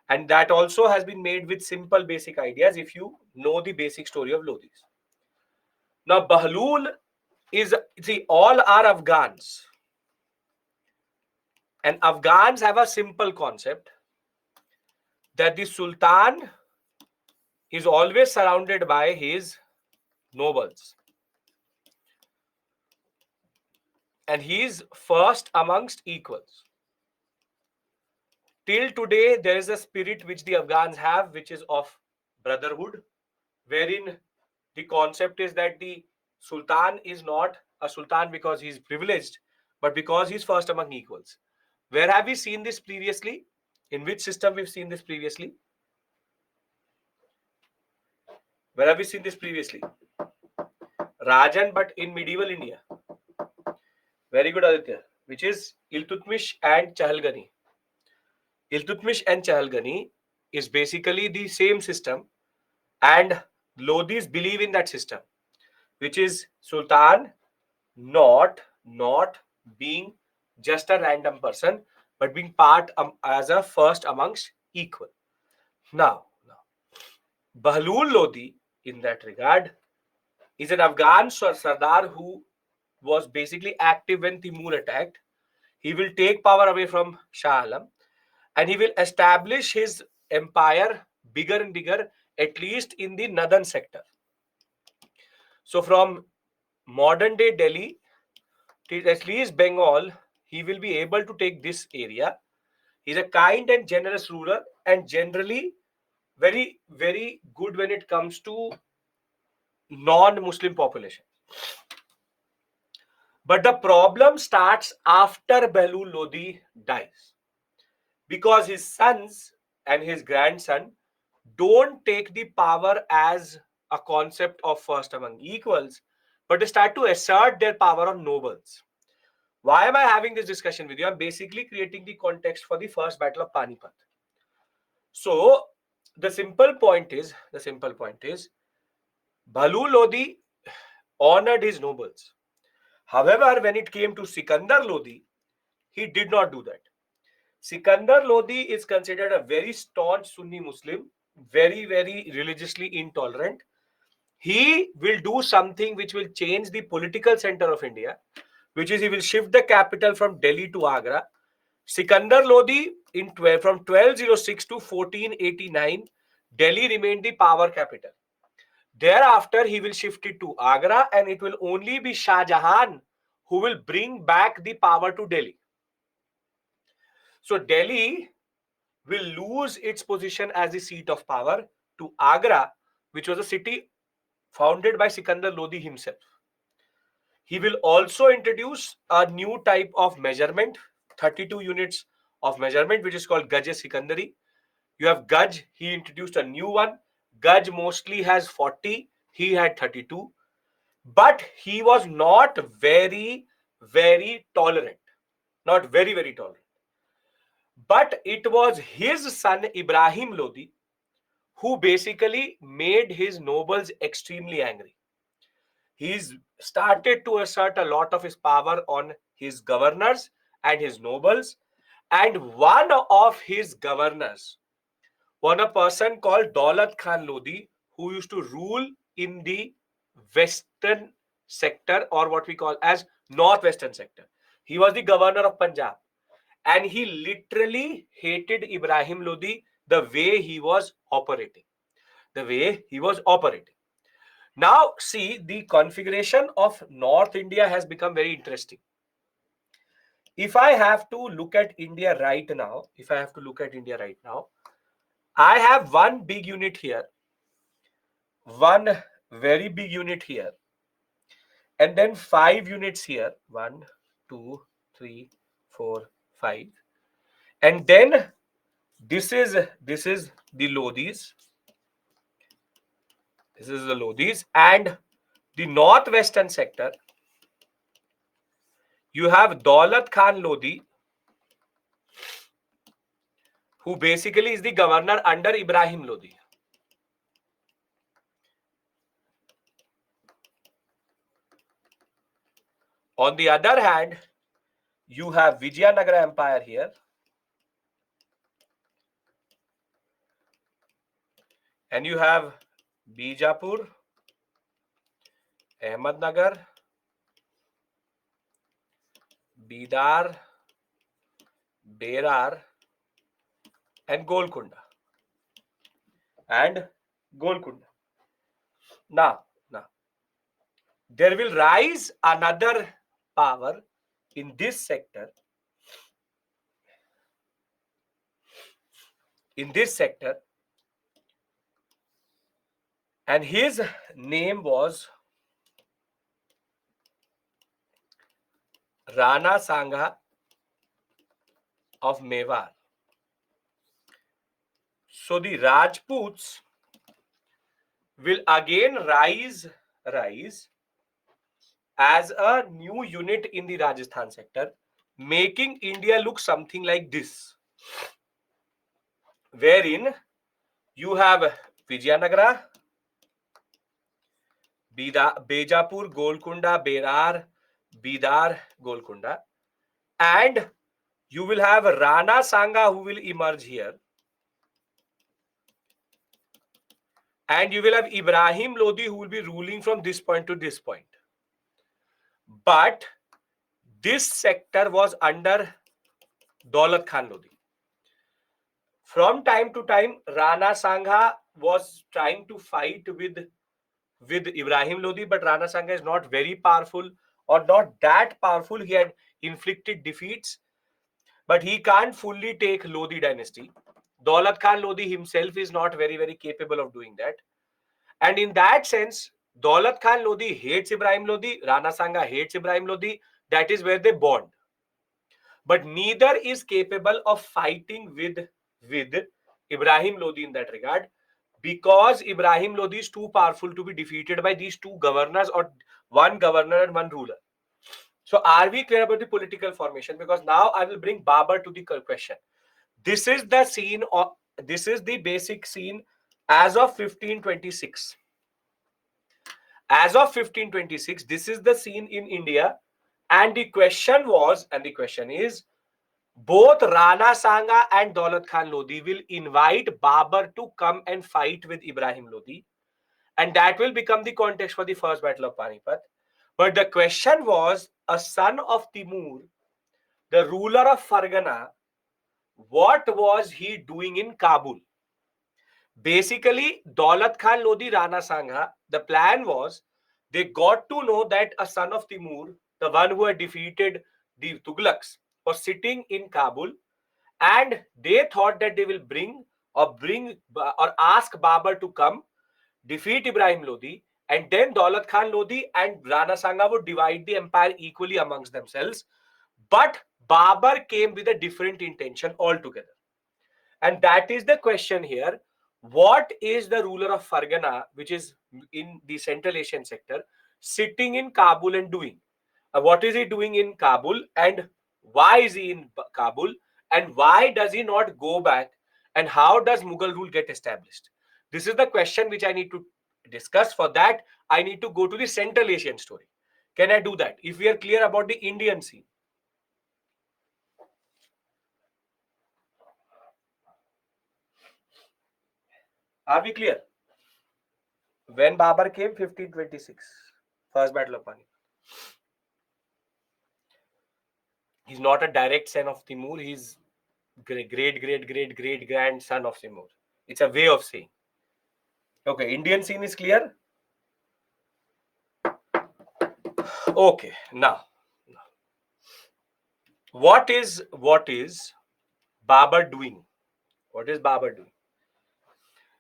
And that also has been made with simple basic ideas if you know the basic story of Lodis. Now, Bahlul is, see, all are Afghans. And Afghans have a simple concept that the Sultan is always surrounded by his nobles. And he is first amongst equals. Till today, there is a spirit which the Afghans have, which is of brotherhood, wherein the concept is that the Sultan is not a Sultan because he's privileged, but because he's first among equals. Where have we seen this previously? In which system we've seen this previously? Where have we seen this previously? Rajan, but in medieval India. Very good, Aditya. Which is Iltutmish and Chahalgani. Iltutmish and Chahalgani is basically the same system, and Lodhis believe in that system, which is Sultan not being just a random person, but being part as a first amongst equal. Now, Bahlul Lodi, in that regard, is an Afghan Sardar who was basically active when Timur attacked. He will take power away from Shah Alam and he will establish his empire bigger and bigger, at least in the northern sector. So from modern day Delhi to at least Bengal, he will be able to take this area. He's a kind and generous ruler and generally very, very good when it comes to non-Muslim population. But the problem starts after Bahlul Lodi dies, because his sons and his grandson don't take the power as a concept of first among equals, but they start to assert their power on nobles. Why am I having this discussion with you? I'm basically creating the context for the first battle of Panipat. So the simple point is, Bahlul Lodi honored his nobles. However, when it came to Sikandar Lodi, he did not do that. Sikandar Lodi is considered a very staunch Sunni Muslim, very, very religiously intolerant. He will do something which will change the political center of India, which is he will shift the capital from Delhi to Agra. Sikandar Lodi, from 1206 to 1489, Delhi remained the power capital. Thereafter, he will shift it to Agra, and it will only be Shah Jahan who will bring back the power to Delhi. So Delhi will lose its position as the seat of power to Agra, which was a city founded by Sikandar Lodi himself. He will also introduce a new type of measurement, 32 units of measurement, which is called Gaj-e-Sikandari. You have Gaj, he introduced a new one. Gaj mostly has 40. He had 32. But he was not very, very tolerant. Not very, very tolerant. But it was his son Ibrahim Lodi who basically made his nobles extremely angry. He's started to assert a lot of his power on his governors and his nobles. And one of his governors was a person called Daulat Khan Lodi, who used to rule in the western sector, or what we call as northwestern sector. He was the governor of Punjab, and he literally hated Ibrahim Lodi the way he was operating. The way he was operating. Now, see, the configuration of North India has become very interesting. If I have to look at India right now, I have one big unit here, one very big unit here, and then 5 units here. 1, 2, 3, 4, 5. And then this is the Lodis. This is the Lodis. And the northwestern sector, you have Daulat Khan Lodi, who basically is the governor under Ibrahim Lodi. On the other hand, you have Vijayanagara Empire here. And you have Bijapur, Ahmednagar, Bidar, Berar, and Golconda. Now, there will rise another power in this sector. And his name was Rana Sangha of Mewar. So the Rajputs will again rise as a new unit in the Rajasthan sector, making India look something like this, wherein you have Vijayanagara, Bijapur, Golconda, Berar, Bidar, Golconda, and you will have Rana Sangha who will emerge here, and you will have Ibrahim Lodi who will be ruling from this point to this point. But this sector was under Daulat Khan Lodi. From time to time, Rana Sangha was trying to fight with Ibrahim Lodi, but Rana Sangha is not very powerful, or not that powerful. He had inflicted defeats, but he can't fully take Lodi dynasty. Daulat Khan Lodi himself is not very, very capable of doing that. And in that sense, Daulat Khan Lodi hates Ibrahim Lodi, Rana Sangha hates Ibrahim Lodi. That is where they bond. But neither is capable of fighting with Ibrahim Lodi in that regard, because Ibrahim Lodi is too powerful to be defeated by these two governors, or one governor and one ruler. So are we clear about the political formation? Because now I will bring Babur to the question. This is the scene, or this is the basic scene as of 1526. As of 1526, this is the scene in India. And the question is, both Rana Sangha and Daulat Khan Lodi will invite Babur to come and fight with Ibrahim Lodi. And that will become the context for the first battle of Panipat. But the question was, a son of Timur, the ruler of Fargana, what was he doing in Kabul? Basically, Daulat Khan Lodi, Rana Sangha, the plan was, they got to know that a son of Timur, the one who had defeated the Tughlaqs, was sitting in Kabul, and they thought that they will bring or ask Babur to come, defeat Ibrahim Lodi, and then Daulat Khan Lodi and Rana Sangha would divide the empire equally amongst themselves. But Babur came with a different intention altogether. And that is the question here. What is the ruler of Fargana, which is in the Central Asian sector, sitting in Kabul and doing? What is he doing in Kabul, and why is he in Kabul, and why does he not go back, and how does Mughal rule get established? This is the question which I need to discuss. For that, I need to go to the Central Asian story. Can I do that? If we are clear about the Indian scene. Are we clear? When Babar came, 1526, first battle of Panipat. He's not a direct son of Timur. He's great grandson of Timur. It's a way of saying. Okay, Indian scene is clear. Okay, now what is Babar doing? What is Babar doing?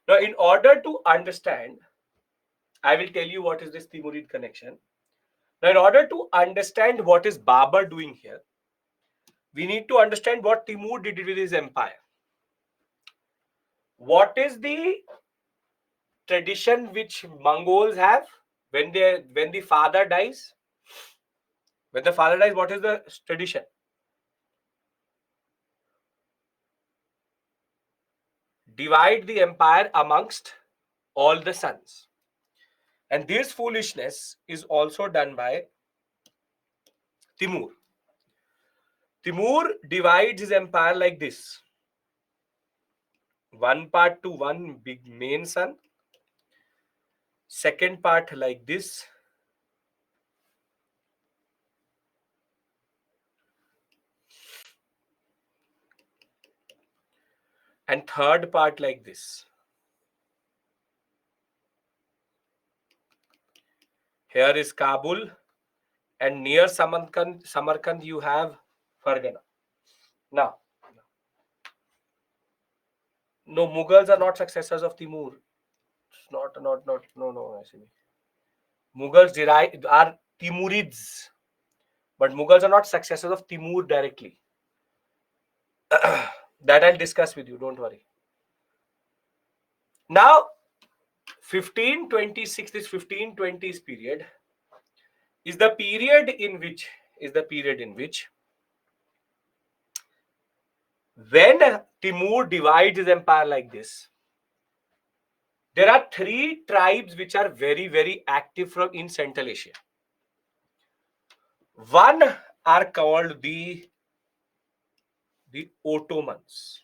Now, in order to understand, I will tell you what is this Timurid connection. Now, in order to understand what is Babar doing here, we need to understand what Timur did with his empire. What is the tradition which Mongols have when the father dies? When the father dies, what is the tradition? Divide the empire amongst all the sons. And this foolishness is also done by Timur. Timur divides his empire like this. One part to one big main son. Second part like this. And third part like this. Here is Kabul, and near Samarkand you have Fargana. Now, no, Mughals are not successors of Timur. It's not, no, actually. Mughals are Timurids, but Mughals are not successors of Timur directly. That I'll discuss with you, don't worry. Now, 1526, this 1520s period is the period in which when Timur divides his empire like this, there are three tribes which are very, very active in Central Asia. One are called the Ottomans.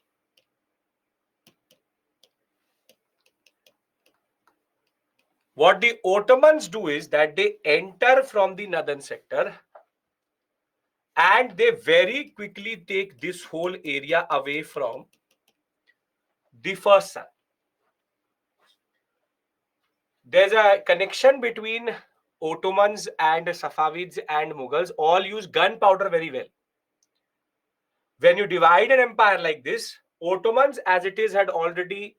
What the Ottomans do is that they enter from the northern sector and they very quickly take this whole area away from the first son. There's a connection between Ottomans and Safavids and Mughals. All use gunpowder very well. When you divide an empire like this, Ottomans, as it is, had already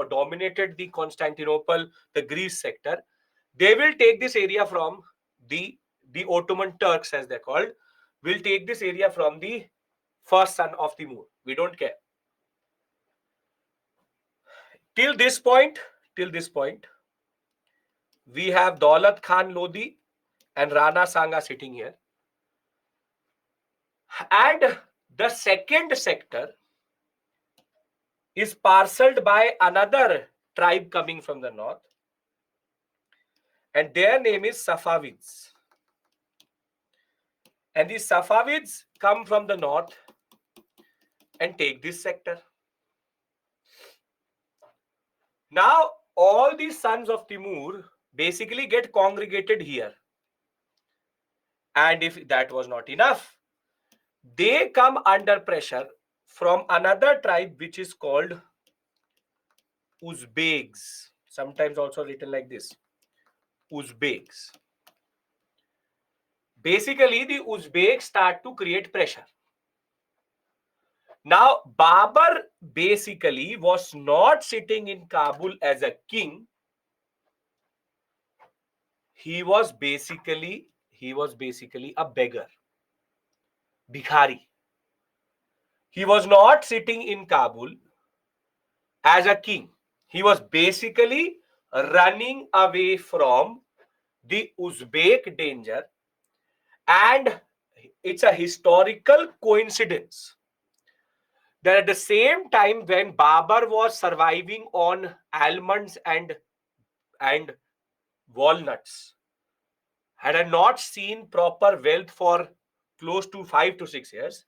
dominated the Constantinople, the Greece sector. They will take this area from the Ottoman Turks, as they're called, will take this area from the first son of Timur. We don't care. Till this point, we have Daulat Khan Lodi and Rana Sanga sitting here. And the second sector is parceled by another tribe coming from the north. And their name is Safavids. And these Safavids come from the north and take this sector. Now, all these sons of Timur basically get congregated here. And if that was not enough, they come under pressure from another tribe which is called Uzbeks, sometimes also written like this, Uzbeks. Basically, the Uzbeks start to create pressure. Now, Babar basically was not sitting in Kabul as a king. He was basically a beggar, Bhikhari. He was not sitting in Kabul. as a king. He was basically running away from the Uzbek danger, and it's a historical coincidence that at the same time when Babur was surviving on almonds and walnuts, had I not seen proper wealth for close to 5 to 6 years,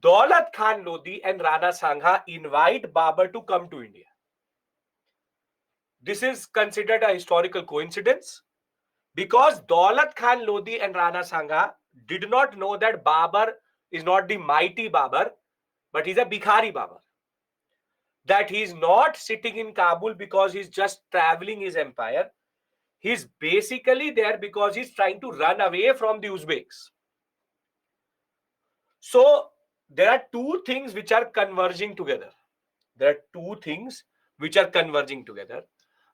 Daulat Khan Lodi and Rana Sangha invite Babur to come to India. This is considered a historical coincidence because Daulat Khan Lodi and Rana Sangha did not know that Babur is not the mighty Babur, but he's a Bikhari Babur. That he's not sitting in Kabul because he's just traveling his empire. He's basically there because he's trying to run away from the Uzbeks. So there are two things which are converging together.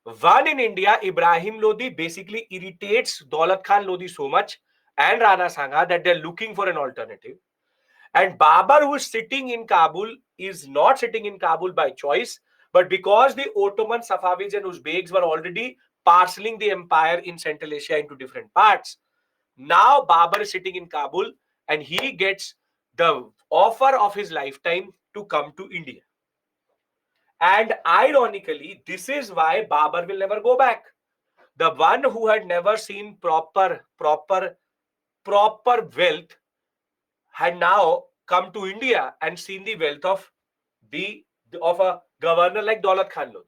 One, in India, Ibrahim Lodi basically irritates Daulat Khan Lodi so much and Rana Sangha that they're looking for an alternative. And Babur, who is sitting in Kabul, is not sitting in Kabul by choice, but because the Ottoman, Safavids and Uzbeks were already parceling the empire in Central Asia into different parts. Now Babur is sitting in Kabul and he gets the offer of his lifetime to come to India. And ironically, this is why Babur will never go back. The one who had never seen proper wealth had now come to India and seen the wealth of a governor like Daulat Khan Lodi.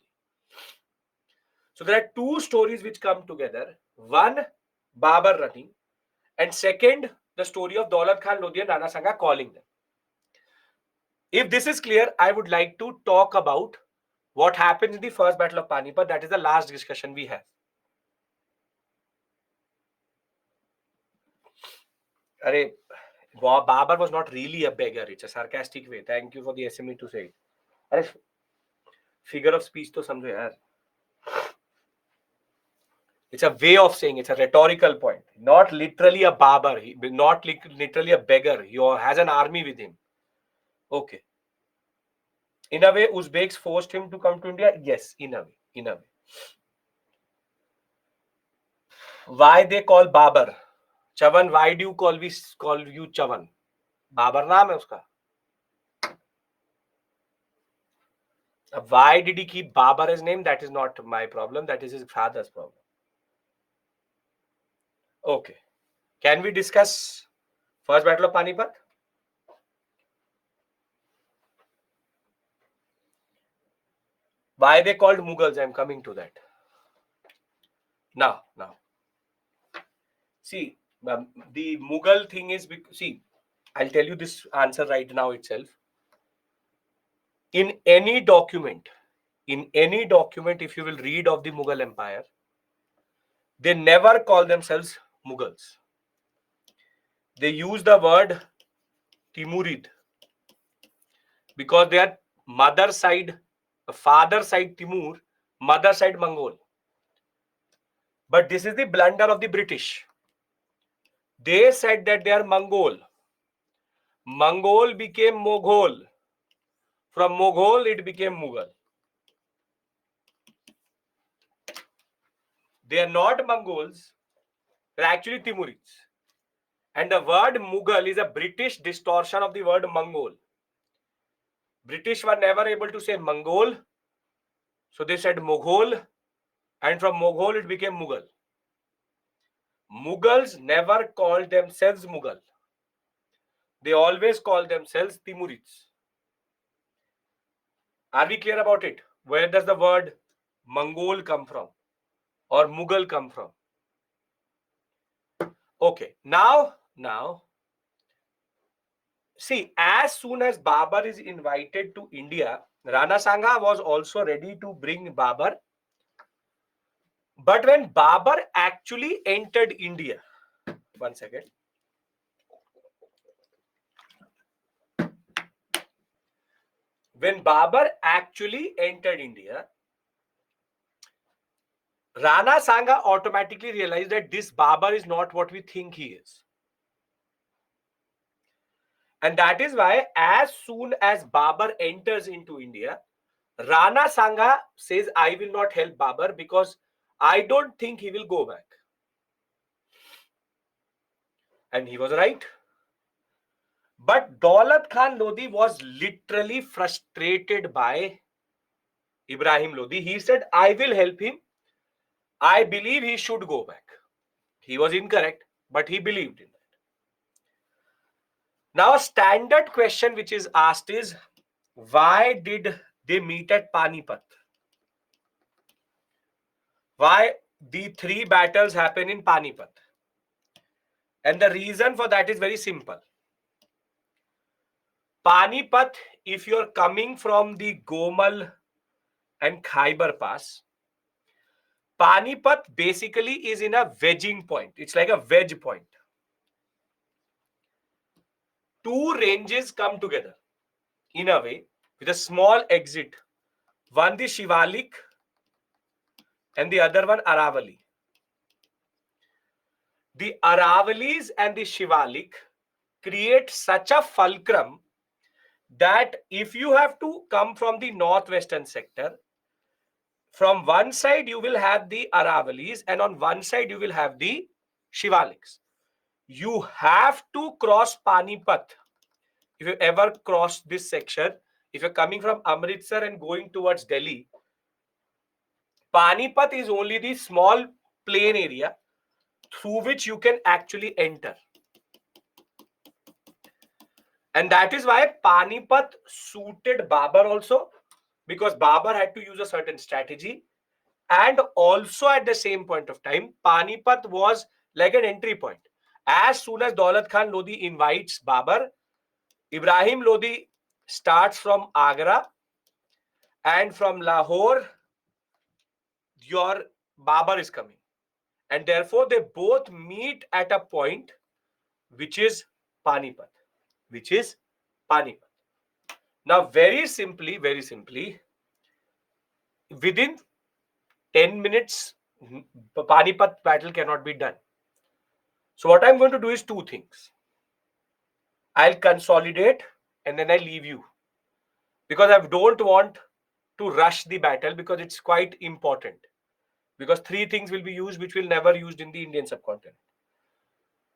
So there are two stories which come together. One, Babur running, and second, the story of Daulat Khan Lodi and Rana Sangha calling them. If this is clear, I would like to talk about what happens in the first battle of Panipat. That is the last discussion we have. Arey, Babur was not really a beggar. It's a sarcastic way. Thank you for the SME to say it. Arey, figure of speech to samjho yaar. It's a way of saying, it's a rhetorical point. Not literally a Babur, not literally a beggar. He has an army with him. Okay. In a way, Uzbeks forced him to come to India? Yes, in a way. Why they call Babur? Chavan, why do you call you Chavan? Babur naam hai uska. Why did he keep Babur as name? That is not my problem. That is his father's problem. Okay. Can we discuss first battle of Panipat? Why they called Mughals? I'm coming to that. Now. See, the Mughal thing is, see, I'll tell you this answer right now itself. In any document, if you will read of the Mughal Empire, they never call themselves Mughals. They use the word Timurid because they are father side Timur, mother side Mongol. But this is the blunder of the British. They said that they are Mongol. Mongol became Mughal. From Mughal, it became Mughal. They are not Mongols. They're actually Timurids. And the word Mughal is a British distortion of the word Mongol. British were never able to say Mongol, so they said Mughal, and from Mughal it became Mughal. Mughals never called themselves Mughal. They always call themselves Timurids. Are we clear about it? Where does the word Mongol come from? Or Mughal come from? Okay, now, see, as soon as Babur is invited to India, Rana Sangha was also ready to bring Babur. But when Babur actually entered India, one second. When Babur actually entered India, Rana Sangha automatically realized that this Babur is not what we think he is. And that is why as soon as Babur enters into India, Rana Sanga says, I will not help Babar because I don't think he will go back. And he was right. But Daulat Khan Lodi was literally frustrated by Ibrahim Lodi. He said, I will help him. I believe he should go back. He was incorrect, but he believed in that. Now, a standard question which is asked is, why did they meet at Panipat? Why the three battles happen in Panipat? And the reason for that is very simple. Panipat, if you're coming from the Gomal and Khyber Pass, Panipat basically is in a wedging point. It's like a wedge point. Two ranges come together in a way with a small exit. One the Shivalik and the other one Aravali. The Aravalis and the Shivalik create such a fulcrum that if you have to come from the northwestern sector, from one side you will have the Aravalis and on one side you will have the Shivaliks. You have to cross Panipat. If you ever cross this section, if you're coming from Amritsar and going towards Delhi, Panipat is only the small plain area through which you can actually enter. And that is why Panipat suited Babur also, because Babur had to use a certain strategy. And also at the same point of time, Panipat was like an entry point. As soon as Daulat Khan Lodi invites Babur, Ibrahim Lodi starts from Agra, and from Lahore, your Babur is coming. And therefore, they both meet at a point which is Panipat. Which is Panipat. Now, very simply, within 10 minutes, Panipat battle cannot be done. So what I'm going to do is two things. I'll consolidate and then I leave you. Because I don't want to rush the battle because it's quite important. Because three things will be used which will never used in the Indian subcontinent.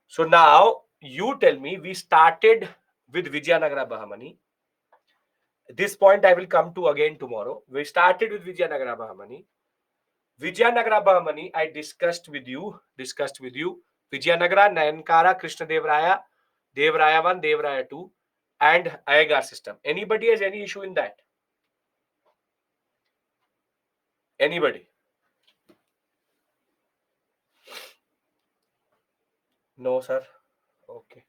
So now you tell me, we started with Vijayanagara Bahamani. This point I will come to again tomorrow. We started with Vijayanagara Bahamani. Vijayanagara Bahamani, I discussed with you. Vijayanagara, Nayankara, Krishna Devraya, Devraya 1, Devraya 2, and Iyengar system. Anybody has any issue in that? Anybody? No, sir. Okay.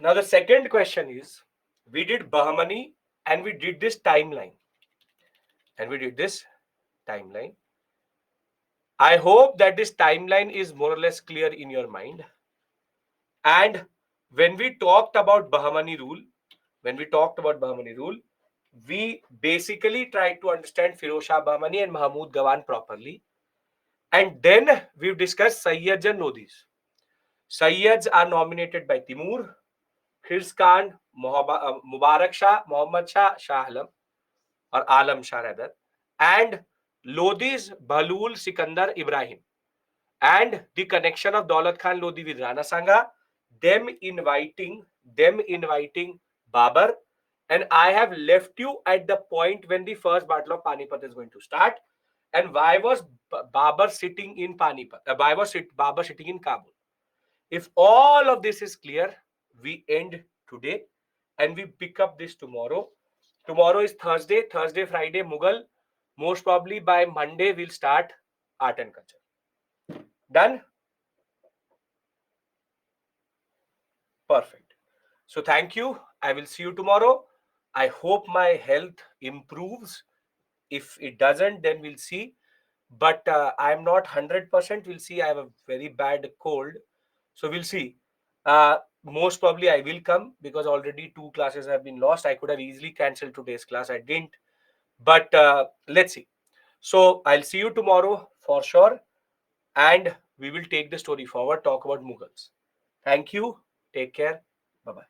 Now the second question is, we did Bahamani and we did this timeline. I hope that this timeline is more or less clear in your mind. And when we talked about Bahamani rule, we basically tried to understand Firoz Shah Bahmani and Mahmud Gawan properly. And then we've discussed Sayyids and Lodis. Sayyids are nominated by Timur, Khirs Khan, Mubarak Shah, Muhammad Shah, Shah Alam, or Alam Shah rather, and Lodis, Balul, Sikandar, Ibrahim. And the connection of Daulat Khan Lodi with Rana Sanga, them inviting Babur, and I have left you at the point when the first battle of Panipat is going to start. And why was Babur sitting in Panipat? Why was Babur sitting in Kabul? If all of this is clear, we end today and we pick up this tomorrow. Tomorrow is Thursday, Friday, Mughal. Most probably by Monday, we'll start art and culture. Done? Perfect. So thank you. I will see you tomorrow. I hope my health improves. If it doesn't, then we'll see. But I'm not 100%. We'll see. I have a very bad cold. So we'll see. Most probably I will come because already 2 classes have been lost. I could have easily cancelled today's class. I didn't. But let's see. So I'll see you tomorrow for sure. And we will take the story forward, talk about Mughals. Thank you. Take care. Bye-bye.